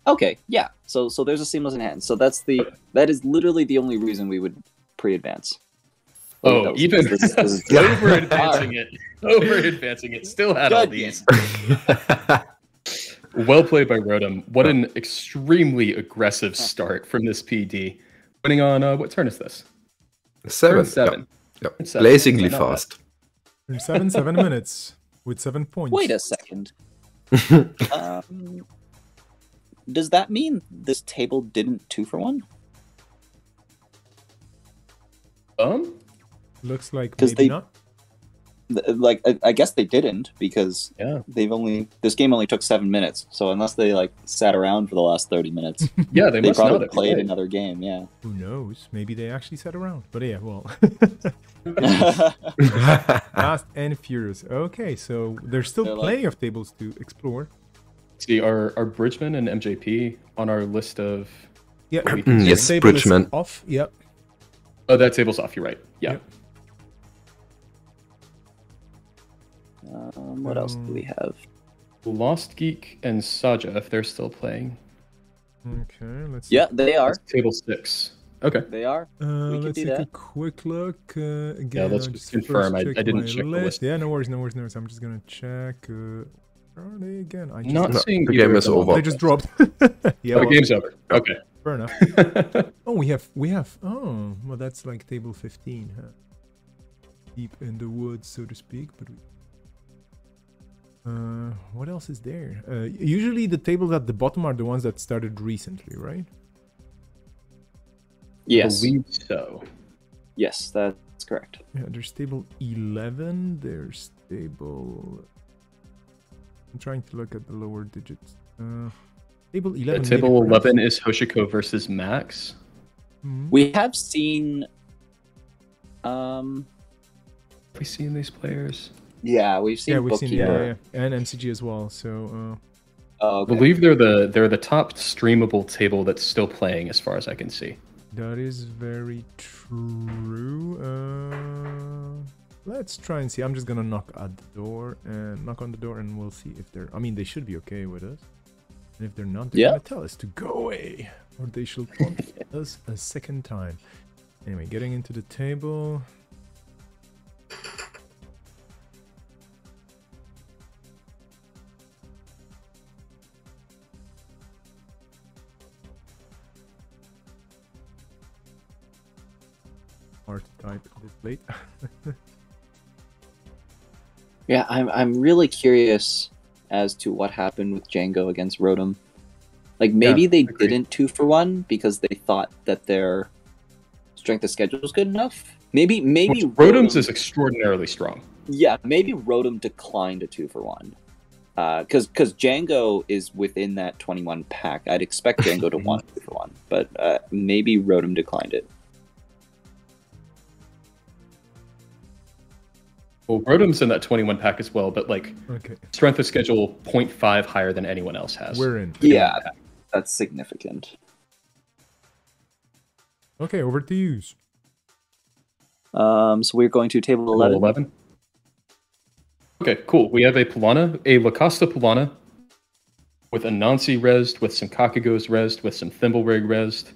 Okay, yeah. So there's a Seamless in hand. So that is literally the only reason we would pre-advance. Oh, even over-advancing it. Over-advancing it. Still had all these. Well played by Rotom. What an extremely aggressive start from this PD. Winning on, what turn is this? 7. Turn 7. Yep. Blazingly fast. Turn 7 minutes with 7 points. Wait a second. Does that mean this table didn't 2-for-1? Looks like maybe not. Like, I guess they didn't, because this game only took 7 minutes. So unless they sat around for the last 30 minutes, they must probably played another game. Yeah. Who knows? Maybe they actually sat around. But yeah, well, Fast and Furious. Okay, so there's still plenty of tables to explore. See, are Bridgman and MJP on our list of? Yeah. Yes, Bridgman off. Yep. Oh, that table's off. You're right. Yeah. Yep. What else do we have? Lost Geek and Saja, if they're still playing. Okay, let's see. Yeah, they are. That's table 6. Okay. They are. Let's take a quick look. Again, yeah, let's just confirm. I didn't check the list. Yeah, no worries. I'm just going to check. Where are they again? Not seeing the game is over. They just dropped. Yeah, the game's over. Okay. Fair enough. Oh, we have. Oh, well, that's like table 15. Huh? Deep in the woods, so to speak. But what else is there? Usually the tables at the bottom are the ones that started recently, right? Yes. I believe so. Yes, that's correct. Yeah, there's table 11. There's table... I'm trying to look at the lower digits. Table 11. Table 11 is Hoshiko versus Max. Mm-hmm. We have seen... Have we seen these players? Yeah, we've seen Bookkeeper. And MCG as well. So, I okay. believe they're the top streamable table that's still playing, as far as I can see. That is very true. Let's try and see. I'm just gonna knock on the door, and we'll see if they're. I mean, they should be okay with us. And if they're not, they're gonna tell us to go away, or they shall taunt us a second time. Anyway, getting into the table. Hard to type this late. Yeah, I'm really curious as to what happened with Django against Rotom. Like, maybe they didn't 2-for-1 because they thought that their strength of schedule was good enough. Maybe Rotom's is extraordinarily strong. Yeah, maybe Rotom declined a 2-for-1. Because Django is within that 21 pack. I'd expect Django to want 2-for-1, but maybe Rotom declined it. Well, Rotom's in that 21 pack as well, but like Okay, strength of schedule 0.5 higher than anyone else has. we're in. Yeah, that's significant. Okay, over to you. So we're going to table 11. 11. Okay, cool. We have a Polana, a Lacosta Polana, with a Nancy resed, with some Kakagos resed, with some Thimblerig resed,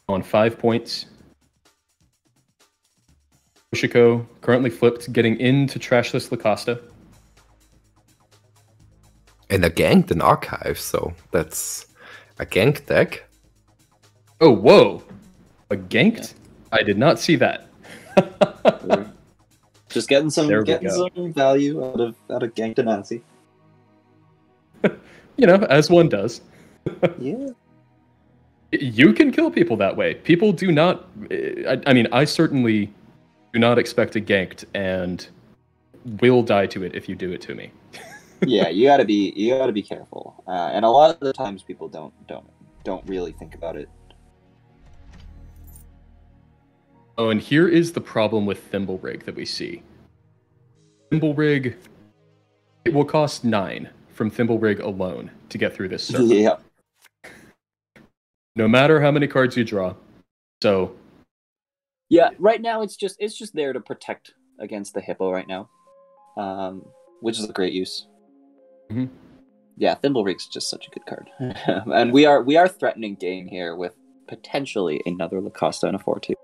on 5 points. Ushiko, currently flipped, getting into Trashless Lacosta. And a ganked an archive, so that's a gank deck. Oh, whoa! A ganked? I did not see that. Just getting some There we go. some value out of Ganked and Nancy. You know, as one does. Yeah. You can kill people that way. People do not. I mean, I certainly do not expect a ganked, and will die to it if you do it to me. Yeah, you gotta be careful. And a lot of the times people don't really think about it. Oh, and here is the problem with Thimblerig that we see. Thimblerig, it will cost 9 from Thimblerig alone to get through this server. Yeah. No matter how many cards you draw. So, Yeah, right now it's just there to protect against the hippo right now. Which is a great use. Mhm. Yeah, Thimblerig's just such a good card. And we are threatening game here with potentially another Lacosta and a 4/2.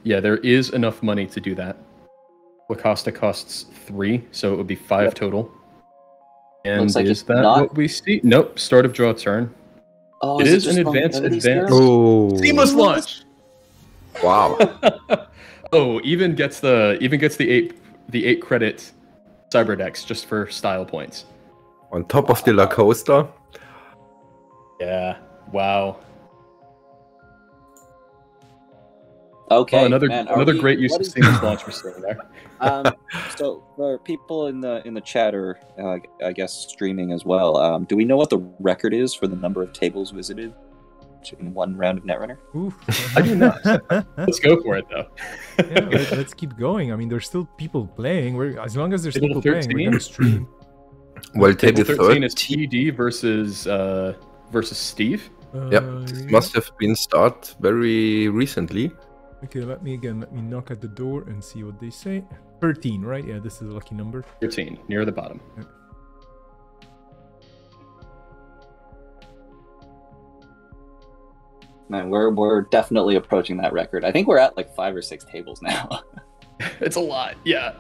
Yeah, there is enough money to do that. Lacosta costs 3, so it would be 5 total. And Looks like is it's that not- what we see? Nope, start of draw turn. Oh, It is just an advanced. longevity Oh, Seamless launch! wow. Oh, even gets the 8 credit Cyberdex just for style points. On top of the Lacosta. Yeah. Wow. Okay, Oh, another man, great use what of is- seamless launch we're seeing there. So for people in the chat or I guess streaming as well, do we know what the record is for the number of tables visited in one round of Netrunner? Oof. I do not. Let's go for it though. Yeah, let's keep going. I mean, there's still people playing. As long as there's Table people playing, we're 13? gonna stream. Well, Table table 13 is 13. TD versus Steve. Yep, it must have been start very recently. Okay, let me knock at the door and see what they say. 13, right? Yeah, this is a lucky number. 13, near the bottom. Man, we're definitely approaching that record. I think we're at like 5 or 6 tables now. It's a lot, yeah.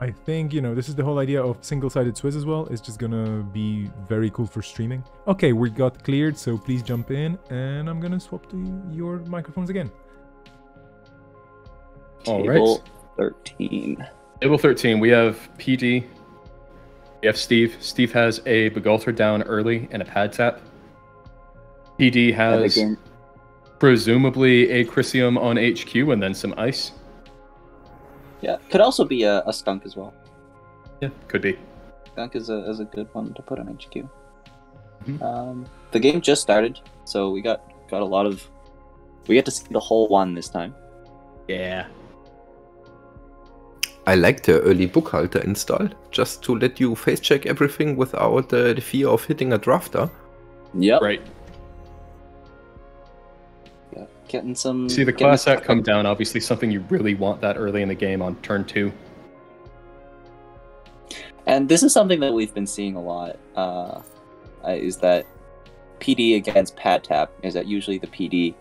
I think, this is the whole idea of single-sided Swiss as well. It's just gonna be very cool for streaming. Okay, we got cleared, so please jump in, and I'm gonna swap to your microphones again. All Table right. 13. Table 13, we have PD. We have Steve. Steve has a Begalter down early and a pad tap. PD has again, presumably a Chrysium on HQ and then some ice. yeah, could also be a skunk as well. Yeah, could be. Skunk is a good one to put on HQ. Mhm. The game just started, so we got a lot of. We get to see the whole one this time. Yeah. I like the early Bookhalter install, just to let you face check everything without the fear of hitting a drafter. Yep. Right. Yeah, getting some. See the getting class some- act come down, obviously something you really want that early in the game on turn 2. And this is something that we've been seeing a lot. Is that PD against pad tap? Is that usually the PD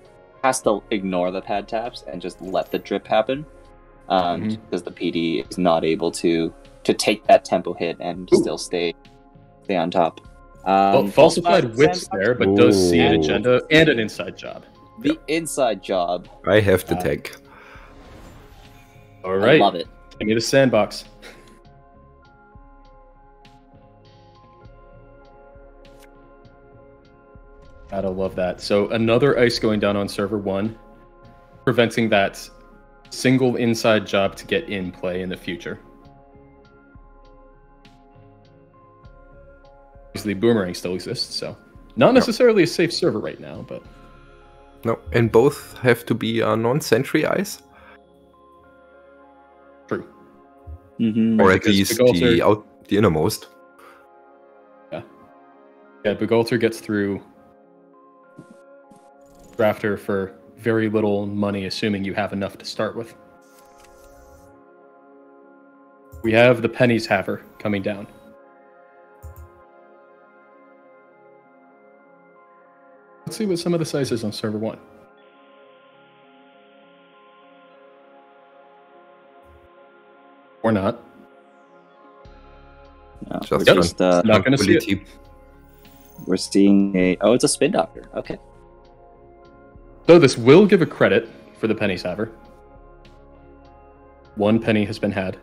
has to ignore the pad taps and just let the drip happen, because the PD is not able to take that tempo hit and still stay on top. Well, falsified whips there, but does see an Ooh. agenda and an inside job. The inside job. I have the tag. All right. I love it. Give me the sandbox. Gotta love that. So another ice going down on server 1, preventing that single inside job to get in play in the future. Obviously, Boomerang still exists, so not necessarily a safe server right now, but No, and both have to be non-sentry eyes, True. Mm-hmm. or Right, at because least Bugalter- the innermost. Yeah, Bugalter gets through Drafter for very little money, assuming you have enough to start with. We have the Pennies Haver coming down. Let's see what some of the size is on server 1. Or not. No, Just we're just Not going to see it. tranquility. we're seeing a it's a spin doctor. Okay. So this will give a credit for the Pennies Haver. 1 penny has been had.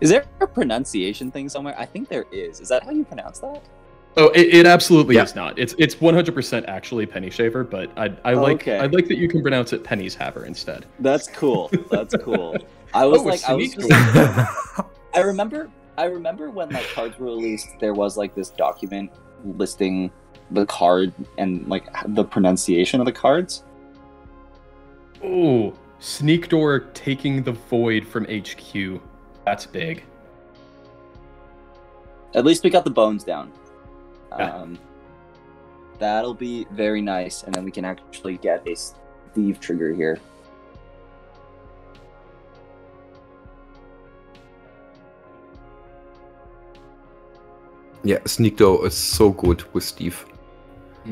Is there a pronunciation thing somewhere? I think there is. Is that how you pronounce that? Oh, it absolutely Yeah. is not. It's 100% actually Penny Shaver, but I like that you can pronounce it Pennies Haver instead. That's cool. That's cool. I was sneak I remember when like cards were released, there was like this document listing the card and like the pronunciation of the cards. Oh, Sneak Door taking the Void from HQ. That's big. At least we got the bones down. Yeah. That'll be very nice, and then we can actually get a Steve trigger here. Yeah, Sneak Door is so good with Steve.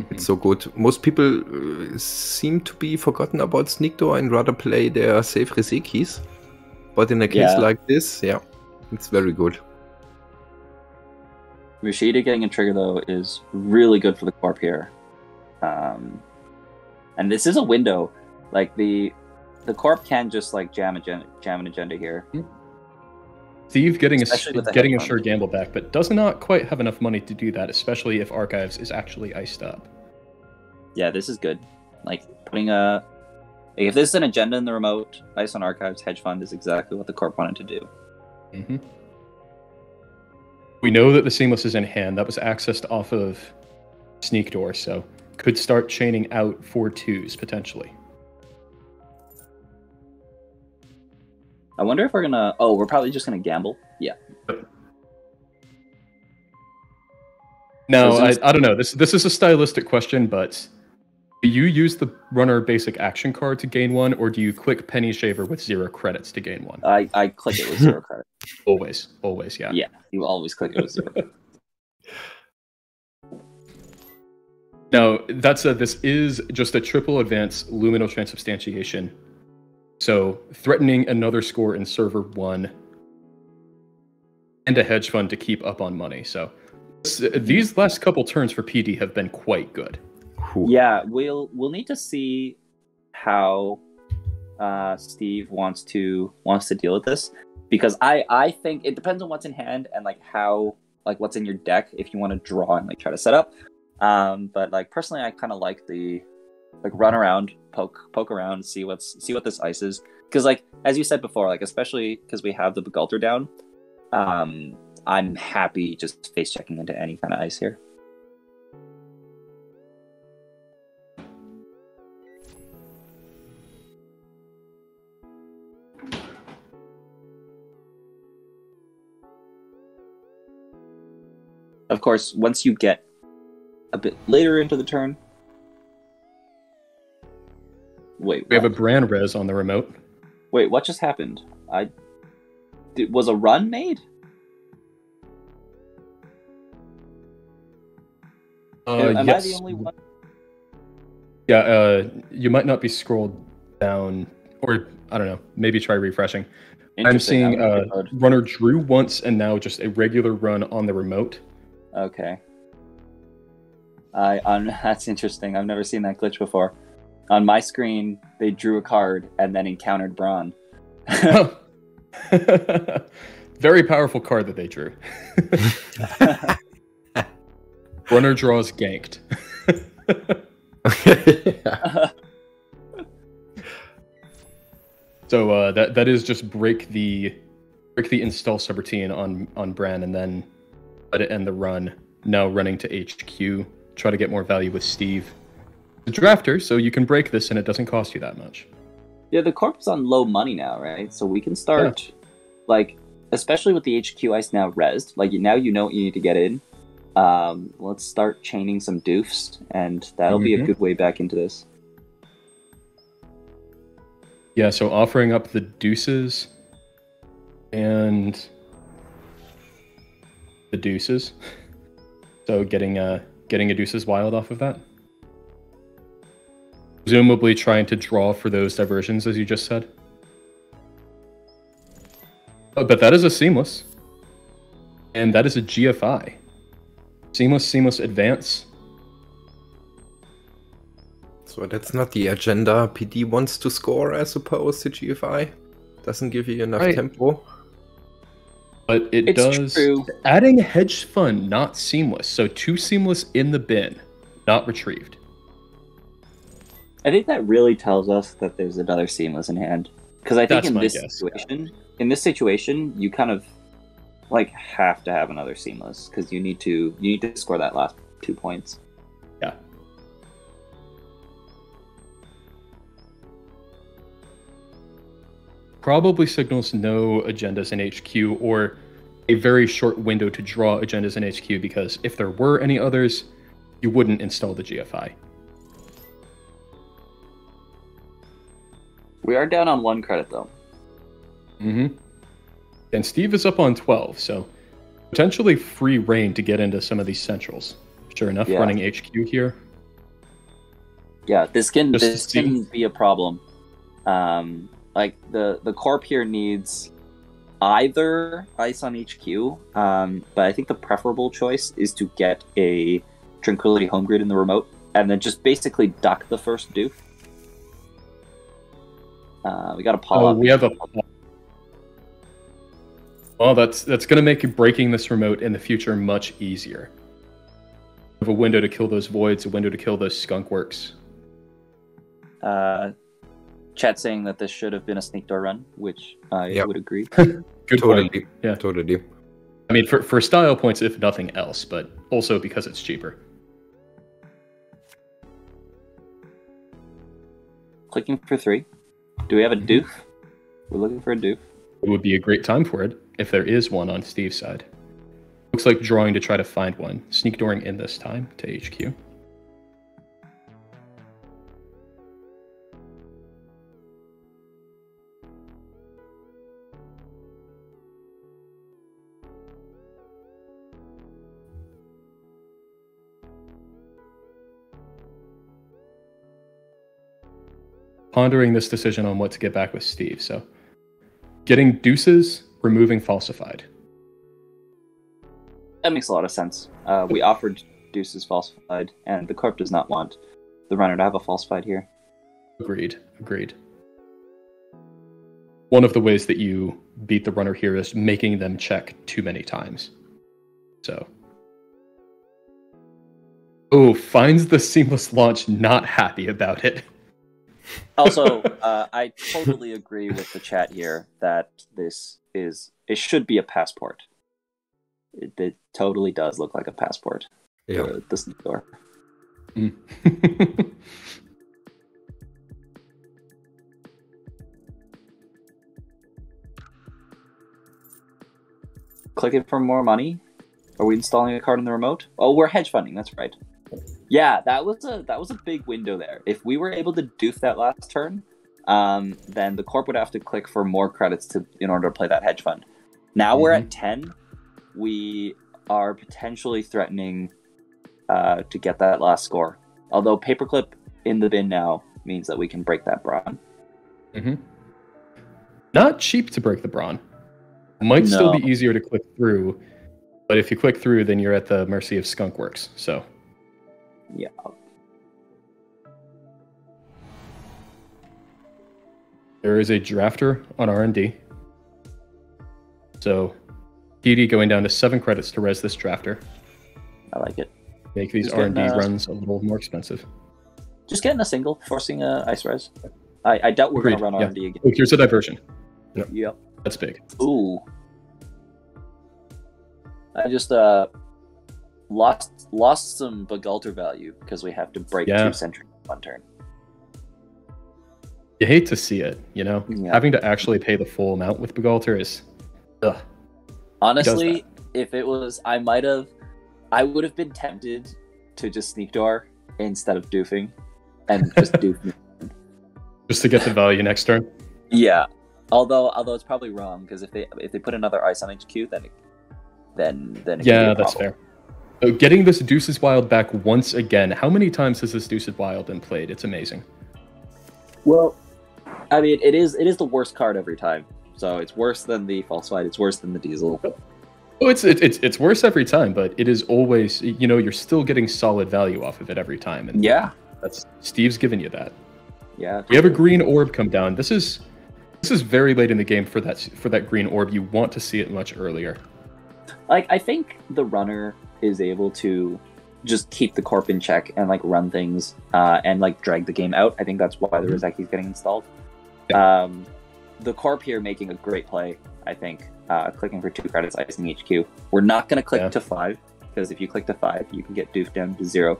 It's so good. Most people seem to be forgotten about Sneak Door and rather play their safe Resekis. But in a case Yeah. like this, yeah, it's very good. Rashida getting a trigger though is really good for the corp here, and this is a window. Like the corp can just like jam an agenda here. Steve getting Especially with the getting a headphone. sure gamble back, but does not quite have enough money to do that, especially if Archives is actually iced up. Yeah, this is good. Like putting if this is an agenda in the remote, Ice on Archives hedge fund is exactly what the corp wanted to do. Mm-hmm. We know that the Seamless is in hand. That was accessed off of Sneak Door, so could start chaining out 4-2s potentially. I wonder if we're gonna. Oh, we're probably just gonna gamble. Yeah. No, So I don't know. This is a stylistic question, but do you use the runner basic action card to gain 1, or do you click Penny Shaver with 0 credits to gain 1? I click it with 0 credit. Always, yeah. Yeah, you always click it with 0. Now, that said, this is just a triple advance luminal transubstantiation. So, threatening another score in server 1 and a hedge fund to keep up on money. So, these last couple turns for PD have been quite good. Cool. Yeah, we'll need to see how Steve wants to deal with this, because I think it depends on what's in hand and like how like what's in your deck if you want to draw and like try to set up. But like personally, I kind of like the like run around, poke around, see what this ice is, because like as you said before, like especially because we have the Bugalter down, I'm happy just face checking into any kind of ice here. Of course, once you get a bit later into the turn... Wait, We have a what? Bran Res on the remote. Wait, what just happened? Was a run made? Am I Yes. the only one? Yeah, you might not be scrolled down, or I don't know, maybe try refreshing. I'm Interesting, seeing I'm looking forward. runner drew once and now just a regular run on the remote. Okay. That's interesting. I've never seen that glitch before. On my screen, they drew a card and then encountered Braun. Very powerful card that they drew. Runner draws ganked. So that is just break the install subroutine on Bran and then let it end the run. Now running to HQ try to get more value with Steve. The drafter, so you can break this and it doesn't cost you that much. Yeah, the corp's on low money now, right? So we can start, like, especially with the HQ ice now rezzed, like, now you know what you need to get in. Let's start chaining some doofs, and that'll be a good way back into this. Yeah, so offering up the deuces and the deuces. So getting a deuces wild off of that. Presumably trying to draw for those diversions, as you just said. Oh, but that is a seamless. And that is a GFI. Seamless advance. So that's not the agenda PD wants to score, I suppose, the GFI. Doesn't give you enough tempo. But it's does. True. Adding hedge fund, not seamless. So 2 seamless in the bin, not retrieved. I think that really tells us that there's another seamless in hand. Because I think in this situation, you kind of like have to have another seamless because you need to score that last 2 points. Yeah. Probably signals no agendas in HQ or a very short window to draw agendas in HQ, because if there were any others, you wouldn't install the GFI. We are down on 1 credit though. And Steve is up on 12, so potentially free reign to get into some of these centrals. Sure enough, running HQ here. Yeah, this can be a problem. Like the corp here needs either ice on HQ, but I think the preferable choice is to get a Tranquility home grid in the remote and then just basically duck the first doof. We got a Paul up. We have a. Well, that's going to make breaking this remote in the future much easier. We have a window to kill those voids, a window to kill those skunk works. Chat saying that this should have been a sneak door run, which I would agree. Good totally. point. Yeah, totally. I mean, for style points, if nothing else, but also because it's cheaper. Clicking for 3. Do we have a doof? We're looking for a doof. It would be a great time for it, if there is one on Steve's side. Looks like drawing to try to find one. Sneak dooring in this time to HQ. Pondering this decision on what to get back with Steve, so getting deuces, removing falsified. That makes a lot of sense. We offered deuces falsified, and the corp does not want the runner to have a falsified here. Agreed. One of the ways that you beat the runner here is making them check too many times. So. Oh, finds the seamless launch, not happy about it. Also, I totally agree with the chat here that it should be a passport. It totally does look like a passport. Yeah. The sneak door. Clicking for more money. Are we installing a card in the remote? Oh, we're hedge funding. That's right. Yeah, that was a big window there. If we were able to doof that last turn, then the corp would have to click for more credits in order to play that hedge fund. Now we're at 10. We are potentially threatening to get that last score. Although paperclip in the bin now means that we can break that brawn. Not cheap to break the brawn. Might still be easier to click through, but if you click through, then you're at the mercy of skunkworks. So. Yeah. There is a drafter on R&D. So, PD going down to 7 credits to res this drafter. I like it. Make these R&D runs a little more expensive. Just getting a single, forcing a ice res. I doubt we're going to run R&D again. Oh, here's a diversion. Yep. That's big. Ooh. I just lost some Bagalter value because we have to break 2 sentries in 1 turn. You hate to see it, you know? Yeah. Having to actually pay the full amount with Bagalter is... Ugh. Honestly, if it was... I would have been tempted to just Sneak Door instead of doofing. And just doofing. Just to get the value next turn? Yeah. Although it's probably wrong, because if they put another ice on HQ, then it yeah, that's fair. So getting this Deuces Wild back once again, how many times has this Deuces Wild been played? It's amazing. Well, I mean, it is the worst card every time. So it's worse than the Falsified, it's worse than the Diesel. Oh, it's worse every time, but it is always, you know, you're still getting solid value off of it every time. And yeah. Steve's giving you that. Yeah. We have a green orb come down. This is very late in the game for that green orb. You want to see it much earlier. Like, I think the runner is able to just keep the corp in check and like run things and like drag the game out. I think that's why the Rozeki is getting installed. Yeah. The corp here making a great play, I think. Clicking for 2 credits, icing HQ. We're not going to click to 5, because if you click to 5, you can get doofed down to 0.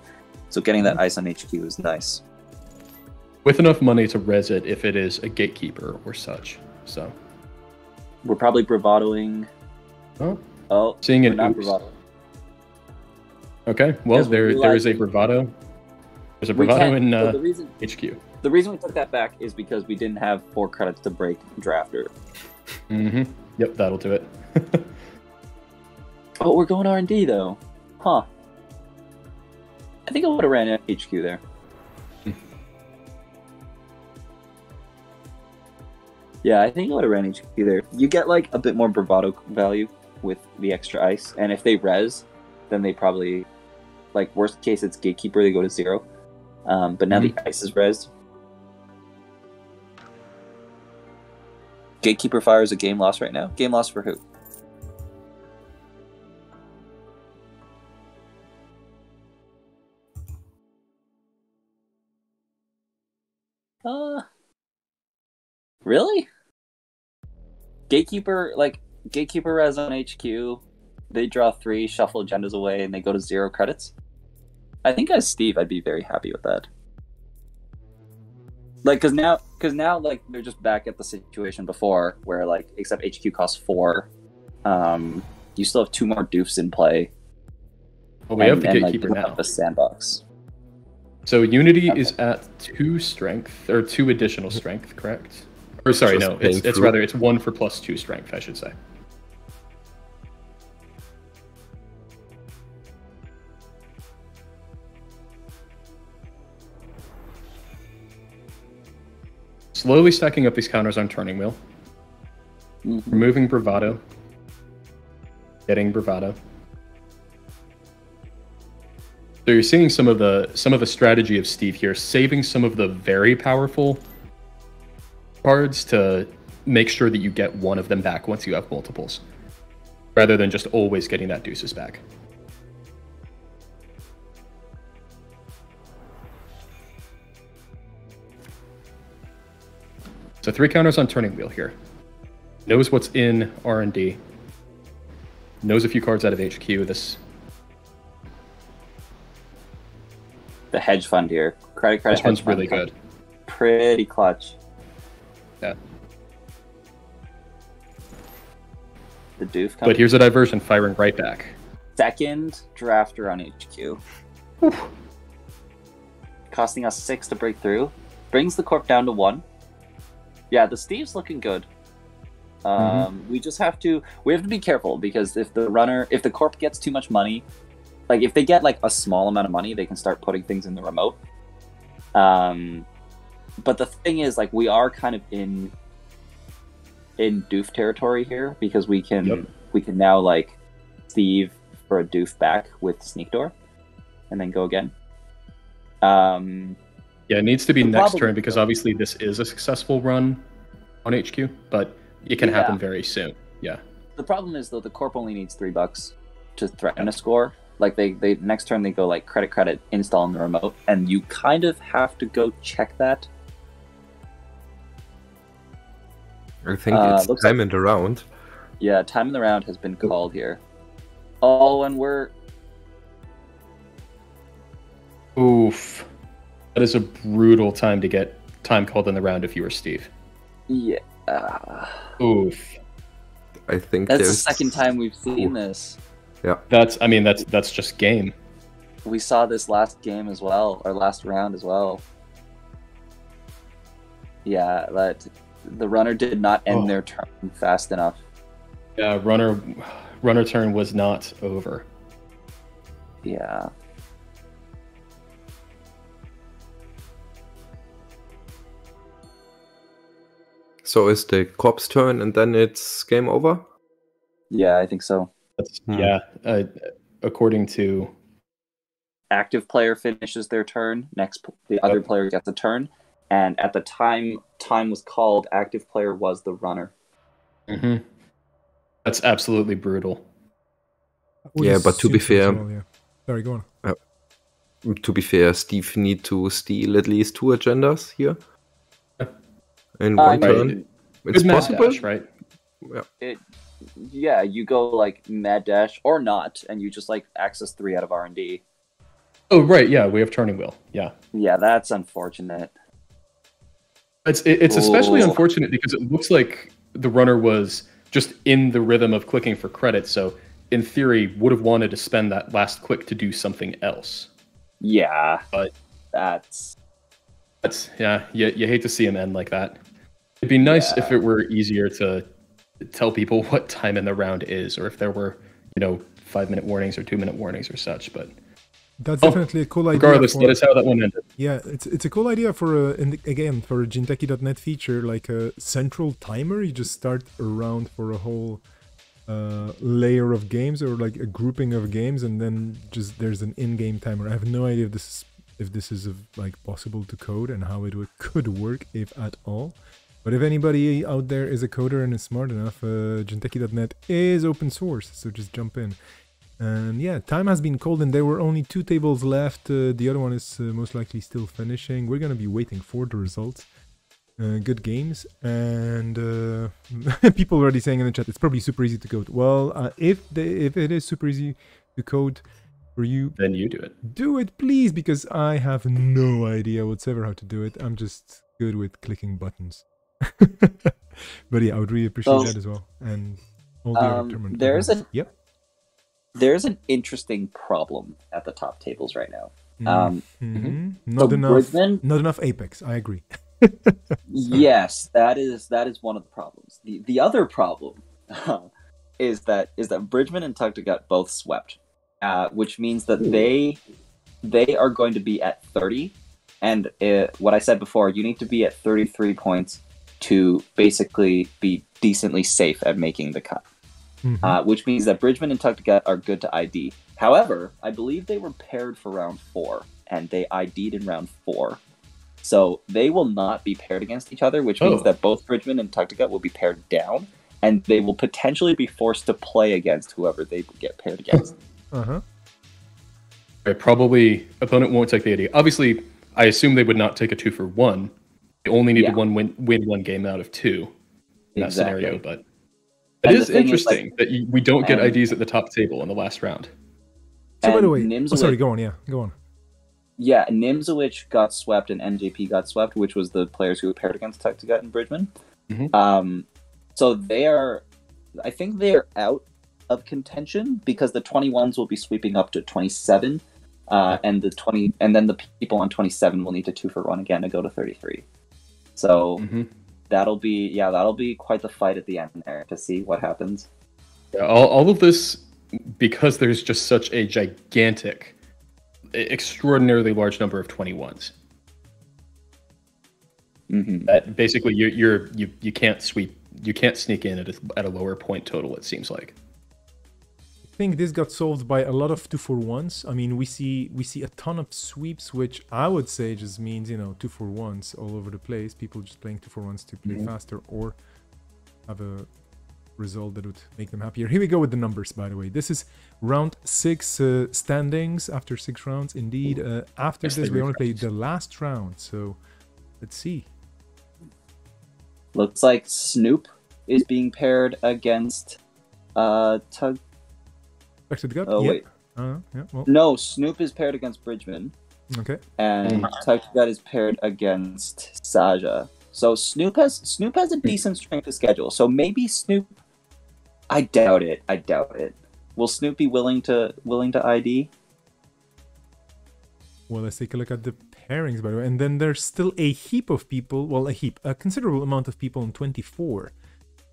So getting that ice on HQ is nice. With enough money to res it if it is a gatekeeper or such. So we're probably bravadoing. Oh, seeing an not oops. bravado. Okay, well there is a bravado. There's a bravado in HQ. The reason we took that back is because we didn't have 4 credits to break Drafter. Mm-hmm. Yep, that'll do it. Oh, we're going R&D though. Huh. I think I would have ran HQ there. Yeah, I think I would have ran HQ there. You get like a bit more bravado value with the extra ice, and if they res, then they probably, like worst case it's Gatekeeper, they go to 0. But now the ice is res. Gatekeeper fires a game loss right now. Game loss for who? Really? Gatekeeper res on HQ. They draw 3, shuffle agendas away, and they go to 0 credits. I think as Steve, I'd be very happy with that. Like, cause now, like they're just back at the situation before, where like except HQ costs 4, you still have 2 more doofs in play. Well, we have the Gatekeeper like, now. The sandbox. So Unity is at 2 strength or 2 additional strength, correct? Or sorry, no, it's rather it's 1 for plus 2 strength, I should say. Slowly stacking up these counters on turning wheel. Removing bravado. Getting bravado. So you're seeing some of the strategy of Steve here, saving some of the very powerful cards to make sure that you get one of them back once you have multiples, rather than just always getting that deuces back. So 3 counters on turning wheel here. Knows what's in R&D. Knows a few cards out of HQ. The hedge fund here. Credit this one's really good. Pretty clutch. Yeah. The doof comes. But here's a diversion firing right back. Second drafter on HQ. Oof. Costing us 6 to break through. Brings the corp down to 1. Yeah, the Steve's looking good. We have to be careful, because if the corp gets too much money, like if they get like a small amount of money, they can start putting things in the remote. But the thing is, like, we are kind of in doof territory here, because we can now like Steve for a doof back with Sneak Door, and then go again. Yeah, it needs to be next turn, because obviously this is a successful run on HQ, but it can happen very soon. Yeah. The problem is, though, the corp only needs $3 to threaten a score. Like they next turn they go like credit, install in the remote, and you kind of have to go check that. I think it's time in the round. Yeah, time in the round has been called here. Oh, and we're Oof. That is a brutal time to get time called in the round if you were Steve. Yeah. Oof. I think That's the there's second time we've seen this. Yeah. That's just game. We saw this last game as well, or last round as well. Yeah, that the runner did not end their turn fast enough. Yeah, runner turn was not over. Yeah. So is the corpse turn and then it's game over? Yeah, I think so. Yeah, according to Active player finishes their turn. The other player gets a turn, and at the time was called, active player was the runner. Mm-hmm. That's absolutely brutal. Yeah, but to be fair, Sorry, go on. To be fair, Steve need to steal at least 2 agendas here in one turn. It's possible, dash, right? Yeah. You go like mad dash or not, and you just like access 3 out of R&D. Oh right, yeah, we have turning wheel. Yeah. Yeah, that's unfortunate. It's especially unfortunate because it looks like the runner was just in the rhythm of clicking for credit, so in theory would have wanted to spend that last click to do something else. Yeah, but that's yeah. You hate to see him end like that. It'd be nice if it were easier to tell people what time in the round is, or if there were 5-minute warnings or 2-minute warnings or such. But that's definitely a cool idea. Regardless, that is how that one ended. Yeah, it's a cool idea for a Jinteki.net feature, like a central timer. You just start a round for a whole layer of games, or like a grouping of games, and then just there's an in-game timer. I have no idea if this is like possible to code and how it could work, if at all. But if anybody out there is a coder and is smart enough, Jinteki.net is open source, so just jump in. And yeah, time has been called, and there were only 2 tables left. The other one is most likely still finishing. We're gonna be waiting for the results. Good games, and people already saying in the chat it's probably super easy to code. Well, if it is super easy to code for you, then you do it. Do it, please, because I have no idea whatsoever how to do it. I'm just good with clicking buttons. But yeah, I would really appreciate that as well. And all the other tournament. There's an interesting problem at the top tables right now. Not enough Apex. I agree. Yes, that is one of the problems. The other problem is that Bridgman and Tugtagut both swept, which means that they are going to be at 30, and what I said before, you need to be at 33 points to basically be decently safe at making the cut. Which means that Bridgman and Tugtagut are good to ID. However, I believe they were paired for round 4, and they ID'd in round 4. So they will not be paired against each other, which means that both Bridgman and Tugtagut will be paired down, and they will potentially be forced to play against whoever they get paired against. Probably opponent won't take the ID. Obviously, I assume they would not take a 2-for-1. They only need to win 1 game out of 2 in that scenario, but it is interesting that we don't get IDs at the top table in the last round. So by the way, sorry, go on. Yeah, Nimzowicz got swept and NJP got swept, which was the players who were paired against Tugtagut and Bridgman. So I think they are out of contention because the 21s will be sweeping up to 27, and then the people on 27 will need to 2-for-1 again to go to 33. So that'll be quite the fight at the end there to see what happens. Yeah, all of this because there's just such a gigantic, extraordinarily large number of 21s. That basically you can't sneak in at a lower point total, it seems like. I think this got solved by a lot of 2-for-1s. I mean, we see a ton of sweeps, which I would say just means 2-for-1s all over the place. People just playing 2-for-1s to play faster or have a result that would make them happier. Here we go with the numbers, by the way. This is round 6 standings after 6 rounds. Indeed, after this we only play the last round. So let's see. Looks like Snoop is being paired against Tug. Back to the gut? Oh, wait. Well. No, Snoop is paired against Bridgman. Okay. and Tugtugat is paired against Saja. So Snoop has a decent strength of schedule. So maybe Snoop. I doubt it. Will Snoop be willing to ID? Well, let's take a look at the pairings, by the way. And then there's still a heap of people. Well, a considerable amount of people in 24.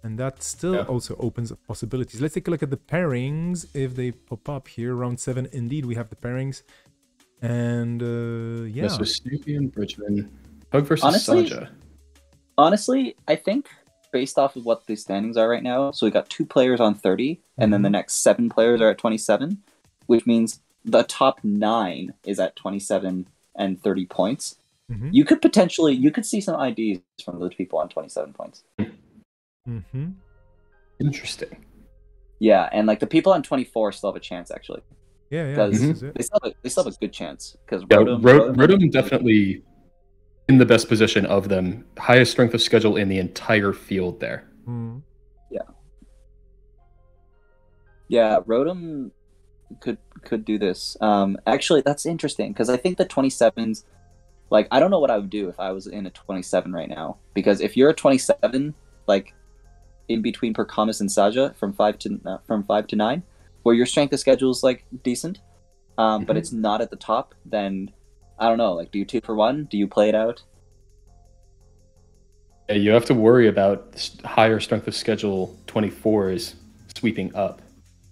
And that still also opens up possibilities. Let's take a look at the pairings. If they pop up here, round 7, indeed, we have the pairings. And, yeah. So Snoopy and Bridgman. Pug versus Saja. Honestly, I think based off of what the standings are right now, so we got 2 players on 30, and then the next 7 players are at 27, which means the top 9 is at 27 and 30 points. You could see some IDs from those people on 27 points. Interesting. Yeah, and like the people on 24 still have a chance actually. Yeah. Because they still have a good chance. Because Rotom definitely in the best position of them. Highest strength of schedule in the entire field there. Yeah, Rotom could do this. Actually, that's interesting because I think the 27s, like I don't know what I would do if I was in a 27 right now. Because if you're a 27, like in between Perkamus and Saja from 5 to 9, where your strength of schedule is like decent, but it's not at the top, then I don't know. Like, do you 2 for 1? Do you play it out? Yeah, you have to worry about higher strength of schedule 24s sweeping up.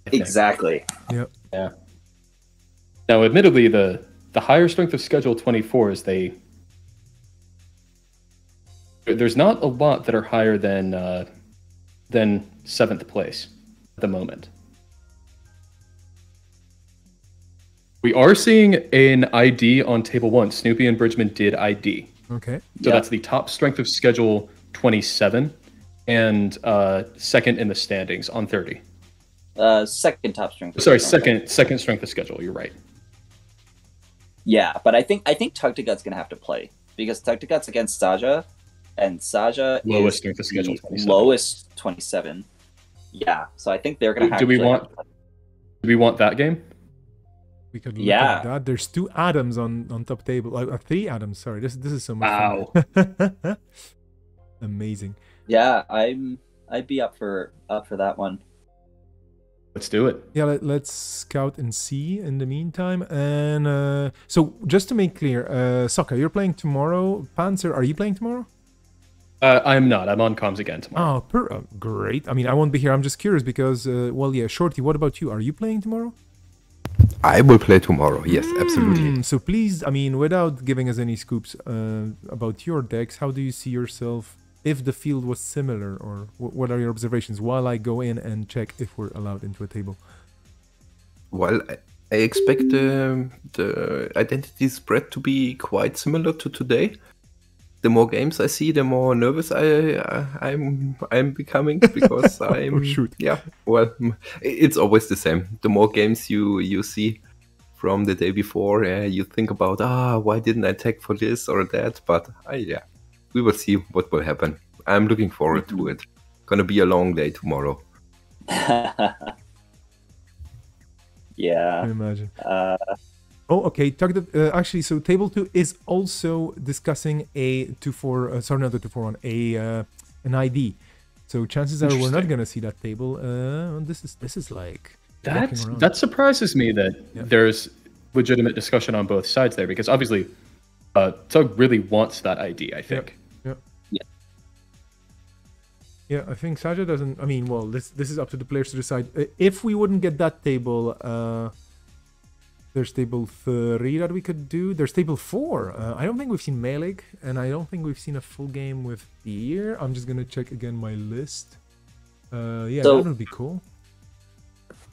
Exactly. Yep. Yeah. Now, admittedly, the higher strength of schedule 24s, there's not a lot that are higher than 7th place at the moment. We are seeing an ID on table 1. Snoopy and Bridgman did ID. Okay. So that's the top strength of schedule 27 and second in the standings on 30. Second top strength. Sorry, second strength of schedule. You're right. Yeah, but I think Tugtugat's gonna have to play because Tugtugat's against Saja, and Saja Lowest is strength of schedule 27. Lowest 27. Yeah, so I think they're gonna have. Do we want that game? We could look at that. There's 2 Adams on top table. 3 Adams. Sorry, this is so much fun. Amazing. Yeah, I'd be up for that one. Let's do it. Yeah, let's scout and see in the meantime. And so just to make clear, Sokka, you're playing tomorrow. Panzer, are you playing tomorrow? I'm not. I'm on comms again tomorrow. Oh, great. I mean, I won't be here. I'm just curious because, well, yeah, Shorty, what about you? Are you playing tomorrow? I will play tomorrow. Yes, absolutely. So please, I mean, without giving us any scoops about your decks, how do you see yourself if the field was similar, or what are your observations while I go in and check if we're allowed into a table? Well, I expect the identity spread to be quite similar to today. The more games I see, the more nervous I'm becoming because I'm oh, shoot. Yeah. Well, it's always the same. The more games you see from the day before, you think about why didn't I tag for this or that? But yeah, we will see what will happen. I'm looking forward to it. Gonna be a long day tomorrow. Yeah. I can imagine. Oh, okay. Actually, so table 2 is also discussing a 2-4. Sorry, not the 2-4-1. An ID. So chances are we're not gonna see that table. This is like that surprises me that there's legitimate discussion on both sides there, because obviously Tug really wants that ID. I think. Yeah, I think Saja doesn't. I mean, well, this is up to the players to decide. If we wouldn't get that table, there's table 3 that we could do. There's table 4. I don't think we've seen Melig, and I don't think we've seen a full game with Beer. I'm just gonna check again my list. Yeah, so, that would be cool.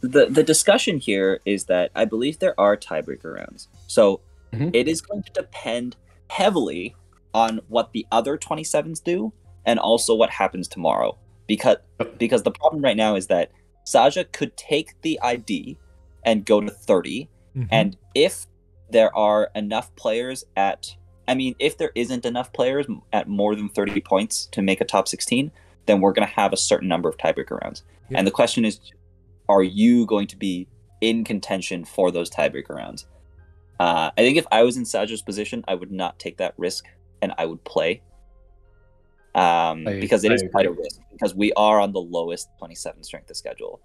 The discussion here is that I believe there are tiebreaker rounds. So it is going to depend heavily on what the other 27s do, and also what happens tomorrow. Because the problem right now is that Saja could take the ID and go to 30. And if there are enough players if there isn't enough players at more than 30 points to make a top 16, then we're going to have a certain number of tiebreaker rounds. Yeah. And the question is, are you going to be in contention for those tiebreaker rounds? I think if I was in Sajo's position, I would not take that risk, and I would play. Because it is quite a risk, because we are on the lowest 27 strength of schedule.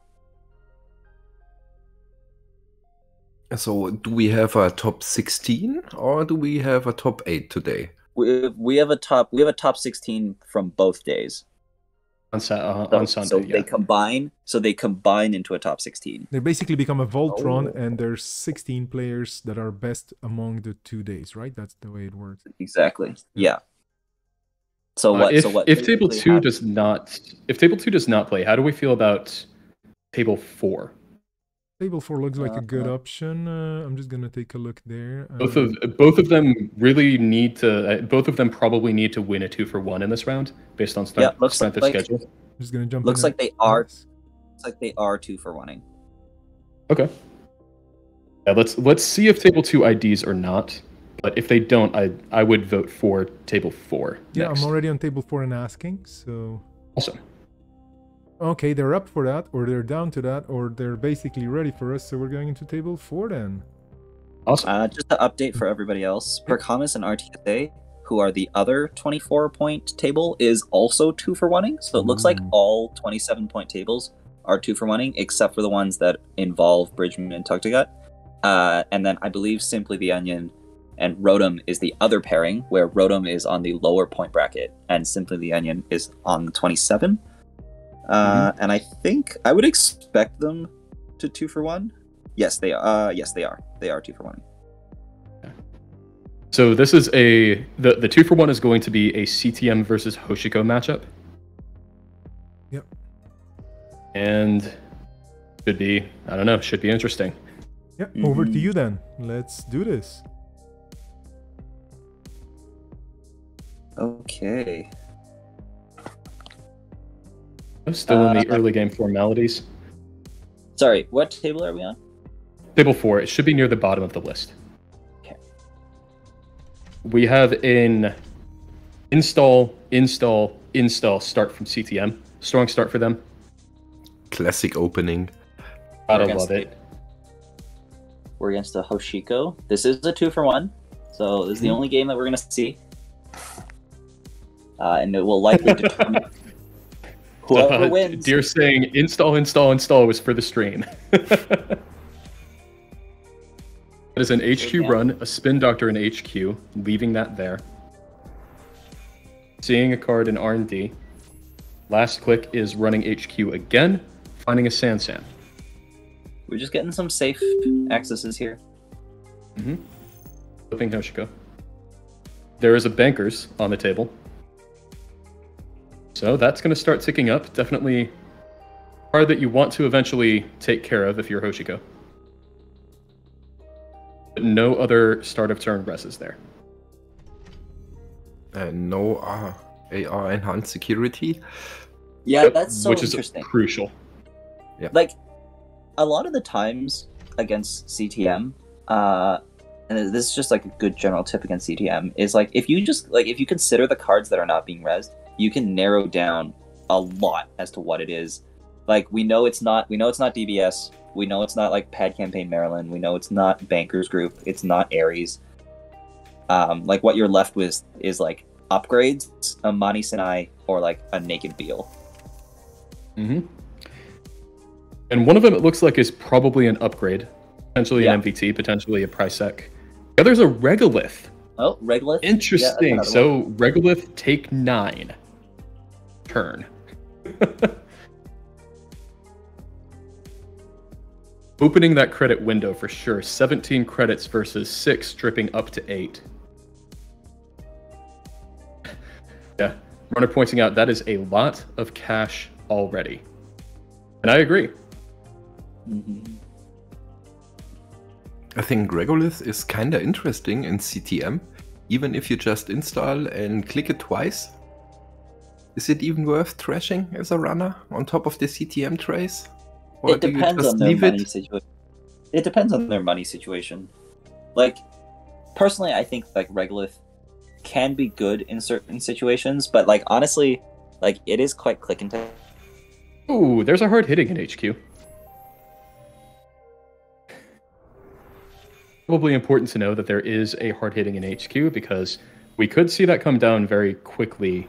So, do we have a top 16 or do we have a top 8 today? We have a top 16 from both days. On Sunday, so yeah. they combine into a top 16. They basically become a Voltron, and there's 16 players that are best among the 2 days, right? That's the way it works. Exactly. Yeah. So if table 2 does not play, how do we feel about table 4? Table 4 looks like a good option. I'm just gonna take a look there. Both of them really need to. Both of them probably need to win a 2-for-1 in this round, based on strength of schedule. I'm just gonna jump. Looks like they are. Looks like they are 2-for-1ing. Okay. Yeah, let's see if table 2 IDs or not. But if they don't, I would vote for table 4. Yeah, next. I'm already on table 4 and asking. So. Awesome. Okay, they're up for that, or they're down to that, or they're basically ready for us, so we're going into table 4 then. Awesome. Just an update for everybody else. Percamus and RTSA, who are the other 24-point table, is also 2-for-1ing. So it looks like all 27-point tables are 2-for-1ing, except for the ones that involve Bridgman and Tugtagut. And then I believe Simply the Onion and Rotom is the other pairing, where Rotom is on the lower point bracket, and Simply the Onion is on the 27. And I think I would expect them to 2-for-1. Yes, they are. Yes, they are. They are 2-for-1. So this is the 2-for-1 is going to be a CTM versus Hoshiko matchup. Yep. And should be interesting. Yeah, over to you then. Let's do this. Okay. I'm still in the early game formalities. Sorry, what table are we on? Table 4. It should be near the bottom of the list. Okay. We have an install start from CTM. Strong start for them. Classic opening. Gotta love it. We're against the Hoshiko. This is a 2-for-1, so this is the only game that we're gonna see. And it will likely determine whoever wins. Dear saying install was for the stream. That is an HQ run, a Spin Doctor in HQ, leaving that there. Seeing a card in R&D. Last click is running HQ again, finding a Sansan. We're just getting some safe accesses here. Flipping Hoshiko. There is a Bankers on the table. So that's going to start ticking up. Definitely a card that you want to eventually take care of if you're Hoshiko. But no other start of turn reses there. And no AR enhanced security. Yeah, that's so which interesting. Is crucial. Yeah. Like, a lot of the times against CTM, and this is just like a good general tip against CTM, is like if you consider the cards that are not being rezzed, you can narrow down a lot as to what it is. Like we know it's not DBS, we know it's not like Pad Campaign Maryland, we know it's not Bankers Group, it's not Ares. Like what you're left with is like upgrades, a Mani Sinai, or like a Naked Beal. And one of them it looks like is probably an upgrade, potentially an MVT, potentially a Prisec. The other's a Regolith. Oh, Regolith. Interesting. Yeah, so Regolith take 9. Turn. Opening that credit window for sure. 17 credits versus 6, dripping up to 8. Yeah. Runner pointing out that is a lot of cash already. And I agree. I think Regolith is kinda interesting in CTM, even if you just install and click it twice. Is it even worth trashing as a runner on top of the CTM trace? Or it depends on their money situation. It depends on their money situation. Like, personally, I think like Regolith can be good in certain situations, but like honestly, like it is quite click intensive. Ooh, there's a hard hitting in HQ. probably important to know that there is a hard hitting in HQ, because we could see that come down very quickly,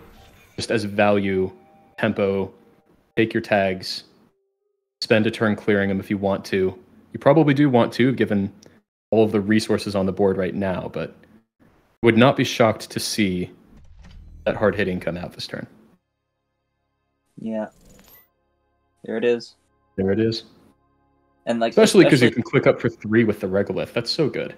just as value, tempo, take your tags, spend a turn clearing them if you want to. You probably do want to, given all of the resources on the board right now, but would not be shocked to see that hard hitting come out this turn. Yeah. There it is. There it is. And like especially because you can click up for 3 with the regolith. That's so good.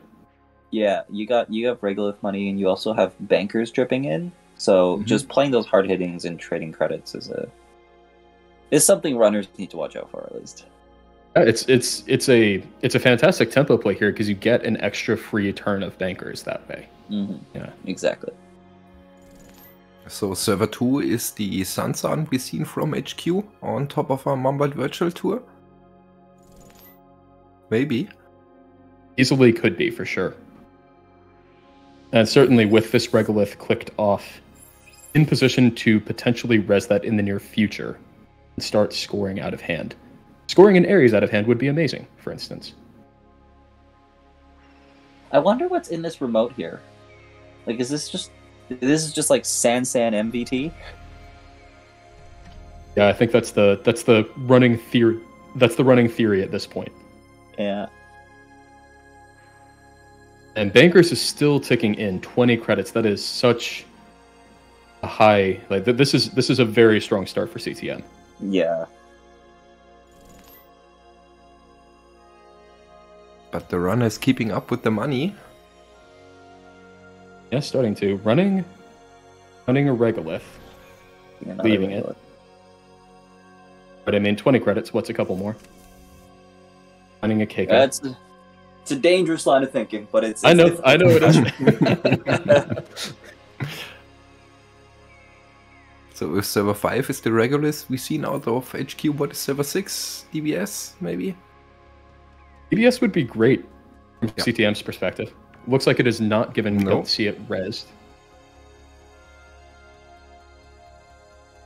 Yeah, you have regolith money, and you also have bankers dripping in. So just playing those hard hittings and trading credits is something runners need to watch out for, at least. It's a fantastic tempo play here, because you get an extra free turn of bankers that way. Yeah, exactly. So server 2 is the Sansan we seen from HQ on top of our Mumbled Virtual Tour? Maybe. Easily could be, for sure. And certainly with this regolith clicked off, in position to potentially res that in the near future and start scoring out of hand. Scoring an Ares out of hand would be amazing, for instance. I wonder what's in this remote here. Like, is this just like Sansan MVT? Yeah, I think that's the running theory. That's the running theory at this point. Yeah. And Bankers is still ticking in 20 credits. That is such a high. Like this is a very strong start for CTM. Yeah. But the runner is keeping up with the money. Yeah, starting to running a regolith, leaving it. But I mean, 20 credits. What's a couple more? Running a Keiko. It's a dangerous line of thinking, but it's I know it is. So if server 5 is the regulars we seen out of HQ, what is server 6? DBS, maybe? DBS would be great from CTM's perspective. Looks like it is not given. No. Don't see it rezzed.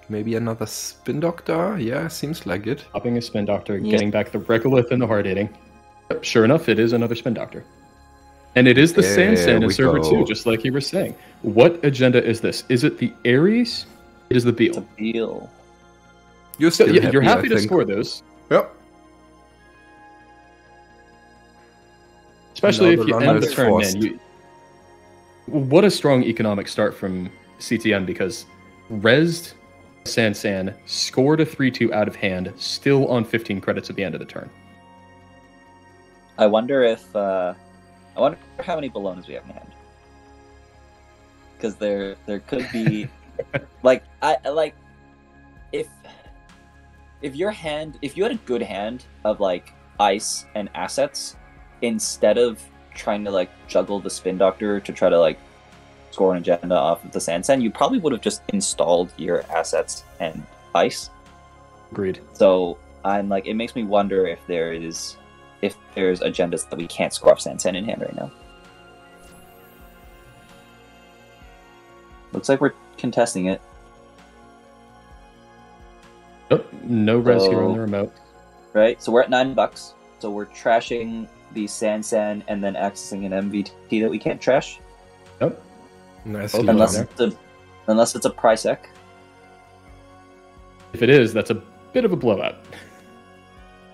Maybe another Spin Doctor? Yeah, seems like it. Popping a Spin Doctor, getting back the regolith and the hard hitting. Sure enough, it is another Spin Doctor. And it is the Sansan in server 2, just like you were saying. What agenda is this? Is it the Ares? It is the Beal. It's a Beal. You're still happy, you're happy I to think. score those. Yep. Especially Now if you the runner end the is turn, forced. man. What a strong economic start from CTM, because rezzed Sansan, scored a 3-2 out of hand, still on 15 credits at the end of the turn. I wonder how many Bolognas we have in hand. Because there could be if you had a good hand of like ice and assets, instead of trying to like juggle the Spin Doctor to try to like score an agenda off of the Sansan, you probably would have just installed your assets and ice. Agreed. So I'm like, it makes me wonder if there's agendas that we can't score off Sansan in hand right now. Looks like we're contesting it. Nope, no res here on the remote. Right, so we're at $9. So we're trashing the Sansan and then accessing an MVT that we can't trash. Nope. Nice. Oh, Unless it's a Prisec. If it is, that's a bit of a blowout.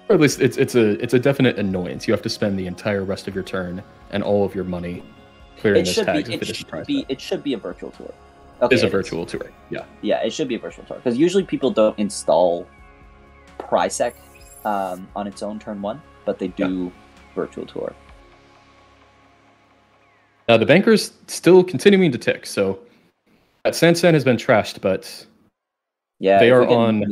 Or at least it's a definite annoyance. You have to spend the entire rest of your turn and all of your money clearing those tags if it is a prize. It should be a virtual tour. It is a virtual tour, yeah. Yeah, it should be a virtual tour. Because usually people don't install Prisec on its own turn 1, but they do virtual tour. Now the banker's still continuing to tick, so that Sansan has been trashed, but they are on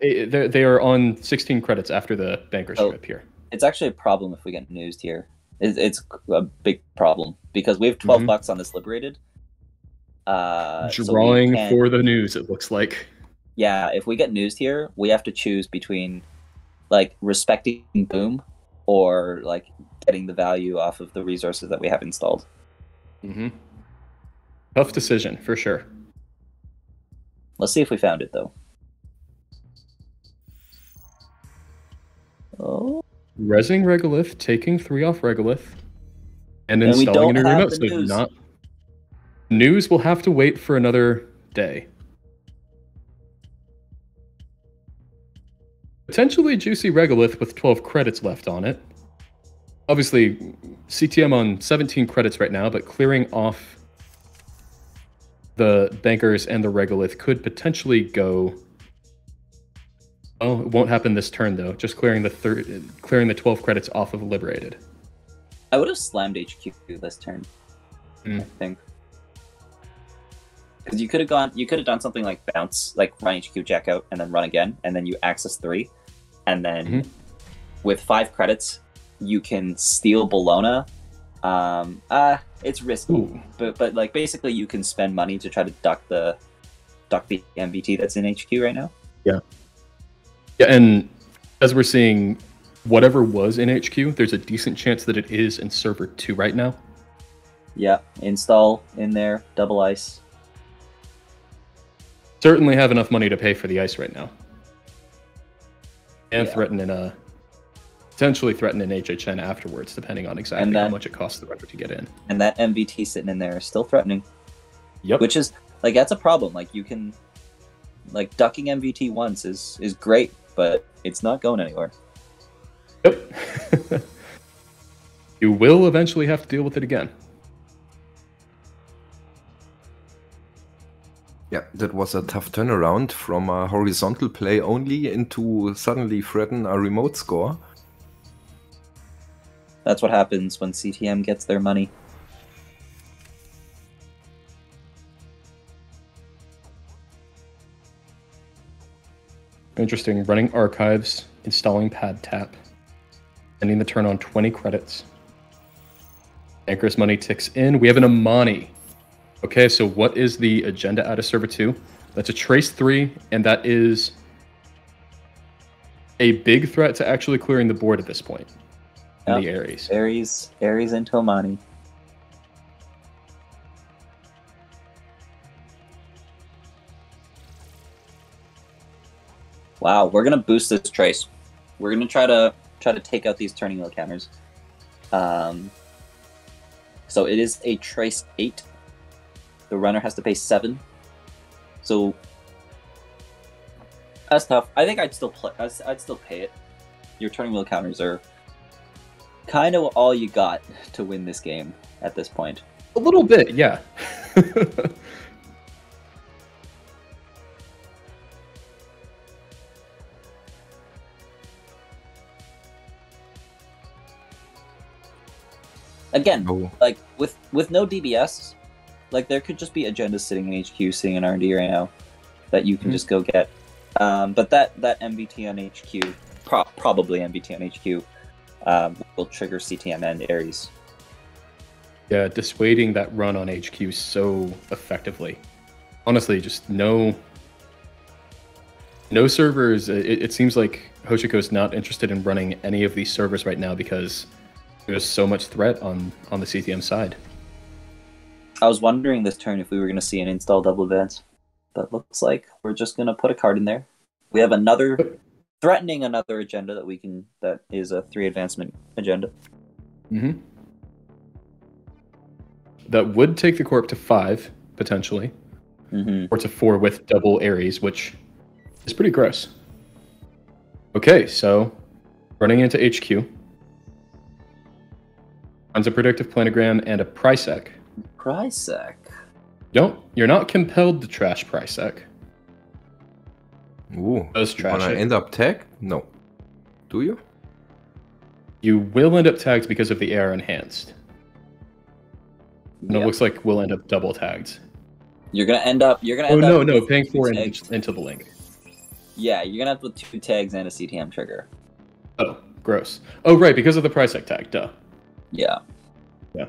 they are on 16 credits after the banker's trip here. It's actually a problem if we get newsed here. It's a big problem because we have $12 on this liberated. Drawing for the news, it looks like. Yeah, if we get newsed here, we have to choose between like respecting Boom or like getting the value off of the resources that we have installed. Tough decision for sure. Let's see if we found it though. Oh, Rezzing regolith, taking 3 off regolith. and And we installing don't a new have remote. the So news. news will have to wait for another day. Potentially juicy regolith with 12 credits left on it. Obviously, CTM on 17 credits right now, but clearing off the bankers and the regolith could potentially go. Oh, it won't happen this turn though. Just clearing the 12 credits off of liberated. I would have slammed HQ this turn. I think. Because you could have done something like bounce, like run HQ, jack out, and then run again, and then you access 3, and then with 5 credits, you can steal Bologna. It's risky, Ooh. but like basically you can spend money to try to duck the MVT that's in HQ right now. Yeah, and as we're seeing, whatever was in HQ, there's a decent chance that it is in server 2 right now. Yeah, install in there, double ice. Certainly have enough money to pay for the ice right now. And Yeah. potentially threaten an HHN afterwards, depending on exactly how much it costs the render to get in. And that MVT sitting in there is still threatening. Yep. Which is, like, that's a problem. Like, you can, like, ducking MVT once is great, but it's not going anywhere. Yep. You will eventually have to deal with it again. Yeah, that was a tough turnaround from a horizontal play only into suddenly threaten a remote score. That's what happens when CTM gets their money. Interesting. Running archives, installing pad tap, ending the turn on 20 credits. Anchor's money ticks in. We have an Amani. Okay, so what is the agenda out of server 2? That's a trace 3, and that is a big threat to actually clearing the board at this point. In the Ares. Ares into Amani. Wow, we're gonna boost this trace. We're gonna try to take out these turning wheel counters. So it is a trace 8. The runner has to pay 7. So that's tough. I think I'd still play. I'd still pay it. Your turning wheel counters are kind of all you got to win this game at this point. A little bit, yeah. Again, Oh. like with no DBS, like there could just be agendas sitting in HQ, sitting in R&D right now that you can just go get. But that MBT on HQ, probably MBT on HQ, will trigger CTM and Ares. Yeah, dissuading that run on HQ so effectively. Honestly, just no servers. It seems like Hoshiko's not interested in running any of these servers right now because there's so much threat on the CTM side. I was wondering this turn if we were going to see an install double advance, but looks like we're just going to put a card in there. We have another threatening another agenda that is a 3 advancement agenda. Mm-hmm. That would take the corp to 5 potentially, or to 4 with double Ares, which is pretty gross. Okay, so running into HQ. Finds a predictive planogram and a Prisec. Prisec. You're not compelled to trash Prisec. Ooh, Does trash wanna it. end up tagged? No. Do you? You will end up tagged because of the AR enhanced. And Yep. it looks like we'll end up double tagged. You're gonna end up. Oh no, with paying 2 4 tags. into the link. Yeah, you're gonna have with 2 tags and a CTM trigger. Oh, gross. Oh right, because of the Prisec tag. Duh. Yeah. Yeah.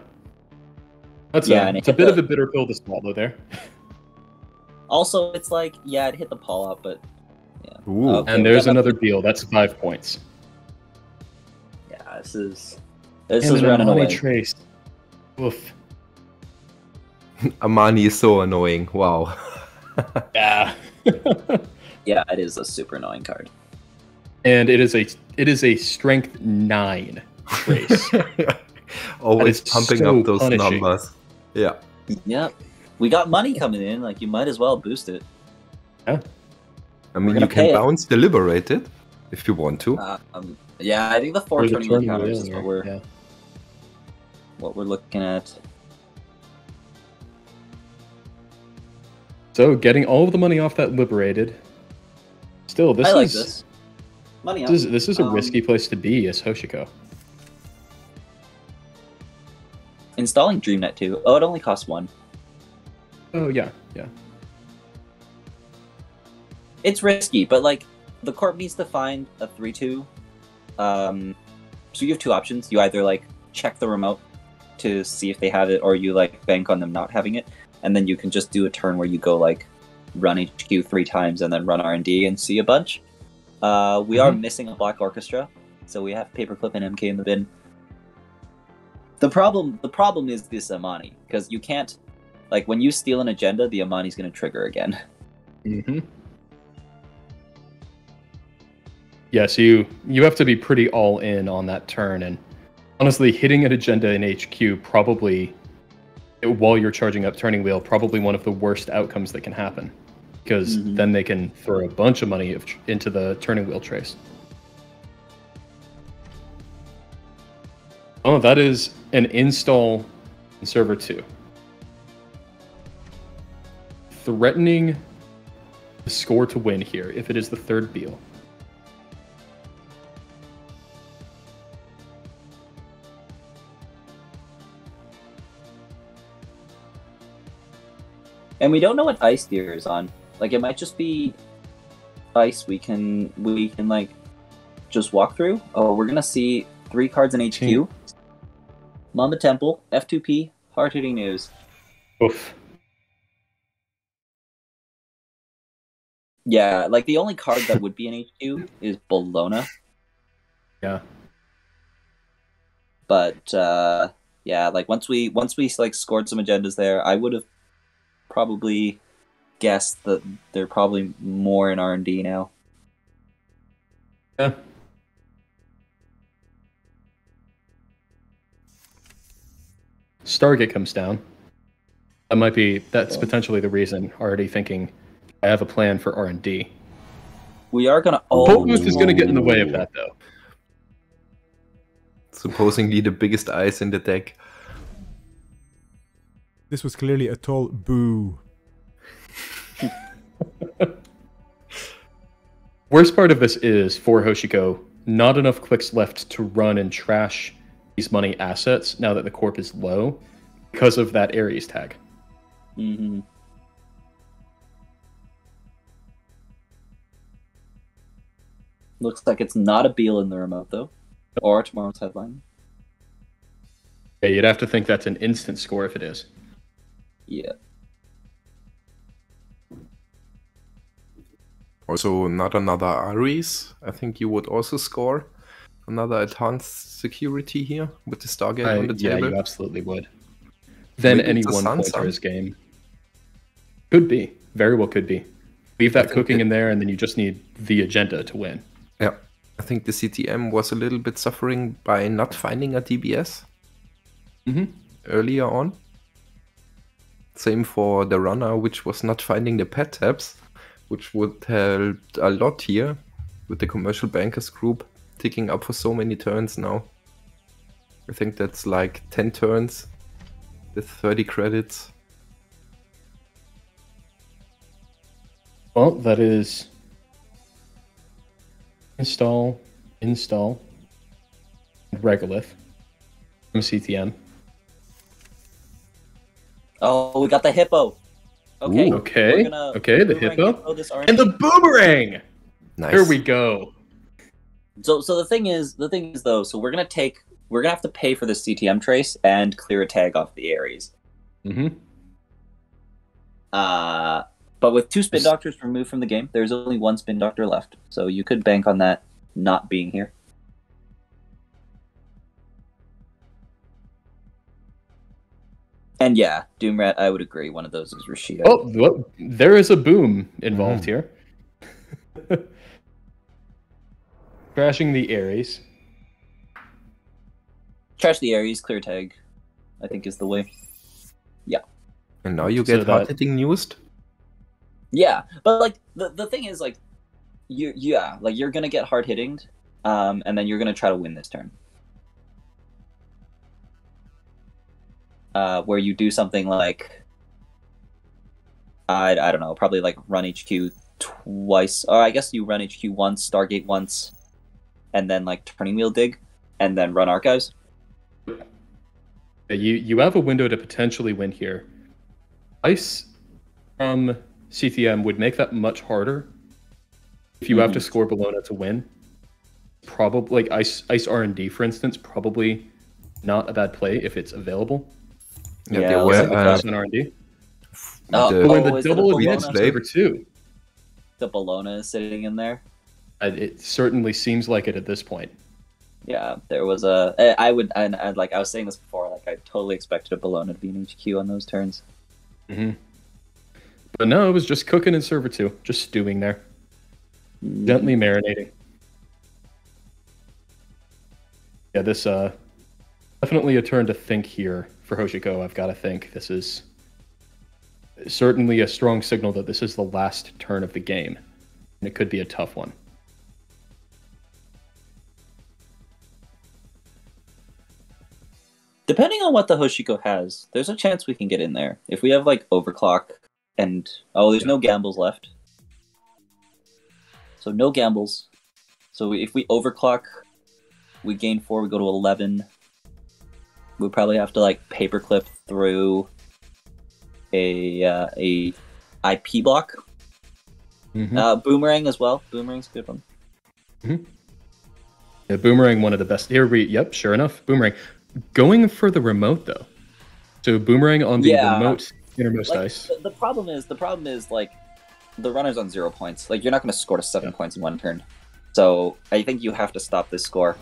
That's Yeah, and it's a bit of a bitter pill to swallow there. Also, it's like, yeah, it hit the paw out, but yeah. Ooh. Okay, And we there's got another deal. That's 5 points. Yeah, this is And an running Amani away. Trace. Oof. Amani is so annoying. Wow. Yeah. Yeah, it is a super annoying card. And it is a strength 9 trace. Always is pumping so up those punishing. numbers. Yeah. Yep. We got money coming in. Like, you might as well boost it. Yeah. I mean, gonna you can pay it. bounce the Liberated if you want to. Yeah, I think the 4 Or the turning turn encounters wheel, is or- yeah. what we're looking at. So getting all of the money off that liberated. Still, this I like is this. Money up. this is a risky place to be as Hoshiko. Installing DreamNet 2. Oh, it only costs 1. Oh yeah, yeah. It's risky, but like the corp needs to find a 3-2. So you have 2 options. You either like check the remote to see if they have it, or you like bank on them not having it, and then you can just do a turn where you go like run HQ 3 times and then run R&D and see a bunch. We are missing a Black Orchestra, so we have Paperclip and MK in the bin. The problem is this Amani, because you can't, like, when you steal an agenda, the Amani's going to trigger again. Mm-hmm. Yeah, so you have to be pretty all in on that turn, and honestly, hitting an agenda in HQ probably, while you're charging up turning wheel, probably one of the worst outcomes that can happen, because then they can throw a bunch of money into the turning wheel trace. Oh, that is an install in server 2. Threatening the score to win here if it is the 3rd Beal. And we don't know what ice Deer is on. Like, it might just be ice we can like just walk through. Oh, we're gonna see 3 cards in HQ. Mamba Temple, F2P, hard-hitting news. Oof. Yeah, like the only card that would be in HQ is Bologna. Yeah. But yeah, like once we like scored some agendas there, I would have probably guessed that they're probably more in R&D now. Yeah. Stargate comes down. That's potentially the reason. Already thinking, I have a plan for R&D. We are gonna. Booth is gonna get in the way of that, though. Supposedly the biggest ice in the deck. This was clearly a tall boo. Worst part of this is, for Hoshiko, not enough clicks left to run and trash these money assets now that the corp is low because of that Ares tag. Mm-hmm. Looks like it's not a Beal in the remote, though. Or tomorrow's headline. Yeah, you'd have to think that's an instant score if it is. Yeah. Also, not another Ares. I think you would also score another advanced security here with the Stargate on the Yeah, table. you absolutely would. Then Maybe any it's a one Sansa. pointer is game. Could be. Very well could be. Leave that cooking in there, and then you just need the agenda to win. Yeah, I think the CTM was a little bit suffering by not finding a DBS earlier on. Same for the runner, which was not finding the pet tabs, which would help a lot here with the commercial bankers group ticking up for so many turns now. I think that's like 10 turns with 30 credits. Well, that is install, Regolith from CTM. Oh, we got the hippo. Okay. Ooh, okay. We're gonna Okay, the boomerang hippo. this R&D. And the boomerang! Nice. Here we go. So the thing is though, so we're gonna have to pay for the CTM trace and clear a tag off the Ares. Mm-hmm. But with 2 spin doctors removed from the game, there's only 1 spin doctor left. So you could bank on that not being here. And yeah, Doomrat, I would agree. One of those is Rashida. Oh, well, there is a boom involved here. Crashing the Ares. Trash the Ares, clear tag, I think is the way. Yeah. And now you So get hard-hitting newsed? Yeah, but like the thing is like you're gonna get hard hitting, and then you're gonna try to win this turn. Where you do something like I don't know, probably like run HQ twice, or I guess you run HQ once, Stargate once, and then like turning wheel dig, and then run archives. You have a window to potentially win here. Ice from CTM would make that much harder if you have to score Bologna to win. Probably like Ice R&D, for instance, probably not a bad play if it's available. Yeah, Yeah, they Like were, on R&D. the- When the is it double the advance Bologna? server 2. The Bologna is sitting in there. It certainly seems like it at this point. Yeah, there was a. I like I was saying this before. Like I totally expected a Bologna to be an HQ on those turns. hmm But no, it was just cooking in server 2, just stewing there, gently marinating. Yeah, this definitely a turn to think here for Hoshiko. I've got to think this is certainly a strong signal that this is the last turn of the game, and it could be a tough one. Depending on what the Hoshiko has, there's a chance we can get in there. If we have like overclock and there's no gambles left. So no gambles. So if we overclock, we gain 4, we go to 11. We probably have to like paperclip through a IP block. Boomerang as well. Boomerang's a good one. Yeah, Boomerang, one of the best. Yep, sure enough, Boomerang. Going for the remote though. So Boomerang on the remote innermost Like, ice. the problem is like the runner's on 0 points. Like you're not going to score to 7 points in one turn. So I think you have to stop this score.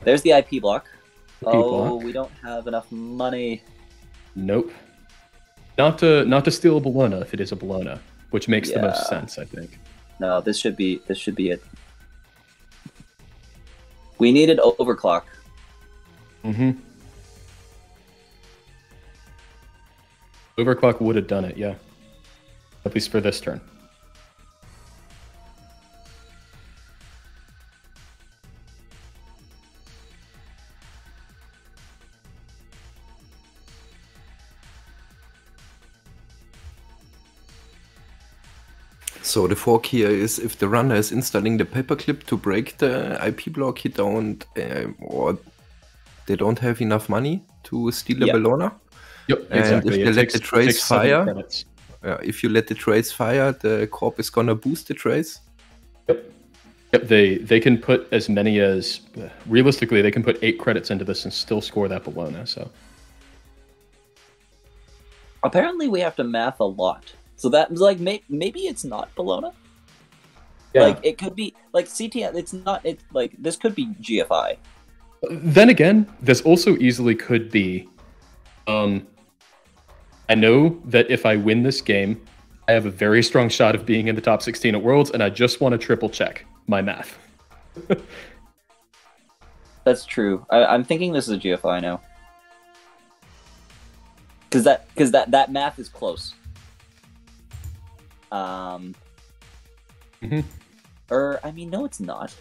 There's the IP block. Block. We don't have enough money. Nope. Not to steal a Bologna if it is a Bologna, which makes the most sense, I think. No, this should be it. We needed overclock. Overclock would have done it, yeah. At least for this turn. So the fork here is if the runner is installing the paperclip to break the IP block, he don't, or they don't have enough money to steal a Bologna. Yep, And exactly. if you let the trace fire, if you let the trace fire, the corp is gonna boost the trace. Yep, they can put as many as realistically they can put 8 credits into this and still score that Bologna. So Apparently, we have to math a lot. So that like maybe it's not Bologna. yeah. Like it could be like CTN. It's not. It's like this could be GFI. Then again, this also easily could be. I know that if I win this game, I have a very strong shot of being in the top 16 at Worlds, and I just want to triple check my math. That's true. I'm thinking this is a GFI now. Because that math is close. Or I mean, no, it's not.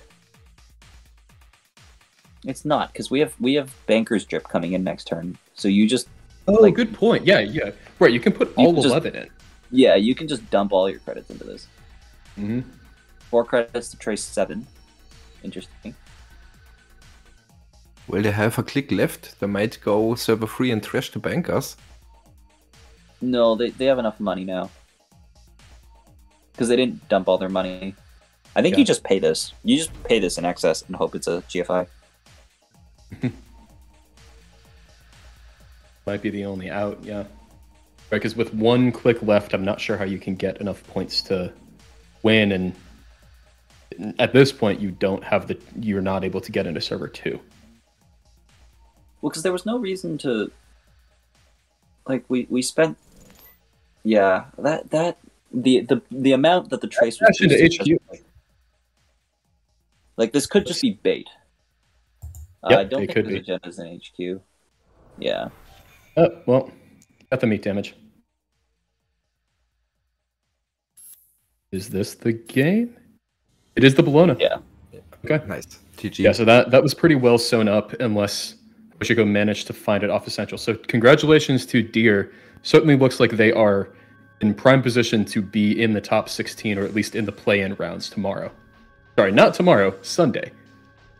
It's not because we have Banker's Drip coming in next turn. So you just Good point. Yeah. Right, you can put all 11 in. Yeah, you can just dump all your credits into this. 4 credits to trace 7. Interesting. Well, they have a click left. They might go server free and trash the bankers. No, they have enough money now. Because they didn't dump all their money. I think you just pay this. You just pay this in excess and hope it's a GFI. Might be the only out, yeah. Right, because with 1 click left, I'm not sure how you can get enough points to win, and at this point, you're not able to get into server 2. Well, because there was no reason to, like, we spent, yeah, the amount that the trace was into boosted HQ. like this could just be bait. Yep, I don't they think could there's be. agendas in HQ. Yeah. Oh, well, got the meat damage. Is this the game? It is the Bologna. Yeah. Okay. Nice. GG. Yeah, so that was pretty well sewn up, unless Oshiko managed to find it off Essential. So congratulations to Deer. Certainly looks like they are in prime position to be in the top 16, or at least in the play-in rounds tomorrow. Sorry, not tomorrow, Sunday.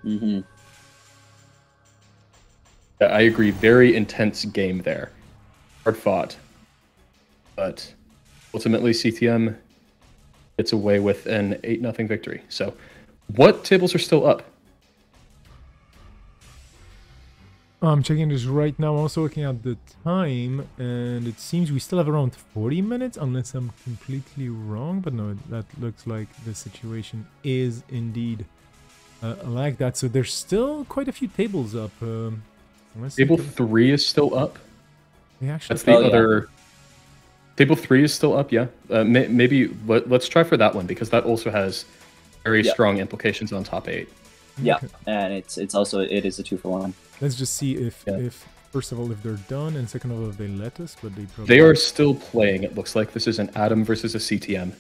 Mm-hmm. I agree, very intense game there. Hard fought. But ultimately, CTM gets away with an 8-0 victory. So what tables are still up? I'm checking this right now. I'm also looking at the time, and it seems we still have around 40 minutes, unless I'm completely wrong. But no, that looks like the situation is indeed like that. So there's still quite a few tables up. Table 3 is still up. Actually, That's the other. Table 3 is still up, yeah. Maybe let's try for that one, because that also has very strong implications on top 8. Yeah, Okay. and it is a 2-for-1. Let's just see if first of all, if they're done, and second of all, if they let us. But they They are still playing. It looks like this is an Atom versus a CTM.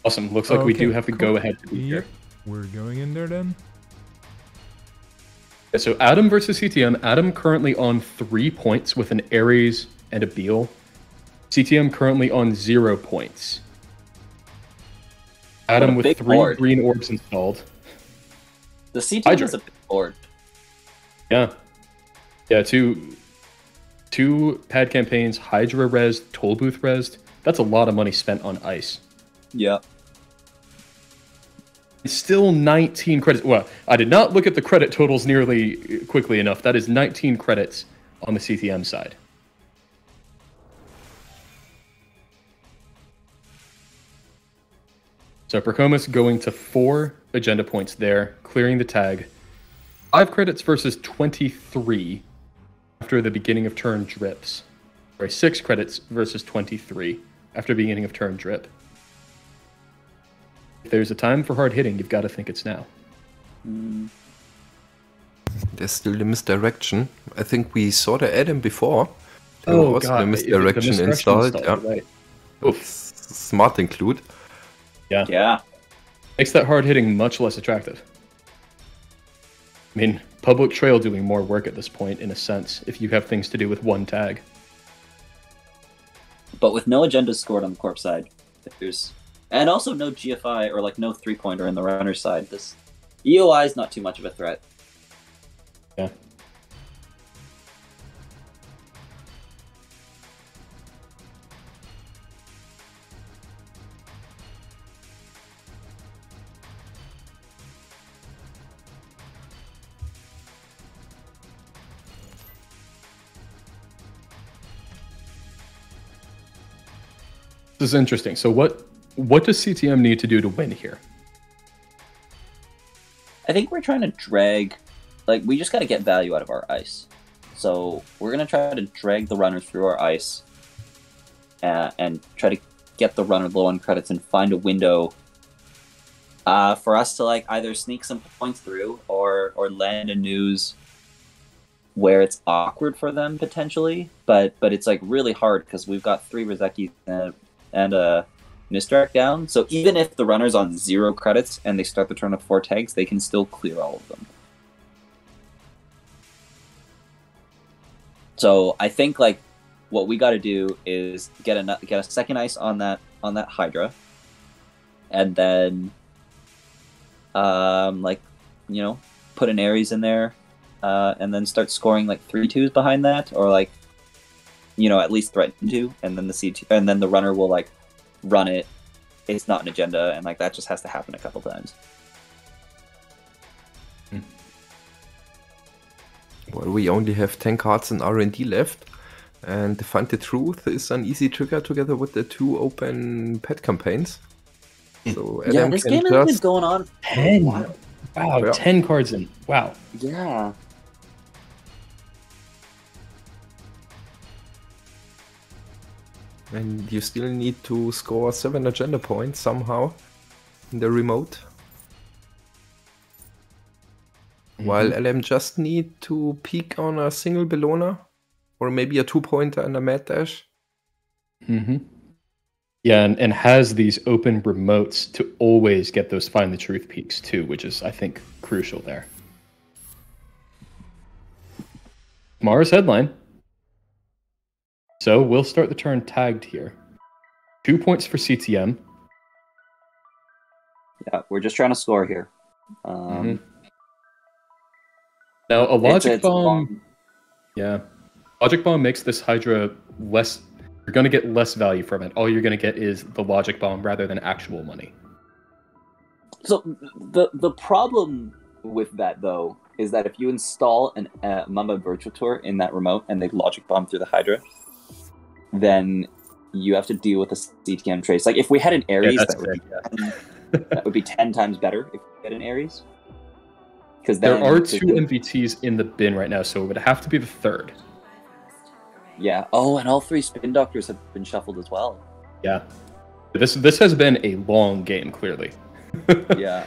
Awesome. Looks like we do have to go ahead to be here. We're going in there then. Yeah, so Atom versus CTM. Atom currently on 3 points with an Ares and a Beal. CTM currently on 0 points. Atom with 3 board. green orbs installed. The CTM Hydra. is a big board. Yeah. Yeah, two pad campaigns, Hydra res, Toll Booth res. That's a lot of money spent on ice. Yeah. It's still 19 credits. Well, I did not look at the credit totals nearly quickly enough. That is 19 credits on the CTM side. So Percomus going to 4 agenda points there, clearing the tag. 5 credits versus 23 after the beginning of turn drips. Sorry, 6 credits versus 23 after beginning of turn drip. If there's a time for hard hitting, you've got to think it's now. There's still the misdirection. I think we saw the Adam before. There Oh, was God. the misdirection installed. Yeah. Right. Oof. Smart include. Yeah. Makes that hard hitting much less attractive. I mean, public trail doing more work at this point, in a sense, if you have things to do with one tag. But with no agendas scored on the corp side, and also no GFI or no 3-pointer in the runner side, this EOI is not too much of a threat. Yeah. This is interesting. So what does CTM need to do to win here? I think we're trying to drag, we just got to get value out of our ice. So we're going to try to drag the runner through our ice and try to get the runner low on credits and find a window for us to either sneak some points through or land a news where it's awkward for them potentially. But it's really hard because we've got 3 Rozeki and a misdirect down. So even if the runner's on 0 credits and they start the turn with 4 tags, they can still clear all of them. So I think what we got to do is get a second ice on that Hydra, and then put an Ares in there, and then start scoring 3-2s behind that, or at least threaten to, and then the C2, and then the runner will run it. It's not an agenda, and that just has to happen a couple times. Well, we only have 10 cards in R&D left, and to find the truth is an easy trigger together with the 2 open pet campaigns. So Adam this can game has been going on 10. Wow. Wow, Yeah. 10 cards in. Wow. Yeah. And you still need to score 7 agenda points somehow in the remote. While LM just need to peek on a single Bellona, or maybe a 2-pointer and a mad dash. Yeah, and has these open remotes to always get those find the truth peaks too, which is, I think, crucial there. Mara's headline. So we'll start the turn tagged here. 2 points for CTM. Yeah, we're just trying to score here. Now, a logic it's bomb. Yeah. Logic bomb makes this Hydra less. You're going to get less value from it. All you're going to get is the logic bomb rather than actual money. So the problem with that, though, is that if you install an Mamba Virtual Tour in that remote and they logic bomb through the Hydra, then you have to deal with a CTM trace. Like, if we had an Ares, that would be 10 times better if we had an Ares. Because there are 2 MVTs in the bin right now, so it would have to be the third. Yeah. Oh, and all 3 spin doctors have been shuffled as well. Yeah. This has been a long game, clearly. Yeah.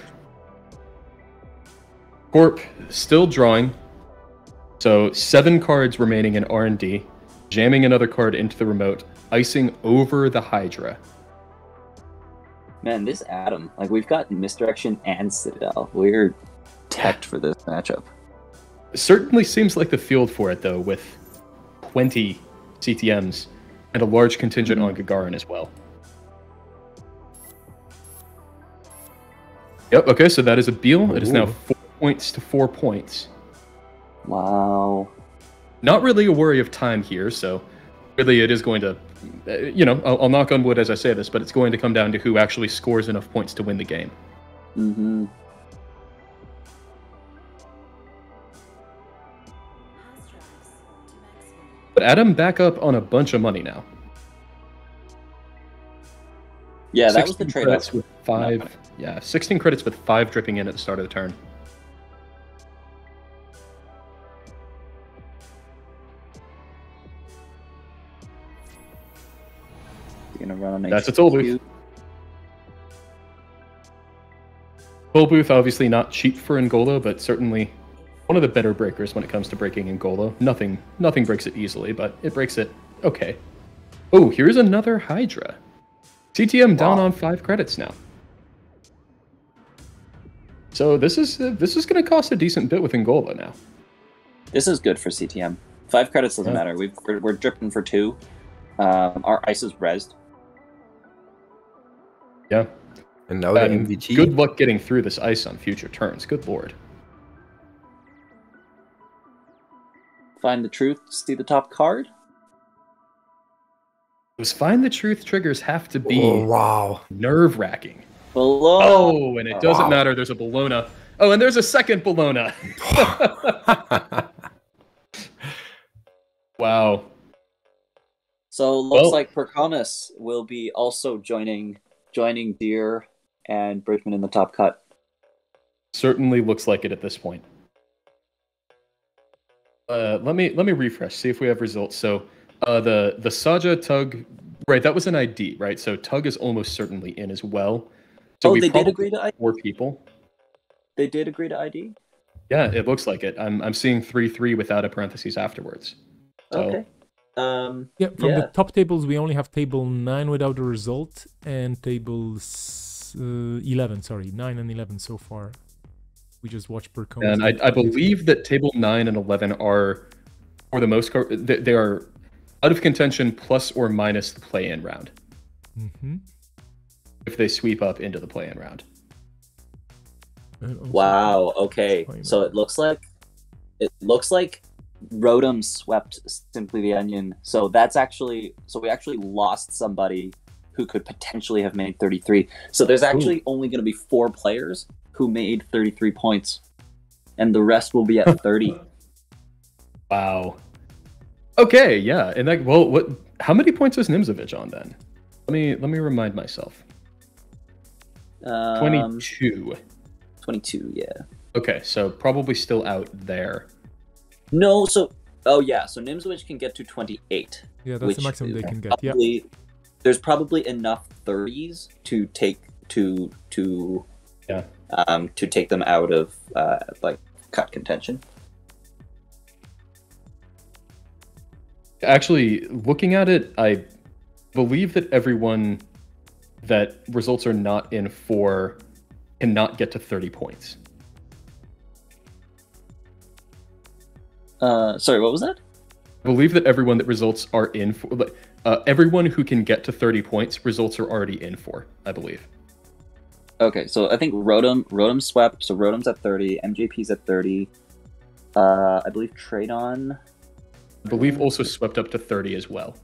Corp still drawing. So 7 cards remaining in R&D. Jamming another card into the remote. Icing over the Hydra. Man, this Adam, like, we've got Misdirection and Citadel. We're teched for this matchup. It certainly seems like the field for it, though, with 20 CTMs and a large contingent on Gagarin as well. Yep, okay, so that is a Beal. It is now 4 points to 4 points. Wow. Not really a worry of time here, so really it is going to, I'll knock on wood as I say this, but it's going to come down to who actually scores enough points to win the game. Mm-hmm. But Adam back up on a bunch of money now. Yeah, that was the trade-off. 16 credits with 5 dripping in at the start of the turn. You're gonna run on That's a toll booth. Toll booth, obviously not cheap for Angola, but certainly one of the better breakers when it comes to breaking Angola. Nothing breaks it easily, but it breaks it okay. Oh, here's another Hydra. CTM down on 5 credits now. So this is going to cost a decent bit with Angola now. This is good for CTM. 5 credits doesn't matter. We're dripping for 2. Our ice is rezzed. Yeah. And now the MVT. Good luck getting through this ice on future turns. Good lord. Find the truth. See the top card. Those find the truth triggers have to be nerve-wracking. Below. Oh, and it doesn't matter. There's a Bellona. Oh, and there's a second Bellona. Wow. So looks like Perconis will be also joining Deer and Bridgman in the top cut. Certainly looks like it at this point. Let me refresh. See if we have results. So the Saja Tug, right? That was an ID, right? So Tug is almost certainly in as well. So they did agree to ID? 4 people. They did agree to ID? Yeah, it looks like it. I'm seeing 3-3 without a parentheses afterwards. So, okay. From the top tables, we only have table 9 without a result, and tables 11. Sorry, 9 and 11 so far. We just watched Perconis. And I believe that table 9 and 11 are, for the most part, they are out of contention plus or minus the play-in round. Mm-hmm. If they sweep up into the play-in round. Wow. Okay. So it looks like Rotom swept Simply the Onion. So we actually lost somebody who could potentially have made 33. So there's actually only going to be 4 players who made 33 points, and the rest will be at 30. Wow. Okay. Yeah. And what? How many points was Nimzovich on then? Let me remind myself. 22. 22, yeah. Okay, so probably still out there. No, so Nimzowicz can get to 28. Yeah, that's the maximum they can get. there's probably enough 30s to take to take them out of like cut contention. Actually, looking at it, I believe that everyone that results are not in for cannot get to 30 points. Sorry, what was that? I believe that everyone that results are in for, everyone who can get to 30 points, results are already in for, I believe. Okay, so I think Rotom swept, so Rotom's at 30, MJP's at 30. I believe Tradon. I believe also swept up to 30 as well.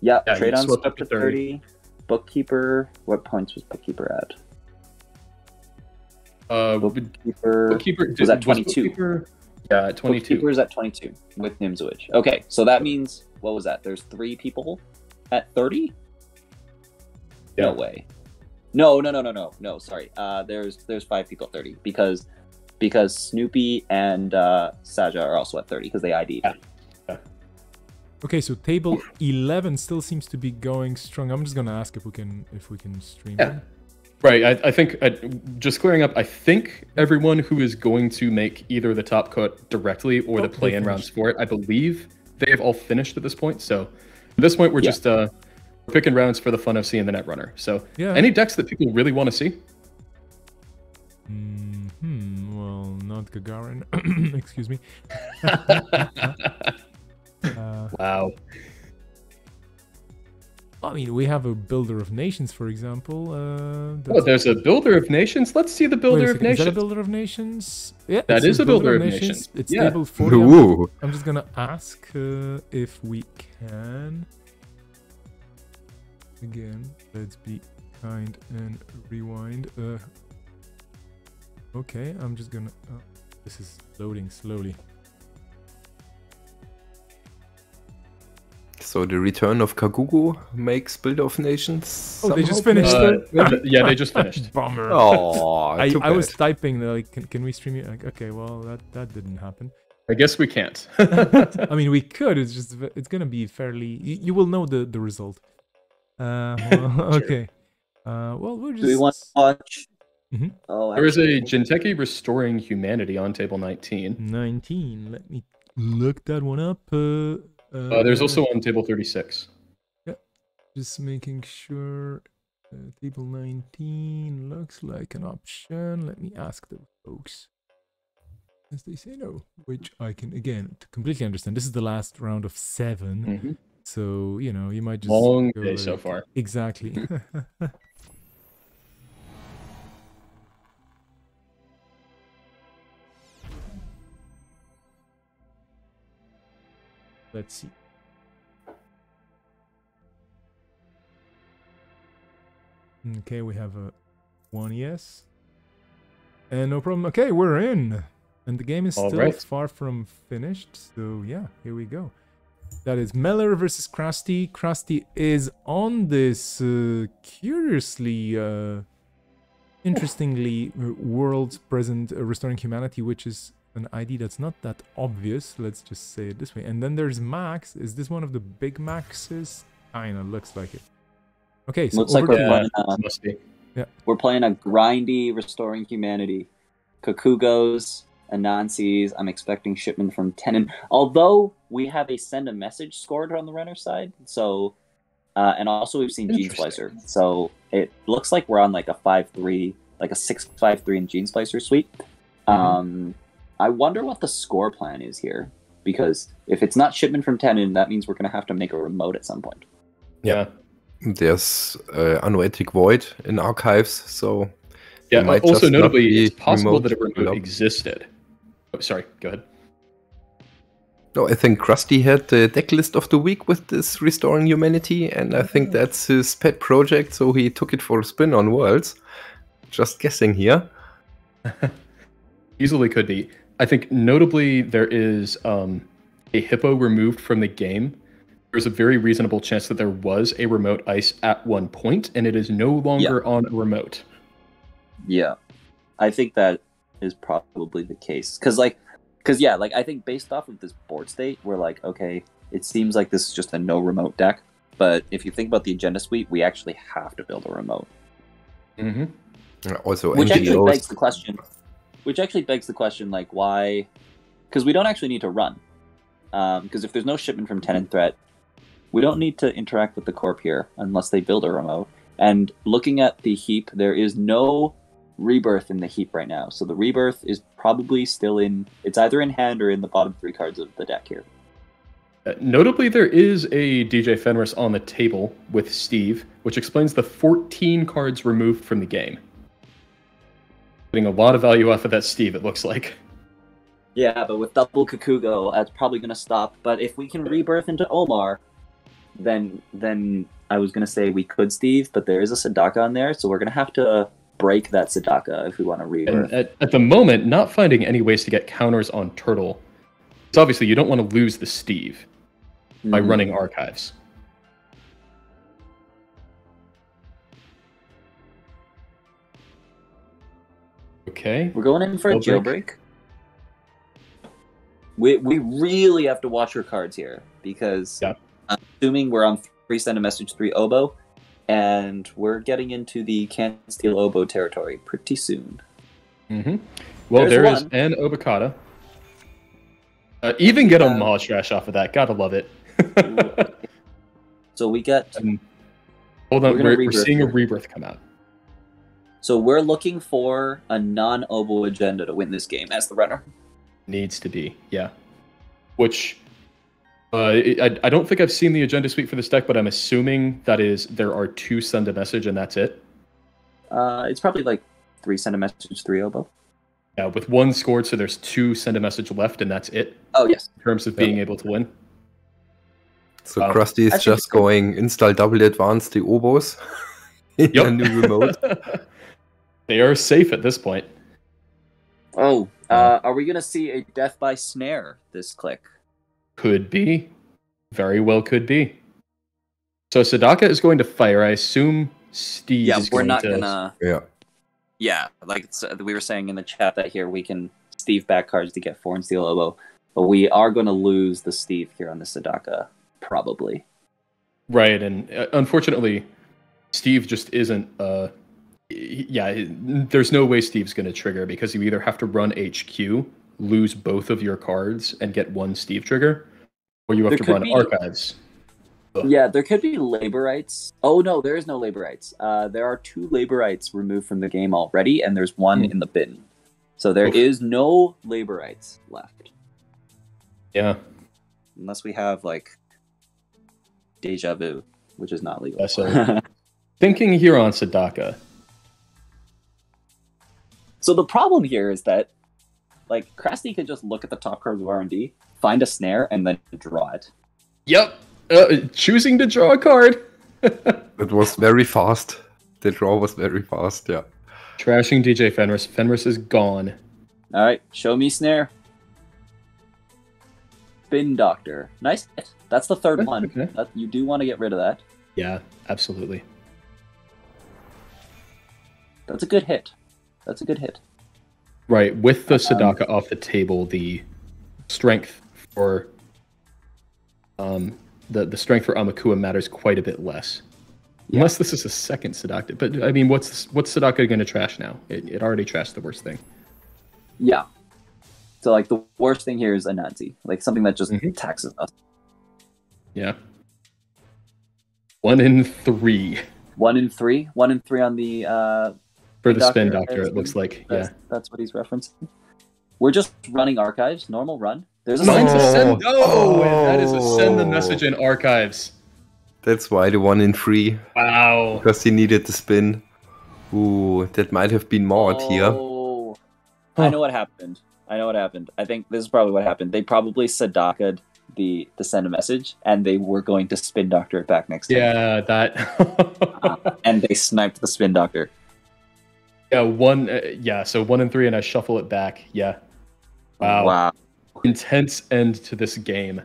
Yeah, Yeah, Tradon swept swept to 30. Bookkeeper, what points was Bookkeeper at? Bookkeeper was at 22. Yeah, 22. Bookkeeper's at 22 with Nimzwich. Okay, so that means, what was that? There's 3 people at 30? Yeah. No way. No, sorry. There's 5 people at 30 because Snoopy and Saja are also at 30 because they ID'd. Yeah. Okay, so table 11 still seems to be going strong. I'm just gonna ask if we can stream it. Right, I think, just clearing up, I think everyone who is going to make either the top cut directly or the play-in rounds for it, I believe they have all finished at this point. So at this point, we're just picking rounds for the fun of seeing the Netrunner. So any decks that people really want to see? Well, not Gagarin. Excuse me. Wow. I mean, we have a Builder of Nations, for example. There's a Builder of Nations? Let's see the Builder of Nations. Is that a Builder of Nations? Yeah, that is a Builder of Nations. It's table 40. I'm just gonna ask if we can. Again, let's be kind and rewind. Okay, I'm just gonna... this is loading slowly. So the return of Kagugu makes Builder of Nations. Oh, they just finished. Yeah, they just finished. Bummer. Oh, I was typing like, can we stream it? Like, okay, well that didn't happen. I guess we can't. I mean, we could. It's gonna be fairly. You will know the result. Okay. Well, we're just. Do we want to watch? Mm-hmm. Oh, there is a Jinteki Restoring Humanity on table 19. 19. Let me look that one up. There's also on table 36. Yeah, just making sure. Table 19 looks like an option. Let me ask the folks. As they say no, which I can, again, completely understand. This is the last round of 7. Mm-hmm. So, you know, you might just... Long day so far. Exactly. Let's see. Okay, we have a 1 yes. And no problem. Okay, we're in. And the game is still far from finished. So yeah, here we go. That is Meller versus Krusty. Krusty is on this curiously, interestingly, world's present Restoring Humanity, which is an ID that's not that obvious. Let's just say it this way. And then there's Max. Is this one of the big Maxes? Kinda looks like it. Okay, so looks like we're playing, must be. Yeah. We're playing a grindy Restoring Humanity. Kakugos, Anansi's. I'm expecting shipment from Tenon. Although we have a send a message scored on the runner side. So, and also we've seen Gene Splicer. So it looks like we're on like a 5-3, like a 6-5-3 in Gene Splicer suite. I wonder what the score plan is here. Because if it's not shipment from Tenon, that means we're going to have to make a remote at some point. Yeah. There's Anoetic Void in archives, so... Yeah, also notably, it's possible that a remote existed. Oh, sorry, go ahead. No, I think Krusty had the deck list of the week with this Restoring Humanity, and I think that's his pet project, so he took it for a spin on Worlds. Just guessing here. Easily could be. I think notably there is a hippo removed from the game. There's a very reasonable chance that there was a remote ice at one point, and it is no longer on a remote. Yeah, I think that is probably the case. Because I think based off of this board state, we're like, okay, it seems like this is just a no remote deck. But if you think about the agenda suite, we actually have to build a remote. Mm-hmm. Also, Which actually NGOs. begs the question. Like, why? Because we don't actually need to run. Because if there's no shipment from Tenant Threat, we don't need to interact with the Corp here unless they build a remote. And looking at the heap, there is no rebirth in the heap right now. So the rebirth is probably still in... It's either in hand or in the bottom 3 cards of the deck here. Notably, there is a DJ Fenris on the table with Steve, which explains the 14 cards removed from the game. Getting a lot of value off of that Steve, it looks like. Yeah, but with double Kakugo, that's probably going to stop. But if we can rebirth into Omar, then I was going to say we could Steve, but there is a Sadaka on there, so we're going to have to break that Sadaka if we want to rebirth. And at the moment, not finding any ways to get counters on Turtle. So obviously, you don't want to lose the Steve by running archives. Okay. We're going in for a jailbreak. We really have to watch our cards here because I'm assuming we're on 3 send a message 3 oboe, and we're getting into the can't steal oboe territory pretty soon. Mm-hmm. Well, there is an Obokata. Even get a Maw Trash off of that. Gotta love it. So we get... hold on, we're seeing a rebirth come out. So we're looking for a non-oboe agenda to win this game as the runner. Needs to be, yeah. Which, I don't think I've seen the agenda suite for this deck, but I'm assuming that is there are 2 send a message and that's it. It's probably like 3 send a message, 3 oboe. Yeah, with 1 scored, so there's 2 send a message left, and that's it. Oh yes. In terms of being able to win. So Krusty is just going install double advance the oboes in a new remote. They are safe at this point. Oh, are we gonna see a death by snare this click? Could be. Very well could be. So Sadaka is going to fire. I assume Steve is going to... Yeah, we're not gonna... Yeah, like we were saying in the chat that here we can Steve back cards to get 4 and steal oboe, but we are going to lose the Steve here on the Sadaka, probably. Right, and unfortunately, Steve just isn't... there's no way Steve's going to trigger because you either have to run HQ, lose both of your cards, and get 1 Steve trigger, or you have to run Archives. Yeah, there could be labor rights. Oh no, there is no labor rights. There are 2 labor rights removed from the game already, and there's 1 in the bin. So there is no labor rights left. Yeah. Unless we have, like, Deja Vu, which is not legal. So, thinking here on Sadaka. So the problem here is that, like, Krusty could just look at the top cards of R&D, find a snare, and then draw it. Yep. Choosing to draw a card. It was very fast. The draw was very fast, yeah. Trashing DJ Fenris. Fenris is gone. Alright, show me snare. Spin Doctor. Nice hit. That's the 3rd one. Okay. You do want to get rid of that. Yeah, absolutely. That's a good hit. That's a good hit. Right, with the Sadaka off the table, the strength for... The strength for Amakua matters quite a bit less. Yeah. Unless this is a second Sadaka. But, I mean, what's Sadaka going to trash now? It already trashed the worst thing. Yeah. So, like, the worst thing here is Anansi. Like, something that just taxes us. Yeah. 1 in 3. 1 in 3? 1 in 3 on the... for the Spin Doctor, it looks like. That's what he's referencing. We're just running Archives. Normal run. There's a and that is a send the message in Archives. That's why the 1 in 3. Wow. Because he needed the spin. Ooh, that might have been mod here. I know what happened. I think this is probably what happened. They probably Sadaka'd the send a message, and they were going to Spin Doctor it back next time. Yeah, that. And they sniped the Spin Doctor. Yeah, so 1 in 3, and I shuffle it back. Yeah. Wow. Intense end to this game.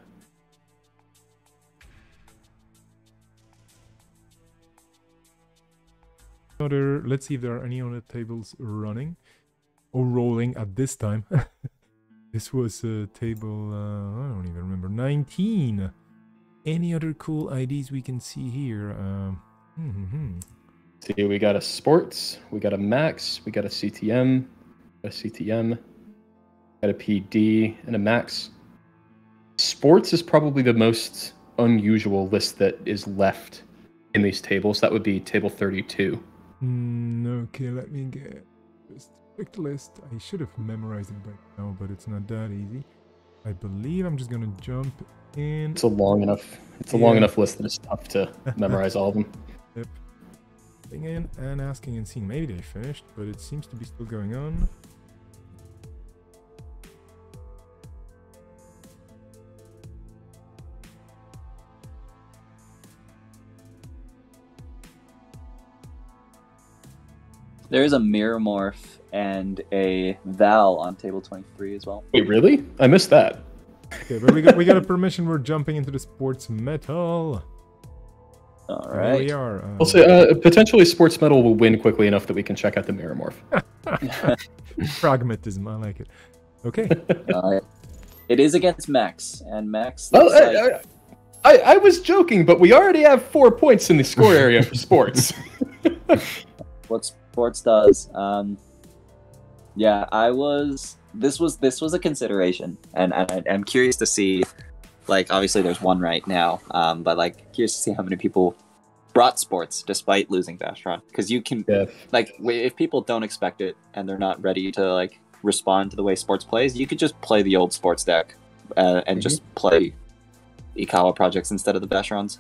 Let's see if there are any other tables running or rolling at this time. This was table, I don't even remember, 19. any other cool IDs we can see here? See, we got a sports, we got a max, we got a CTM, got a PD, and a max. Sports is probably the most unusual list that is left in these tables. That would be table 32. Okay, let me get this quick list. I should have memorized it by now, but it's not that easy. I believe I'm just gonna jump in. It's a long enough. It's a long enough list that it's tough to memorize all of them. Yep. In and asking and seeing. Maybe they finished, but it seems to be still going on. There is a mirror morph and a Val on table 23 as well. Wait, really? I missed that. Okay, but we got a permission. We're jumping into the sports metal. All Here right. we are. I'll say potentially sports metal will win quickly enough that we can check out the mirror morph. Pragmatism, I like it. Okay. It is against Max, and Max. I was joking, but we already have 4 points in the score area for sports. What sports does? Yeah, This was a consideration, and I'm curious to see. Like, obviously, there's one right now, but like, curious to see how many people brought sports despite losing Vastron, because you can like, if people don't expect it and they're not ready to like respond to the way sports plays, you could just play the old sports deck and just play Ikawa projects instead of the Vastrons.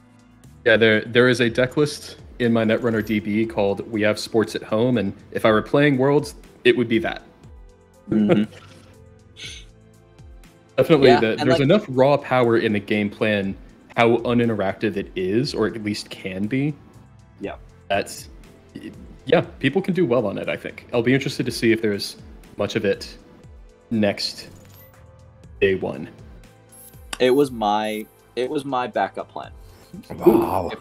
Yeah, there is a deck list in my Netrunner DB called "We Have Sports at Home," and if I were playing Worlds, it would be that. Mm-hmm. Definitely, Yeah, there's like, enough raw power in the game plan, how uninteractive it is, or at least can be. Yeah. People can do well on it, I think. I'll be interested to see if there's much of it next day one. It was my backup plan. Wow.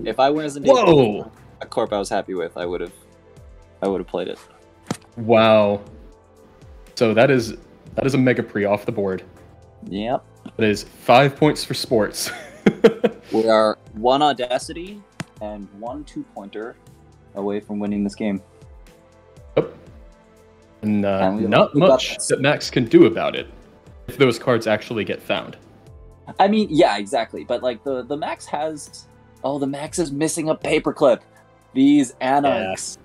If I wasn't Whoa! a corp I was happy with, I would have played it. Wow. So that is a Mega Pre off the board. Yep. That is 5 points for sports. We are 1 Audacity and 1 2-pointer away from winning this game. Yep. And we not got much this. that Max can do about it if those cards actually get found. I mean, yeah, exactly. But like the Max has, the Max is missing a paperclip. These Anarchs.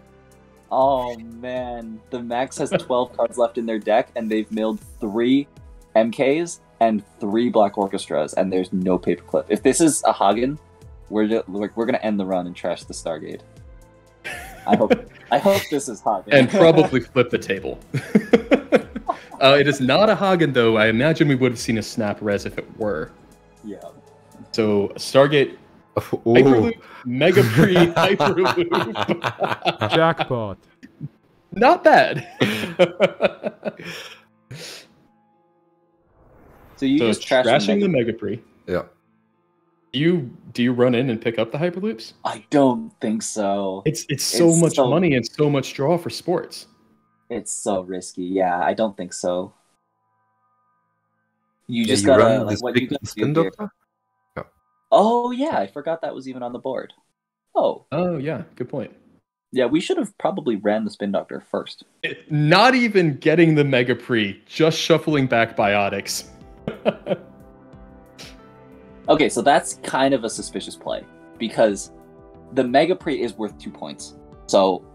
Oh man, the Max has 12 cards left in their deck, and they've milled 3 MKs and 3 Black Orchestras, and there's no paperclip. If this is a Hagen, we're gonna end the run and trash the Stargate. I hope this is Hagen. And probably flip the table. It is not a Hagen, though. I imagine we would have seen a Snap Res if it were. Yeah. So, Stargate, Hyperloop, Mega Pre, Hyperloop. Jackpot. Not bad. So you just trashing the Mega Pre. Yeah. Do you run in and pick up the Hyperloops? I don't think so. It's so much money and so much draw for sports. It's so risky. Yeah, I don't think so. You Yeah, just you gotta run like this what big you gotta spin do here. doctor? Yeah. Oh yeah, I forgot that was even on the board. Oh Yeah, good point. yeah, we should have probably ran the Spin Doctor first. Not even getting the Mega Pre, just shuffling back Biotics. Okay, so that's kind of a suspicious play because the Mega Pre is worth 2 points. So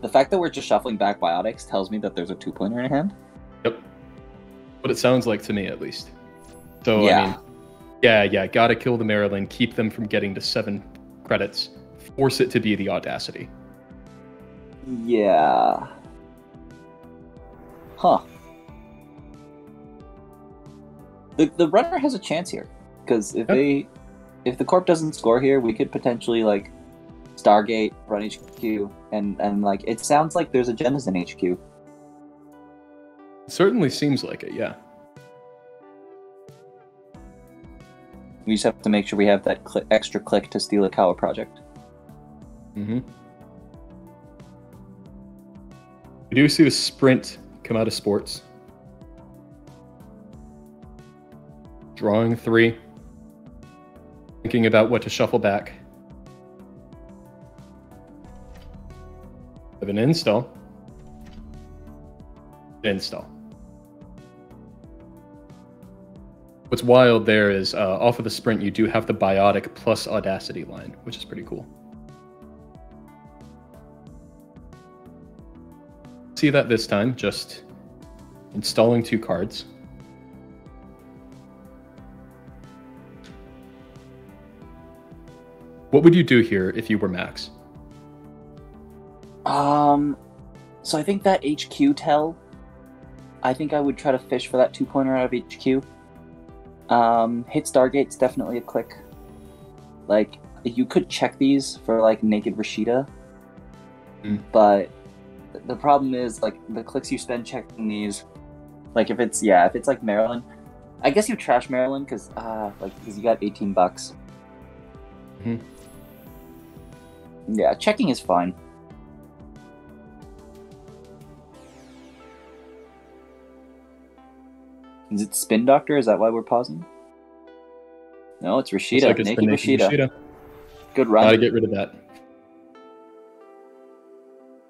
the fact that we're just shuffling back Biotics tells me that there's a 2-pointer in hand. Yep. What it sounds like to me, at least. So, Yeah. I mean, gotta kill the Maryland, keep them from getting to 7 credits, force it to be the Audacity. Yeah. Huh. The runner has a chance here because if the corp doesn't score here, we could potentially like Stargate, run HQ, and like it sounds like there's agendas in HQ. It certainly seems like it, yeah. We just have to make sure we have that extra click to steal a Kawa project. Mm-hmm. We do see the sprint come out of sports. Drawing 3. thinking about what to shuffle back. Of an install. Install. What's wild there is off of the sprint, you do have the biotic plus audacity line, which is pretty cool. See that this time, just installing 2 cards. What would you do here if you were Max? So I think that HQ tell, I think I would try to fish for that 2-pointer out of HQ. Hit Stargate's definitely a click. Like, you could check these for, like, Naked Rashida, but the problem is, like, the clicks you spend checking these, like, if it's like Maryland, I guess you trash Maryland, because you got $18. Mm-hmm. Yeah, checking is fine. Is it Spin Doctor? Is that why we're pausing? No, it's Rashida. Like it's Naked Rashida. Good run. Gotta get rid of that.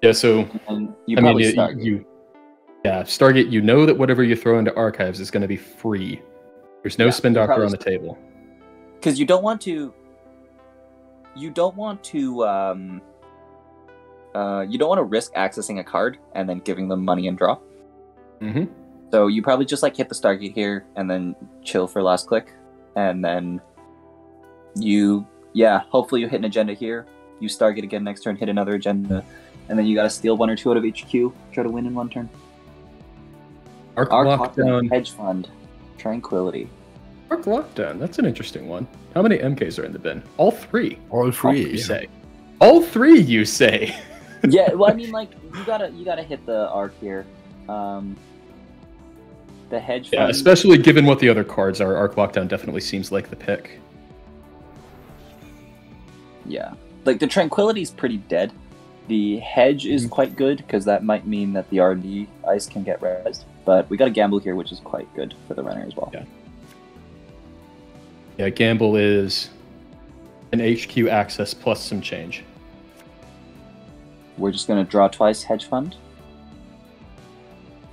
Yeah, so and Stargate. Stargate, you know that whatever you throw into archives is going to be free. There's no Spin Doctor on the table. Because you don't want to risk accessing a card and then giving them money and draw. Mm-hmm. So you probably just like hit the Stargate here and then chill for last click, and then hopefully you hit an agenda here. You Stargate again next turn, hit another agenda, and then you got to steal 1 or 2 out of HQ. Try to win in 1 turn. Arc Lockdown, Hedge Fund, Tranquility. Arc Lockdown. That's an interesting one. How many MKs are in the bin? All 3. All 3. You say. All 3. You say. Yeah. Well, I mean, like you gotta hit the arc here. The hedge fund. Yeah, especially given what the other cards are, Arc Lockdown definitely seems like the pick. Yeah. Like, the Tranquility is pretty dead. The hedge is quite good, because that might mean that the R&D ice can get rezzed. But we got a gamble here, which is quite good for the runner as well. Yeah, gamble is an HQ access plus some change. We're just going to draw twice hedge fund.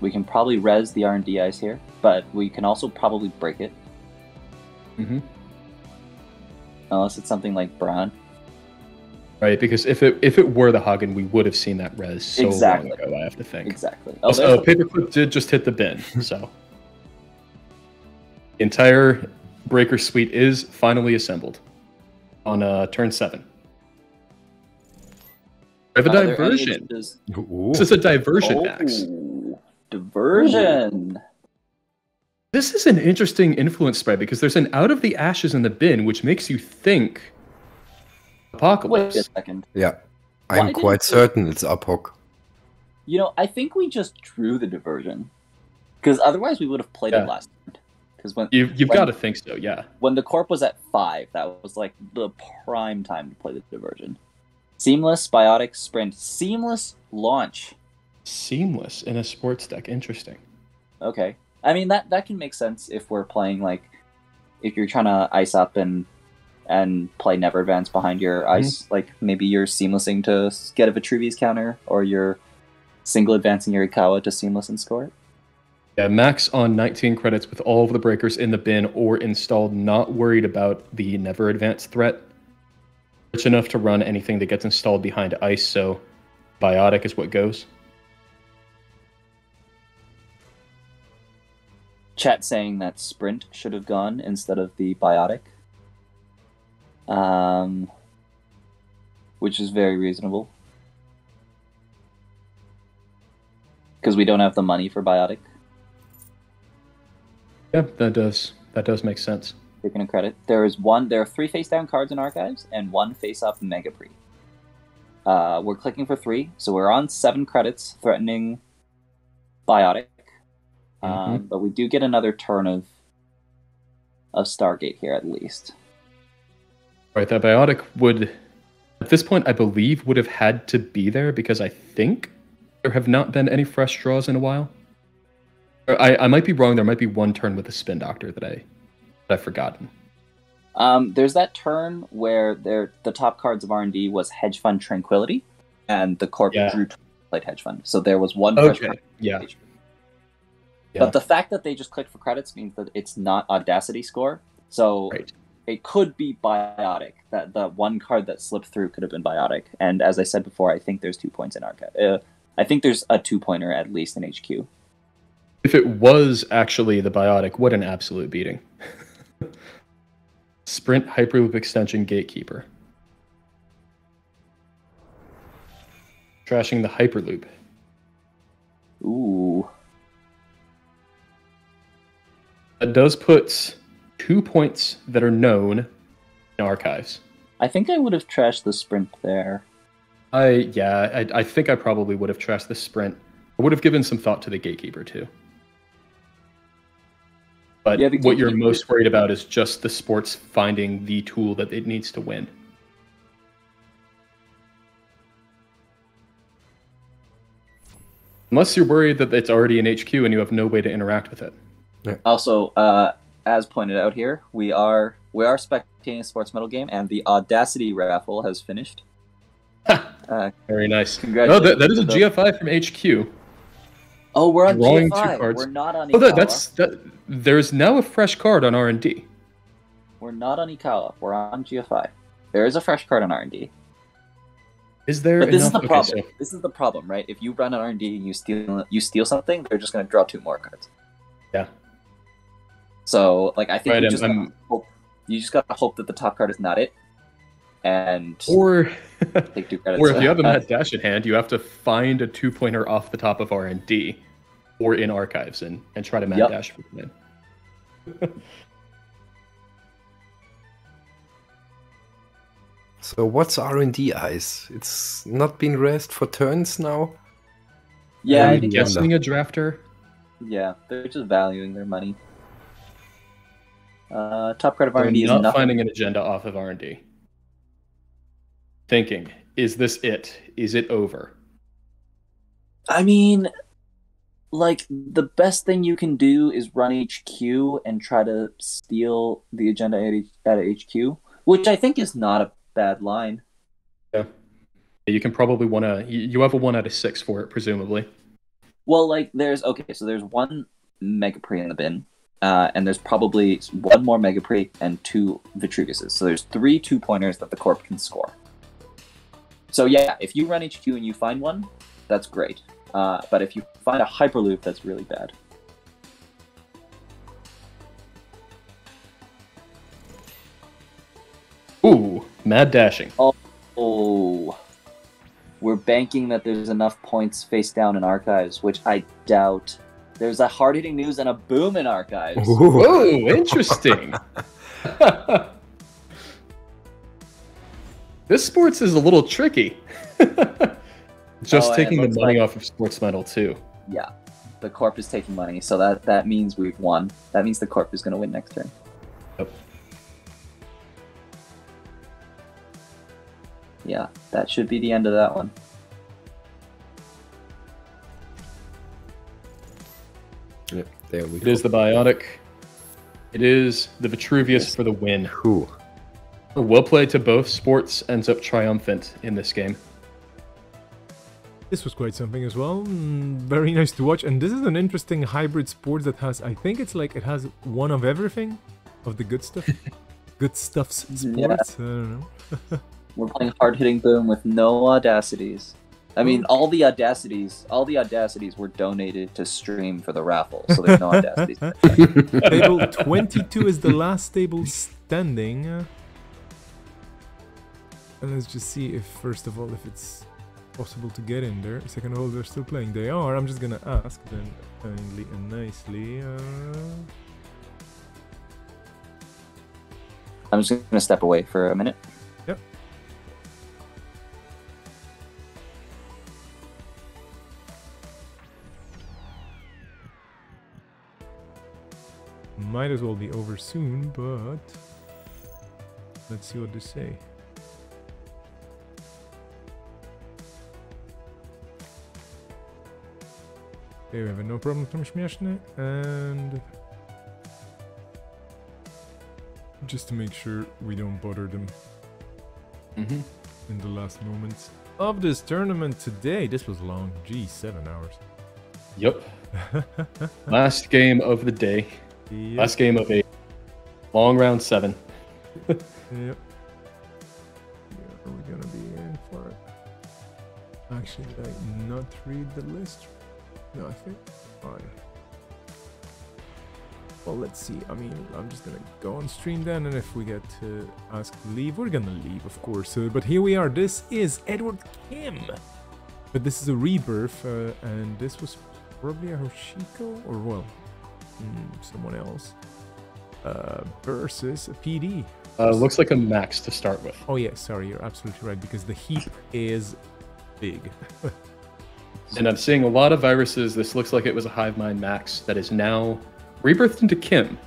We can probably res the R&D ice here, but we can also probably break it. Mm-hmm. Unless it's something like Braun. Right, because if it were the Hagen, we would have seen that res so long ago, I have to think. Exactly. Also, Paperclip did just hit the bin, so. The entire Breaker Suite is finally assembled on turn 7. We have a diversion. This is a diversion, Max. Diversion. This is an interesting influence spread because there's an out of the ashes in the bin, which makes you think Apocalypse. Wait a second. Yeah, I'm quite certain it's Apoc. You know, I think we just drew the diversion, because otherwise we would have played it last time. Because when you've got to think so, yeah. When the corp was at 5, that was like the prime time to play the diversion. Seamless, biotic, sprint, seamless launch. Seamless in a sports deck. Interesting. Okay. I mean, that can make sense if we're playing, like, if you're trying to ice up and play Never Advance behind your ice. Like, maybe you're seamlessing to get a Vitruvius counter, or you're single advancing your Ikawa to seamless and score it. Yeah, Max on 19 credits with all of the breakers in the bin or installed, not worried about the Never Advance threat. Rich enough to run anything that gets installed behind ice, so biotic is what goes. Chat saying that sprint should have gone instead of the biotic. Which is very reasonable. Because we don't have the money for biotic. Yeah, that does make sense. Taking a credit. There are 3 face down cards in archives and 1 face up Mega Pre. We're clicking for 3, so we're on 7 credits, threatening biotic. But we do get another turn of Stargate here at least. Right, that biotic would, at this point, I believe, would have had to be there because I think there have not been any fresh draws in a while. I might be wrong. There might be one turn with a Spin Doctor that I've forgotten. There's that turn where the top cards of R&D was Hedge Fund Tranquility, and the corp drew played Hedge Fund. So there was one fresh card. Yeah. But the fact that they just clicked for credits means that it's not Audacity score. So it could be biotic. That the one card that slipped through could have been biotic. And as I said before, I think there's 2 points in archive. I think there's a 2-pointer at least in HQ. If it was actually the biotic, what an absolute beating. Sprint Hyperloop Extension Gatekeeper. Trashing the Hyperloop. Ooh. That does put 2 points that are known in archives. I think I would have trashed the Sprint there. I think I probably would have trashed the Sprint. I would have given some thought to the Gatekeeper too. But what you're most worried about is just the sports finding the tool that it needs to win. Unless you're worried that it's already in HQ and you have no way to interact with it. Yeah. Also, as pointed out here, we are spectating a sports medal game, and the Audacity raffle has finished. Very nice. Congratulations. That is a GFI from HQ. Oh, we're on Drawing GFI. 2 cards. We're not on Ikawa. Ikawa. There's now a fresh card on R&D. We're not on Ikawa. We're on GFI. There is a fresh card on R&D. Is there? But this is enough? the problem. Okay, so This is the problem, right? If you run an R&D and you steal something, they're just going to draw 2 more cards. yeah. So, like, I think Right, you just gotta hope that the top card is not it, and Or take 2 credits. or if you have a mad dash in hand, you have to find a 2-pointer off the top of R&D or in archives and try to mad dash for it in. So what's R&D Ice? It's not been raised for turns now? yeah, I I'm think guessing a drafter. yeah, they're just valuing their money. Top card of They're R&D is not nothing. finding an agenda off of R&D. Thinking, is this it? Is it over? I mean, like, the best thing you can do is run HQ and try to steal the agenda at HQ, which I think is not a bad line. Yeah. You can probably you have a 1 out of 6 for it, presumably. Well, like, there's 1 Mega Pre in the bin, and there's probably 1 more Mega Pre and 2 Vitruviuses. So there's 3 2-pointers that the Corp can score. So yeah, if you run HQ and you find one, that's great. But if you find a Hyperloop, that's really bad. Ooh, mad dashing. Oh, we're banking that there's enough points face down in archives, which I doubt. There's a hard-hitting news and a boom in archives. Whoa, interesting. This sports is a little tricky. Just taking the money off of sports medal too. Yeah, the Corp is taking money, so that means we've won. That means the Corp is going to win next turn. Yep. Yeah, that should be the end of that one. Yep, there we It go. is the biotic. It is the Vitruvius for the win. Whew. Well played to both. Sports ends up triumphant in this game. This was quite something as well. Very nice to watch. And this is an interesting hybrid sport that has, I think it's like it has one of everything, of the good stuff. Good stuff's sports. Yeah. I don't know. We're playing hard-hitting boom with no audacities. I mean, all the audacities were donated to stream for the raffle, so there's no audacities. Table 22 is the last table standing. And let's just see if, first of all, if it's possible to get in there. Second of all, they're still playing. They are. I'm just gonna ask them kindly and nicely. I'm just gonna step away for a minute. Yep. Might as well be over soon, but let's see what they say. Okay, we have a no problem from Śmieszny, and just to make sure we don't bother them Mm-hmm. in the last moments of this tournament today. This was long. Geez, 7 hours. Yep. Last game of the day. Yep. Last game of a long round 7. Yep. Yeah, are we gonna be in for it? Actually, did I not read the list? No, I think fine. Well, let's see. I mean, I'm just gonna go on stream then, and if we get to ask to leave, we're gonna leave, of course. But here we are. This is Edward Kim. But this is a rebirth, and this was probably a Hoshiko, or well, someone else. Versus a PD. Looks like a max to start with. Oh yeah, sorry, you're absolutely right, because the heap is big. And I'm seeing a lot of viruses. This looks like it was a hive mind max that is now rebirthed into Kim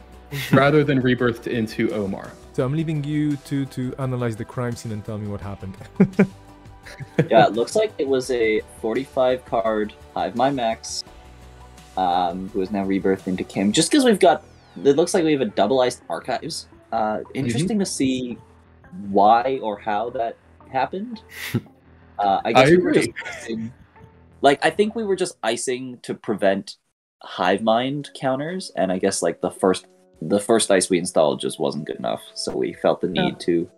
rather than rebirthed into Omar. So I'm leaving you to analyze the crime scene and tell me what happened. Yeah, it looks like it was a 45 card Hive Mind Max, who is now rebirthed into Kim. Just because we've got, it looks like we have a double iced archives. Interesting to see why or how that happened. I guess I we were agree. just icing, like, I think we were just icing to prevent hive mind counters, and I guess like the first ice we installed just wasn't good enough, so we felt the need to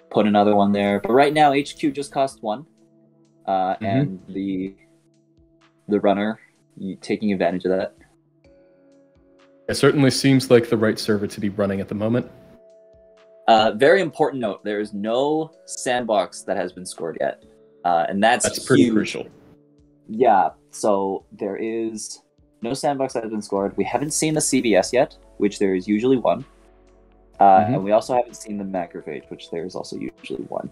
put another one there. But right now HQ just cost 1, and the runner taking advantage of that. It certainly seems like the right server to be running at the moment. Very important note: there is no sandbox that has been scored yet, and that's pretty huge. crucial. Yeah, so there is no sandbox that has been scored. We haven't seen the CBS yet, which there is usually 1. And we also haven't seen the macrophage, which there is also usually 1.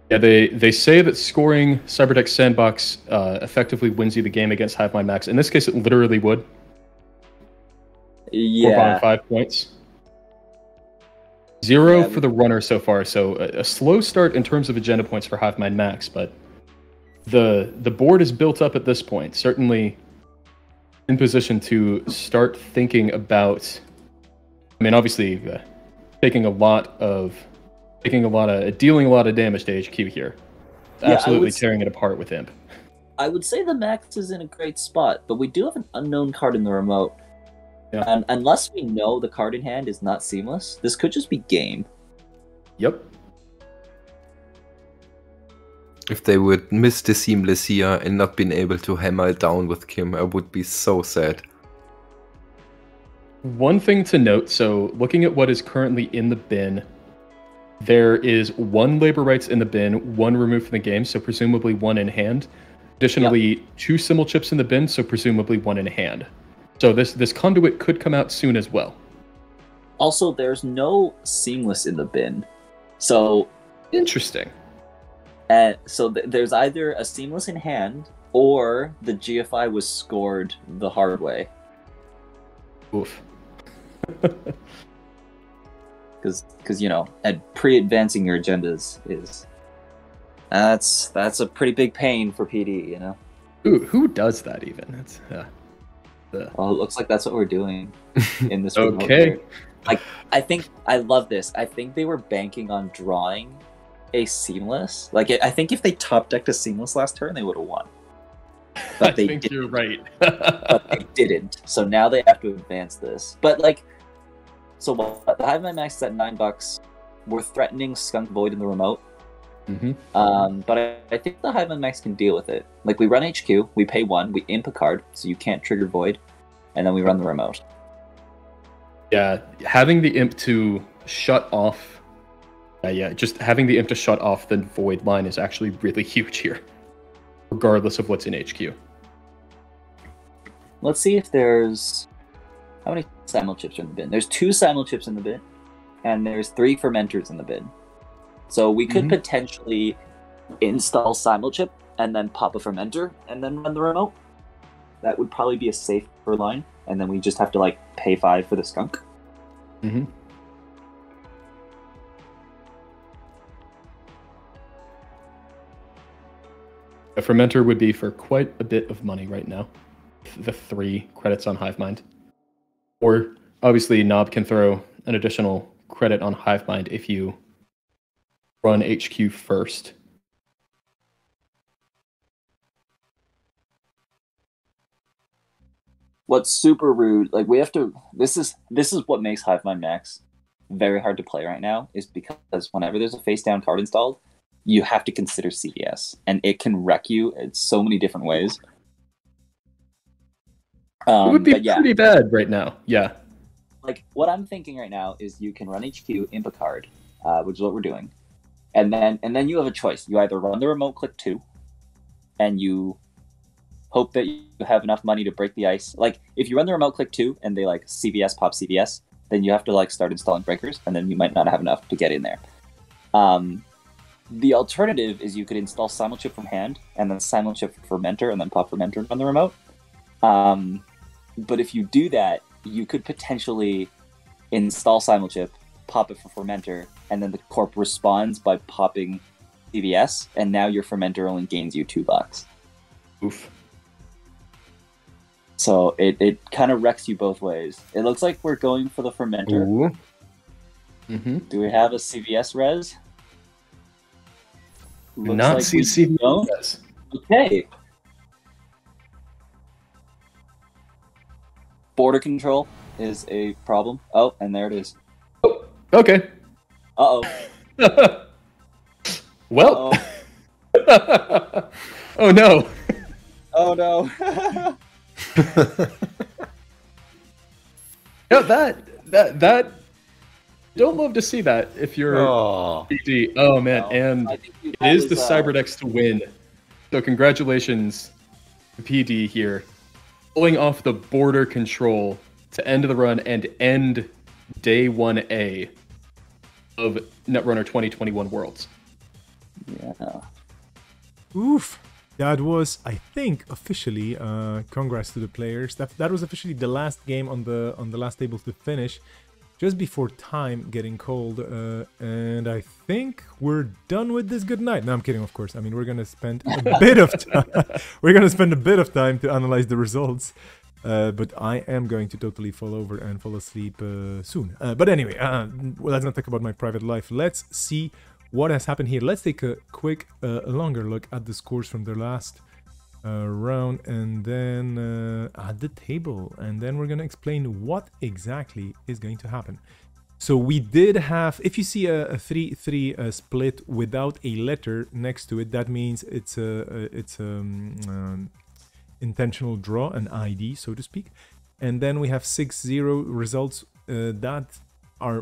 Yeah, they say that scoring Cyberdeck Sandbox effectively wins you the game against Hive Mind Max. In this case, it literally would. Yeah. 4 bottom 5 points. 0 Yeah, for the runner so far, so a slow start in terms of agenda points for Hive Mind Max, but the board is built up at this point. Certainly in position to start thinking about, I mean, obviously dealing a lot of damage to HQ here. Yeah, Absolutely tearing it apart with Imp. I would say the Max is in a great spot, but we do have an unknown card in the remote. Yeah. And unless we know the card in hand is not seamless, this could just be game. Yep. If they would miss the seamless here and not been able to hammer it down with Kim, I would be so sad. One thing to note, so looking at what is currently in the bin, there is 1 labor rights in the bin, 1 removed from the game, so presumably 1 in hand. Additionally, 2 simul chips in the bin, so presumably 1 in hand. So this conduit could come out soon as well. Also, there's no seamless in the bin. So Interesting. there's either a seamless in hand, or the GFI was scored the hard way. Oof. Because you know, pre-advancing your agendas is that's a pretty big pain for PD. You know. Who does that even? That's Well, it looks like that's what we're doing in this remote okay. here. Like, I think I love this. I think they were banking on drawing a seamless. Like, I think if they top decked a seamless last turn, they would have won. But they think didn't. you're right. But they didn't. So now they have to advance this. But like, so what? The Hive Mind Max is at $9. We're threatening Skunk Void in the remote. But I think the Hive Mind Max can deal with it. Like, we run HQ, we pay 1, we imp a card, so you can't trigger Void, and then we run the remote. Yeah, having the imp to shut off, just having the imp to shut off the void line is actually really huge here, regardless of what's in HQ. Let's see if there's... How many simul chips are in the bin? There's 2 simul chips in the bin, and there's 3 fermenters in the bin. So we could potentially install simul chip, and then pop a fermenter, and then run the remote. That would probably be a safer line, and then we just have to, like, pay 5 for the skunk. A fermenter would be for quite a bit of money right now. The 3 credits on Hive Mind. Or, obviously, Knob can throw an additional credit on Hivemind if you run HQ first. What's super rude, like we have to, this is what makes Hivemind Max very hard to play right now, is because whenever there's a face down card installed, you have to consider CVS, and it can wreck you in so many different ways. It would be pretty bad right now. Yeah. Like what I'm thinking right now is you can run HQ, imp a card, which is what we're doing, and then you have a choice. You either run the remote click 2, and you hope that you have enough money to break the ice. Like if you run the remote click 2 and they like CVS pop CVS, then you have to like start installing breakers, and then you might not have enough to get in there. The alternative is you could install Simulchip from hand, and then Simulchip Fermenter, and then pop Fermenter on the remote. But if you do that, you could potentially install Simulchip, pop it for Fermenter, and then the corp responds by popping CVS, and now your Fermenter only gains you $2. Oof. So it kind of wrecks you both ways. It looks like we're going for the Fermenter. Ooh. Mm-hmm. Do we have a CVS res? Looks Not like CVS. Okay. Border control is a problem. Oh, and there it is. Oh, okay. Uh-oh. Well. Uh-oh. Oh no. Oh no. Yeah, that don't love to see that if you're PD. Oh man, No, and I think it that is the was, Cyberdex to win. So congratulations to PD here. Pulling off the border control to end the run and end day 1A of Netrunner 2021 Worlds. Yeah. Oof. That was, I think, officially. Congrats to the players. That was officially the last game on the last table to finish, just before time getting cold. And I think we're done with this. Good night. No, I'm kidding. Of course. I mean, we're gonna spend a bit of time. We're gonna spend a bit of time to analyze the results. But I am going to totally fall over and fall asleep soon. But anyway, well, let's not talk about my private life. Let's see what has happened here. Let's take a quick, longer look at the scores from the last round, and then at the table, and then we're gonna explain what exactly is going to happen. So we did have, if you see a 3-3 split without a letter next to it, that means it's intentional draw, an ID, so to speak. And then we have 6-0 results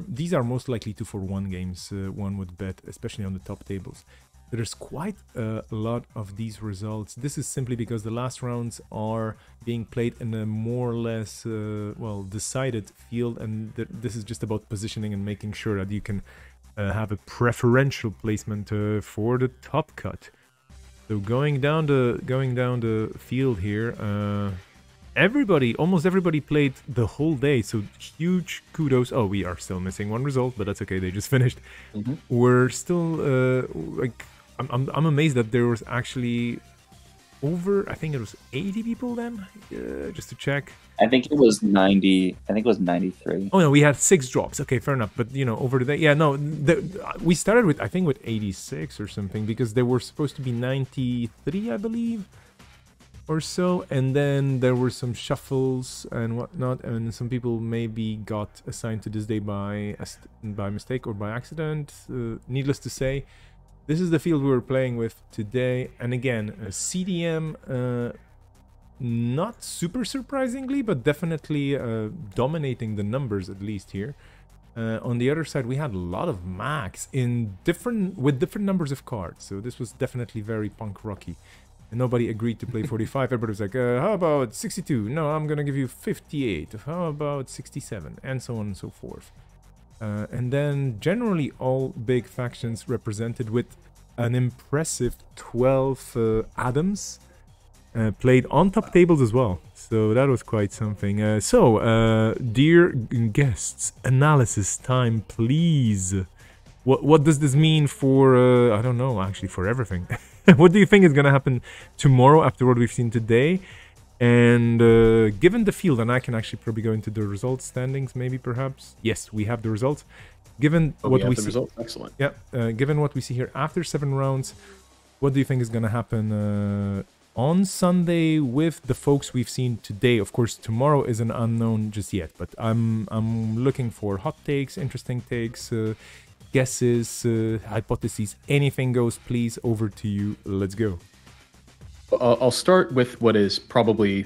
these are most likely 2-for-1 games, one would bet, especially on the top tables. There's quite a lot of these results. This is simply because the last rounds are being played in a more or less, decided field, and this is just about positioning and making sure that you can have a preferential placement for the top cut. So going down the field here, almost everybody played the whole day, so huge kudos. Oh, we are still missing one result, but that's okay, they just finished. Mm-hmm. We're still I'm amazed that there was actually over, I think it was 80 people then, just to check. I think it was 90. I think it was 93. Oh no, we had 6 drops. Okay, fair enough. But over the day, yeah, no, we started with, I think, with 86 or something, because there were supposed to be 93, I believe, or so, and then there were some shuffles and whatnot, and some people maybe got assigned to this day by mistake or by accident. Needless to say, this is the field we were playing with today, and again, CDM. Not super surprisingly, but definitely dominating the numbers, at least here. On the other side, we had a lot of max with different numbers of cards, so this was definitely very punk rocky. And nobody agreed to play 45. Everybody was like, how about 62? No, I'm gonna give you 58. How about 67? And so on and so forth. And then generally all big factions represented with an impressive 12 Adams. Played on top tables as well, so that was quite something. Dear guests, analysis time, please. What does this mean for, I don't know, actually for everything. What do you think is going to happen tomorrow after what we've seen today? And given the field, and I can actually probably go into the results standings, maybe perhaps. Yes, we have the results. Given what we see, results. Excellent. Yeah. Given what we see here after 7 rounds, what do you think is going to happen on Sunday with the folks we've seen today? Of course, tomorrow is an unknown just yet, but I'm looking for hot takes, interesting takes, guesses, hypotheses. Anything goes, please. Over to you. Let's go. I'll start with what is probably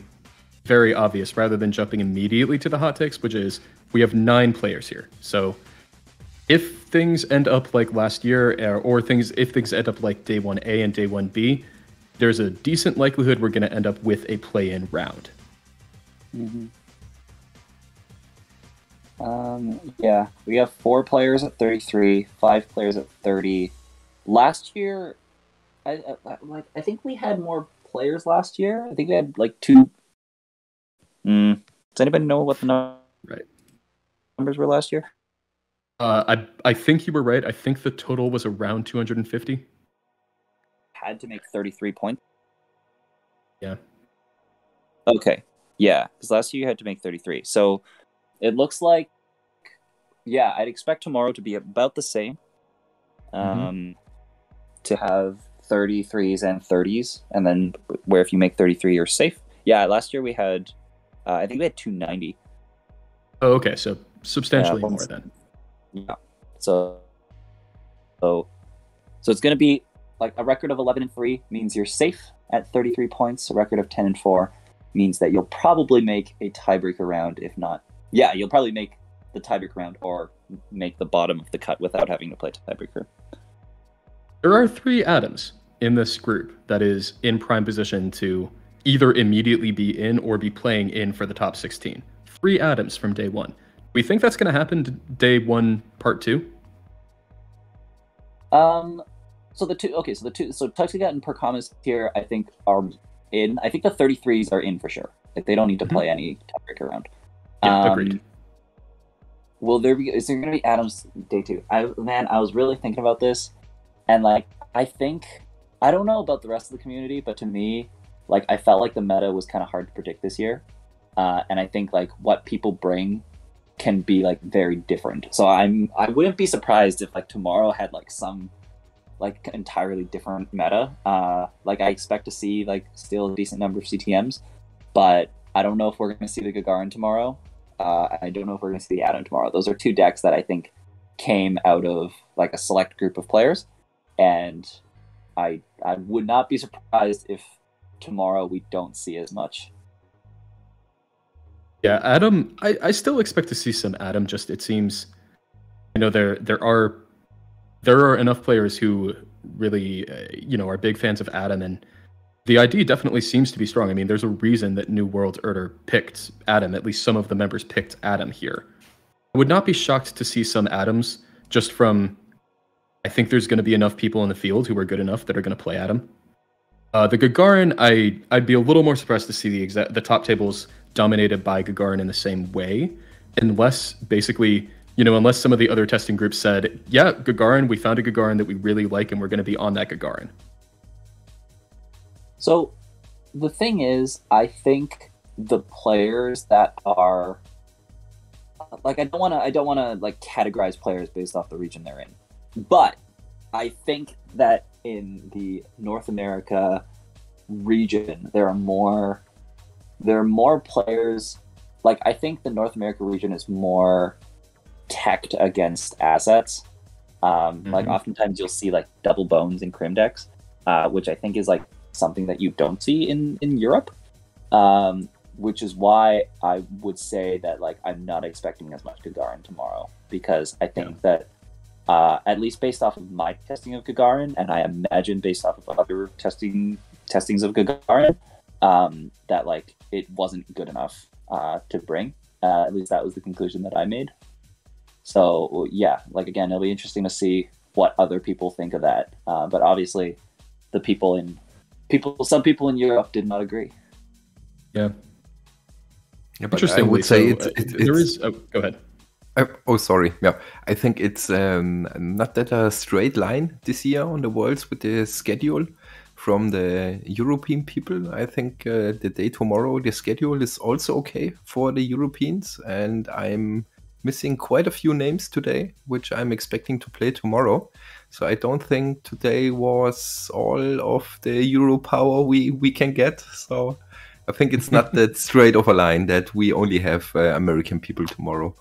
very obvious rather than jumping immediately to the hot takes, which is we have 9 players here. So if things end up like last year, or if things end up like day 1A and day 1B, there's a decent likelihood we're going to end up with a play-in round. Yeah, we have 4 players at 33, 5 players at 30. Last year, I think we had more players last year. I think we had like 2. Does anybody know what the numbers were last year? I think you were right. I think the total was around 250. Had to make 33 points. Yeah. Okay. Yeah, because last year you had to make 33. So it looks like, yeah, I'd expect tomorrow to be about the same. To have 33s and 30s, and then where if you make 33, you're safe. Yeah, last year we had, I think we had 290. Oh, okay, so substantially more then. Yeah. So it's going to be like a record of 11-3 means you're safe at 33 points. A record of 10-4 means that you'll probably make a tiebreaker round. If not, yeah, you'll probably make the tiebreaker round or make the bottom of the cut without having to play tiebreaker. There are 3 Adams in this group that is in prime position to either immediately be in or be playing in for the top 16. 3 Adams from day 1. We think that's going to happen day 1, part 2? So Tuxegat and Perkamas here, I think, are in. I think the 33s are in for sure. Like, they don't need to play any tiebreaker round. Yeah, agreed. Is there going to be Adams day 2? I was really thinking about this, and like, I don't know about the rest of the community, but to me, like, I felt like the meta was kind of hard to predict this year, and I think like what people bring can be like very different. So I wouldn't be surprised if like tomorrow had like some like entirely different meta. Like, I expect to see like still a decent number of CTMs, but I don't know if we're going to see the Gagarin tomorrow. I don't know if we're going to see the Adam tomorrow. Those are 2 decks that I think came out of like a select group of players, and I would not be surprised if tomorrow we don't see as much. Yeah, Adam, I still expect to see some Adam. Just, it seems, there are enough players who really, are big fans of Adam, and the ID definitely seems to be strong. I mean, there's a reason that New World Order picked Adam. At least some of the members picked Adam here. I would not be shocked to see some Adams just from, I think there's going to be enough people in the field who are good enough that are going to play Adam. The Gagarin, I'd be a little more surprised to see the top tables dominated by Gagarin in the same way, unless basically, unless some of the other testing groups said, yeah, Gagarin, we found a Gagarin that we really like and we're going to be on that Gagarin. So the thing is, I think the players that are like, I don't want to like categorize players based off the region they're in, but I think that in the North America region, there are more players. Like, I think the North America region is more teched against assets. Like, oftentimes you'll see like double bones in Crim decks, which I think is like something that you don't see in Europe. Which is why I would say that like I'm not expecting as much Gagarin tomorrow, because I think that at least based off of my testing of Gagarin, and I imagine based off of other testings of Gagarin, that like it wasn't good enough to bring. At least that was the conclusion that I made. So yeah, like again, it'll be interesting to see what other people think of that. But obviously, some people in Europe did not agree. Yeah. Yeah, but interesting. I would say there is. Oh, go ahead. Sorry. Yeah, I think it's not that a straight line this year on the Worlds with the schedule. from the European people. I think the day tomorrow, the schedule is also okay for the Europeans, and I'm missing quite a few names today, which I'm expecting to play tomorrow. So I don't think today was all of the Euro power we can get. So I think it's not that straight of a line that we only have American people tomorrow.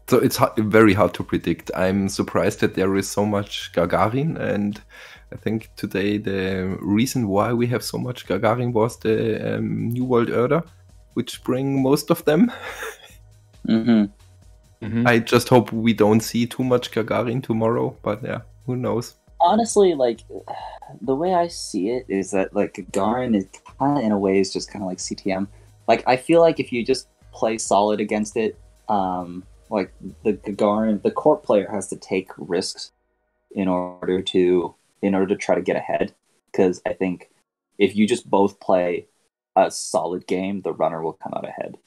So it's very hard to predict. I'm surprised that there is so much Gagarin, and I think today the reason why we have so much Gagarin was the New World Order, which bring most of them. I just hope we don't see too much Gagarin tomorrow, but yeah, who knows? Honestly, like, the way I see it is that, like, Gagarin is kind of, in a way, is just kind of like CTM. Like, I feel like if you just play solid against it, like, the Gagarin, the court player has to take risks in order to try to get ahead. Because I think if you just both play a solid game, the runner will come out ahead.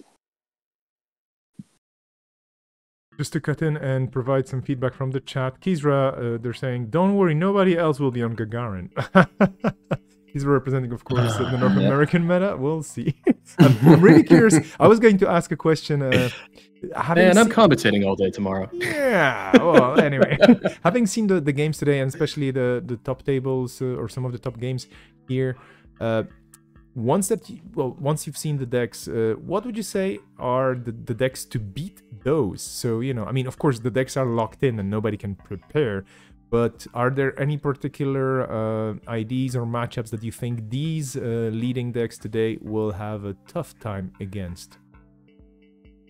Just to cut in and provide some feedback from the chat, Kizra, they're saying, don't worry, nobody else will be on Gagarin. He's representing, of course, the North American meta. We'll see. I'm really curious. I was going to ask a question. Man, I'm commentating all day tomorrow. Yeah, well, anyway. Having seen the games today, and especially the top tables or some of the top games here, once you've seen the decks, what would you say are the decks to beat those? So, you know, I mean, of course, the decks are locked in and nobody can prepare, but are there any particular IDs or matchups that you think these leading decks today will have a tough time against?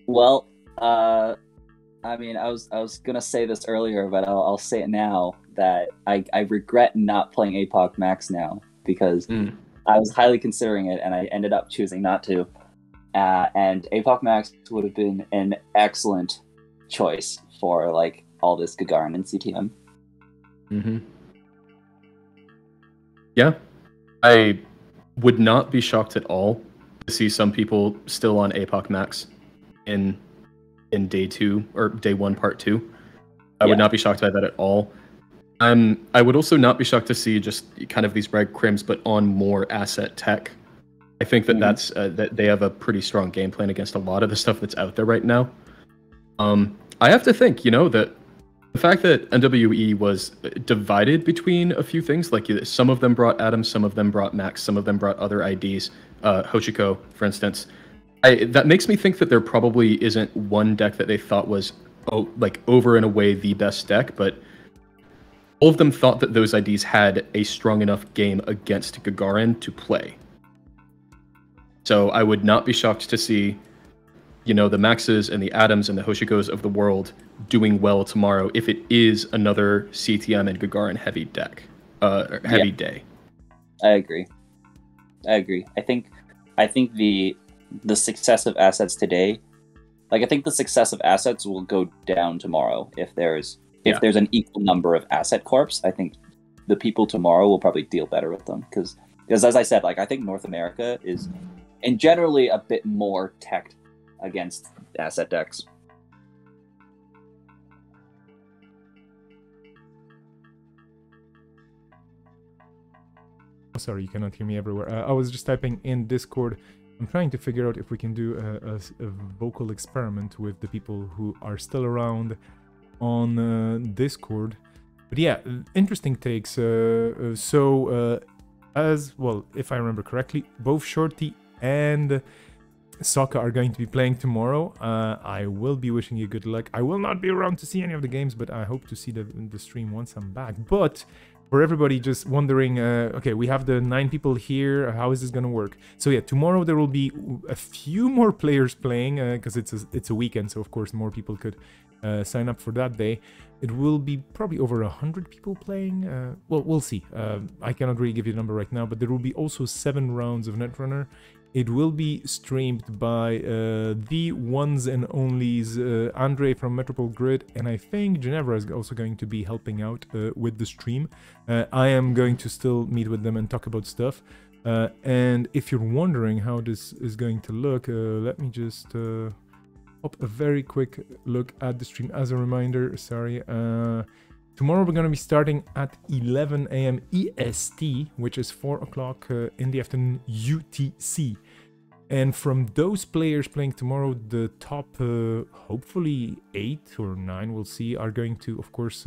Well, I mean, I was gonna say this earlier, but I'll say it now, that I regret not playing APOC Max now, because I was highly considering it, and I ended up choosing not to. And APOC Max would have been an excellent choice for, like, all this Gagarin and CTM. Yeah, I would not be shocked at all to see some people still on APOC Max in day 2 or day 1 part 2. I would not be shocked by that at all. I would also not be shocked to see just kind of these breadcrumbs, but on more asset tech. I think that that's that they have a pretty strong game plan against a lot of the stuff that's out there right now. I have to think, you know, that the fact that NWE was divided between a few things, like some of them brought Adam, some of them brought Max, some of them brought other IDs, Hoshiko, for instance. That makes me think that there probably isn't one deck that they thought was like over and away the best deck, but all of them thought that those IDs had a strong enough game against Gagarin to play. So I would not be shocked to see, you know, the Maxes and the Adams and the Hoshikos of the world doing well tomorrow if it is another CTM and Gagarin heavy deck, heavy day. I agree. I think the success of assets today, like, I think the success of assets will go down tomorrow if there's an equal number of asset corps. I think the people tomorrow will probably deal better with them, because as I said, like, I think North America is, and generally, a bit more teched against asset decks. Oh, sorry, you cannot hear me everywhere. I was just typing in Discord. I'm trying to figure out if we can do a vocal experiment with the people who are still around on Discord. But yeah, interesting takes. As well, if I remember correctly, both Shorty and Sokka are going to be playing tomorrow. I will be wishing you good luck. I will not be around to see any of the games, but I hope to see the stream once I'm back. But for everybody just wondering, okay, we have the 9 people here. How is this going to work? So yeah, tomorrow there will be a few more players playing because it's a weekend, so of course more people could sign up for that day. It will be probably over 100 people playing. Well, we'll see. I cannot really give you a number right now, but there will be also 7 rounds of Netrunner. It will be streamed by the ones and onlys Andre from Metropole Grid, and I think Ginevra is also going to be helping out with the stream. I am going to still meet with them and talk about stuff. And if you're wondering how this is going to look, let me just pop a very quick look at the stream as a reminder. Sorry. Tomorrow we're going to be starting at 11 a.m. EST, which is 4 o'clock in the afternoon UTC. And from those players playing tomorrow, the top, hopefully 8 or 9, we'll see, are going to, of course,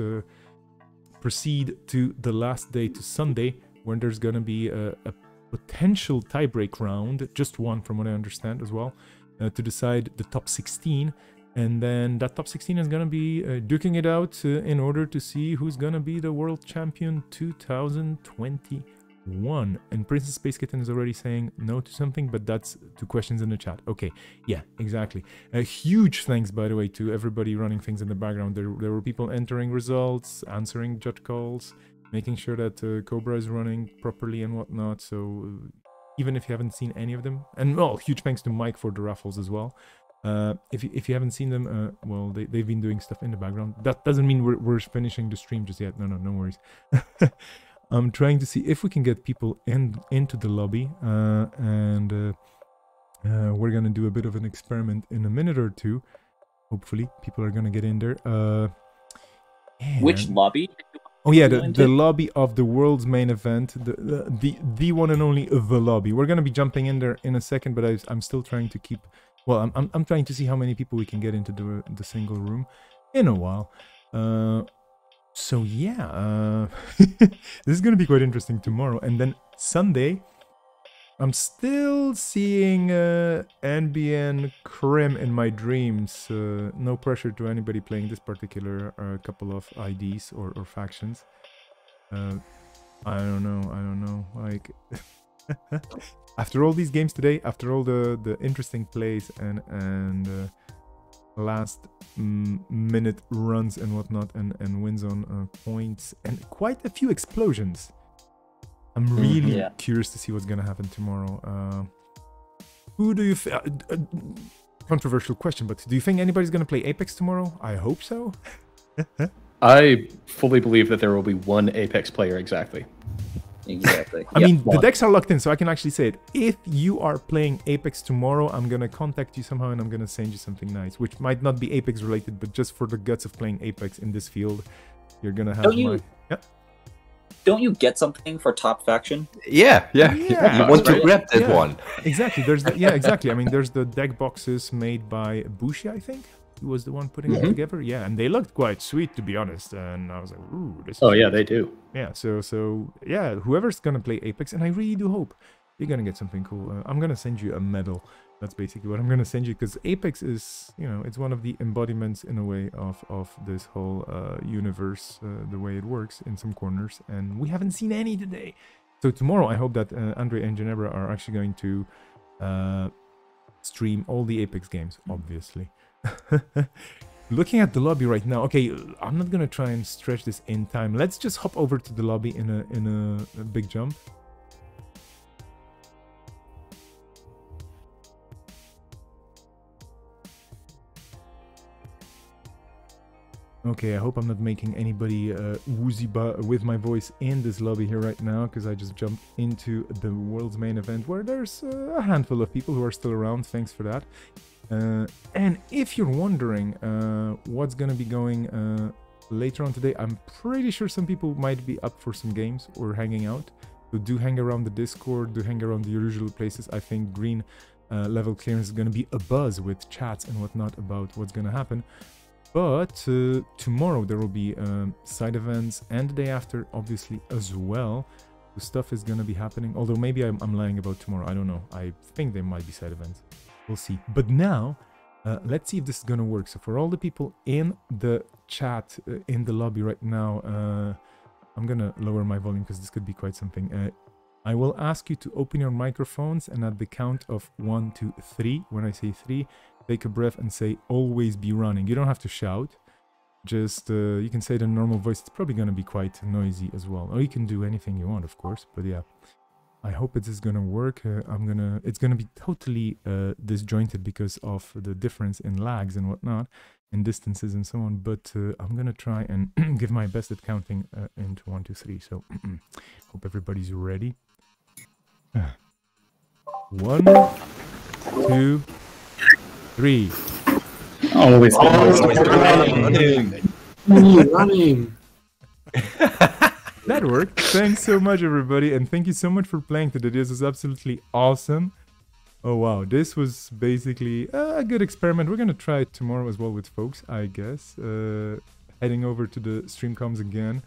proceed to the last day, to Sunday, when there's going to be a potential tiebreak round, just one from what I understand as well, to decide the top 16. And then that top 16 is going to be duking it out in order to see who's going to be the world champion 2021. And Princess Space Kitten is already saying no to something, but that's 2 questions in the chat. Okay, yeah, exactly. A huge thanks, by the way, to everybody running things in the background. There were people entering results, answering judge calls, making sure that Cobra is running properly and whatnot. So even if you haven't seen any of them, and well, huge thanks to Mike for the raffles as well. If you haven't seen them, well, they've been doing stuff in the background. That doesn't mean we're finishing the stream just yet. No worries. I'm trying to see if we can get people into the lobby, and we're gonna do a bit of an experiment in a minute or two. Hopefully, people are gonna get in there. Which lobby? Oh yeah, the lobby of the world's main event, the one and only the lobby. We're gonna be jumping in there in a second, but I'm still trying to keep. Well, I'm trying to see how many people we can get into the single room in a while. So yeah, this is going to be quite interesting tomorrow. And then Sunday, I'm still seeing NBN Krim in my dreams. No pressure to anybody playing this particular couple of IDs or factions. I don't know. Like, after all these games today, after all the interesting plays and last minute runs and whatnot, and wins on points and quite a few explosions, I'm really curious to see what's gonna happen tomorrow. Who do you controversial question, but do you think anybody's gonna play Apex tomorrow? I hope so. I fully believe that there will be one Apex player exactly. Exactly. I mean, the decks are locked in, so I can actually say it. If you are playing Apex tomorrow, I'm gonna contact you somehow and I'm gonna send you something nice, which might not be Apex related, but just for the guts of playing Apex in this field, you're gonna have Don't you get something for top faction? Yeah. You want to grab that one. Exactly. There's exactly. I mean, there's the deck boxes made by Bushi, I think. He was the one putting it together. Yeah, and they looked quite sweet, to be honest. And I was like, ooh, this is yeah, they do. Yeah, so yeah, whoever's gonna play Apex, and I really do hope you're gonna get something cool. I'm gonna send you a medal. That's basically what I'm gonna send you, because Apex is, it's one of the embodiments in a way of this whole universe, the way it works in some corners, and we haven't seen any today. So tomorrow, I hope that Andre and Ginebra are actually going to stream all the Apex games, obviously. Looking at the lobby right now, okay, I'm not gonna try and stretch this in time. Let's just hop over to the lobby in a big jump. Okay, I hope I'm not making anybody woozy with my voice in this lobby here right now, because I just jumped into the world's main event where there's a handful of people who are still around. Thanks for that. And if you're wondering what's gonna be going later on today, I'm pretty sure some people might be up for some games or hanging out. So do hang around the Discord, do hang around the usual places. I think green level clearance is gonna be a buzz with chats and whatnot about what's gonna happen. But tomorrow there will be side events, and the day after, obviously, as well. The stuff is gonna be happening. Although maybe I'm lying about tomorrow. I don't know. I think there might be side events. We'll see. But now, let's see if this is gonna work. So for all the people in the chat, in the lobby right now, I'm gonna lower my volume because this could be quite something. I will ask you to open your microphones, and at the count of 1, 2, 3, when I say 3, take a breath and say, always be running. You don't have to shout. Just, you can say it in normal voice. It's probably going to be quite noisy as well. Or you can do anything you want, of course. But yeah, I hope it is going to work. It's going to be totally disjointed because of the difference in lags and whatnot, and distances and so on. But I'm going to try and give my best at counting into 1, 2, 3. So hope everybody's ready. 1, 2, 3. Always running. running. That worked. Thanks so much, everybody, and thank you so much for playing today. This was absolutely awesome. Oh wow, this was basically a good experiment. We're gonna try it tomorrow as well with folks, I guess. Heading over to the stream comms again.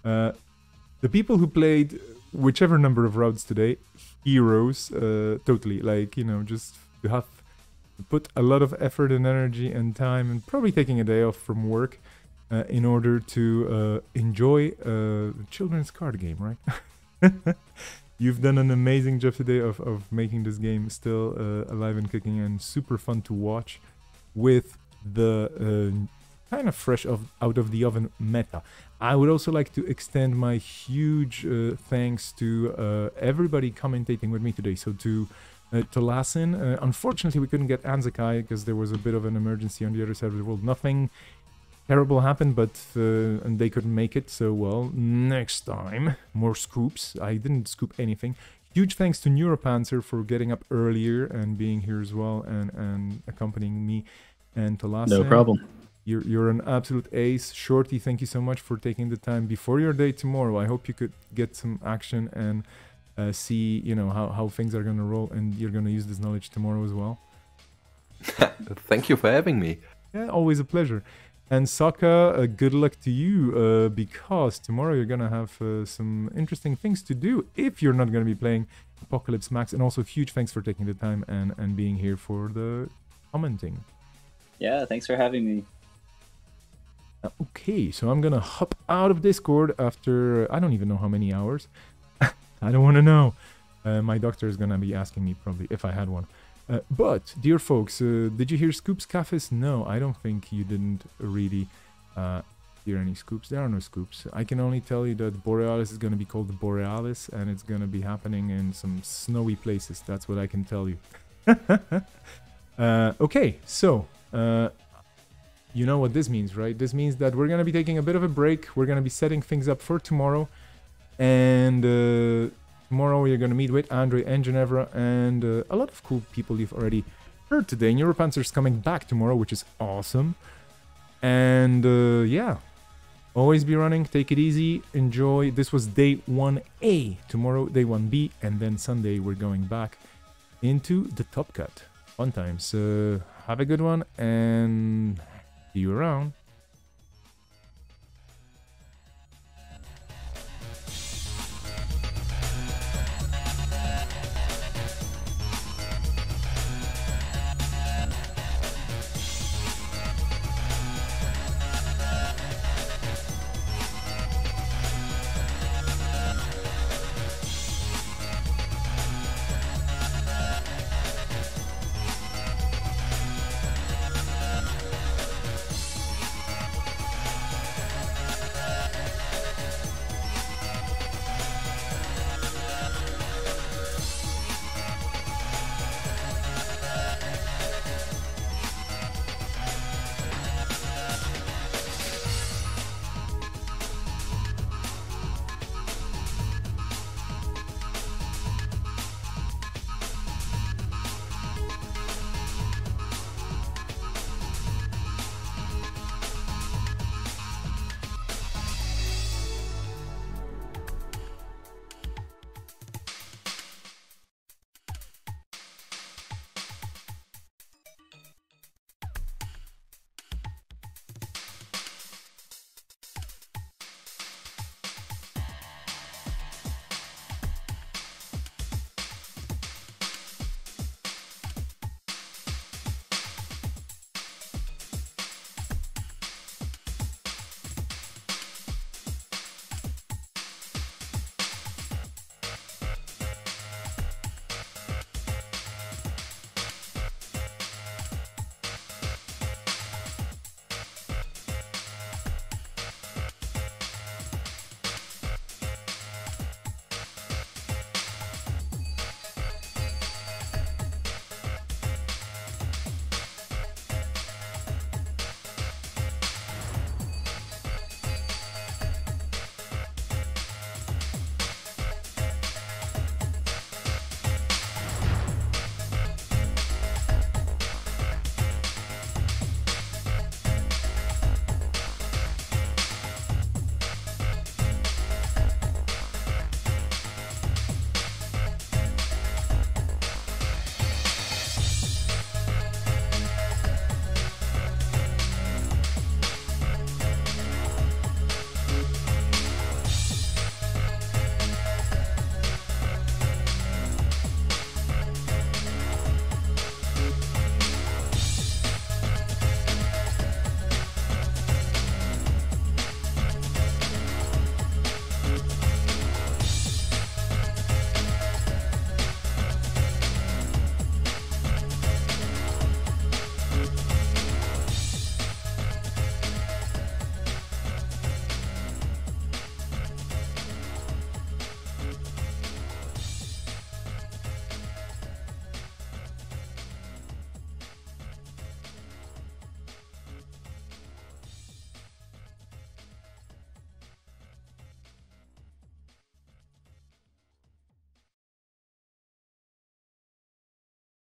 The people who played whichever number of routes today, heroes, totally. Like, you know, just to have put a lot of effort and energy and time and probably taking a day off from work in order to enjoy a children's card game, right? You've done an amazing job today of making this game still alive and kicking and super fun to watch with the kind of fresh out of the oven meta. I would also like to extend my huge thanks to everybody commentating with me today. So to Lassen, unfortunately we couldn't get Anzakai because there was a bit of an emergency on the other side of the world. Nothing terrible happened, but and they couldn't make it, so well, next time, more scoops. I didn't scoop anything. Huge thanks to Neuropanzer for getting up earlier and being here as well and accompanying me, and to Lassen. No problem. You're an absolute ace. Shorty, thank you so much for taking the time before your day tomorrow. I hope you could get some action and see, you know, how things are going to roll, and you're going to use this knowledge tomorrow as well. Thank you for having me. Yeah, always a pleasure. And Sokka, good luck to you, because tomorrow you're gonna have some interesting things to do if you're not gonna be playing Apocalypse Max. And also huge thanks for taking the time and being here for the commenting. Yeah, thanks for having me. Okay, so I'm gonna hop out of Discord after I don't even know how many hours. I don't want to know. My doctor is gonna be asking me probably if I had one. But, dear folks, did you hear scoops, Cafes? No, I don't think you didn't really hear any scoops. There are no scoops. I can only tell you that Borealis is going to be called Borealis, and it's going to be happening in some snowy places. That's what I can tell you. Okay, so, you know what this means, right? This means that we're going to be taking a bit of a break. We're going to be setting things up for tomorrow. And tomorrow we're going to meet with Andre and Ginevra and a lot of cool people you've already heard today. Neuropanzer's coming back tomorrow, which is awesome. And yeah, always be running, take it easy, enjoy. This was day 1A, tomorrow day 1B, and then Sunday we're going back into the Top Cut. Fun times. Have a good one and see you around.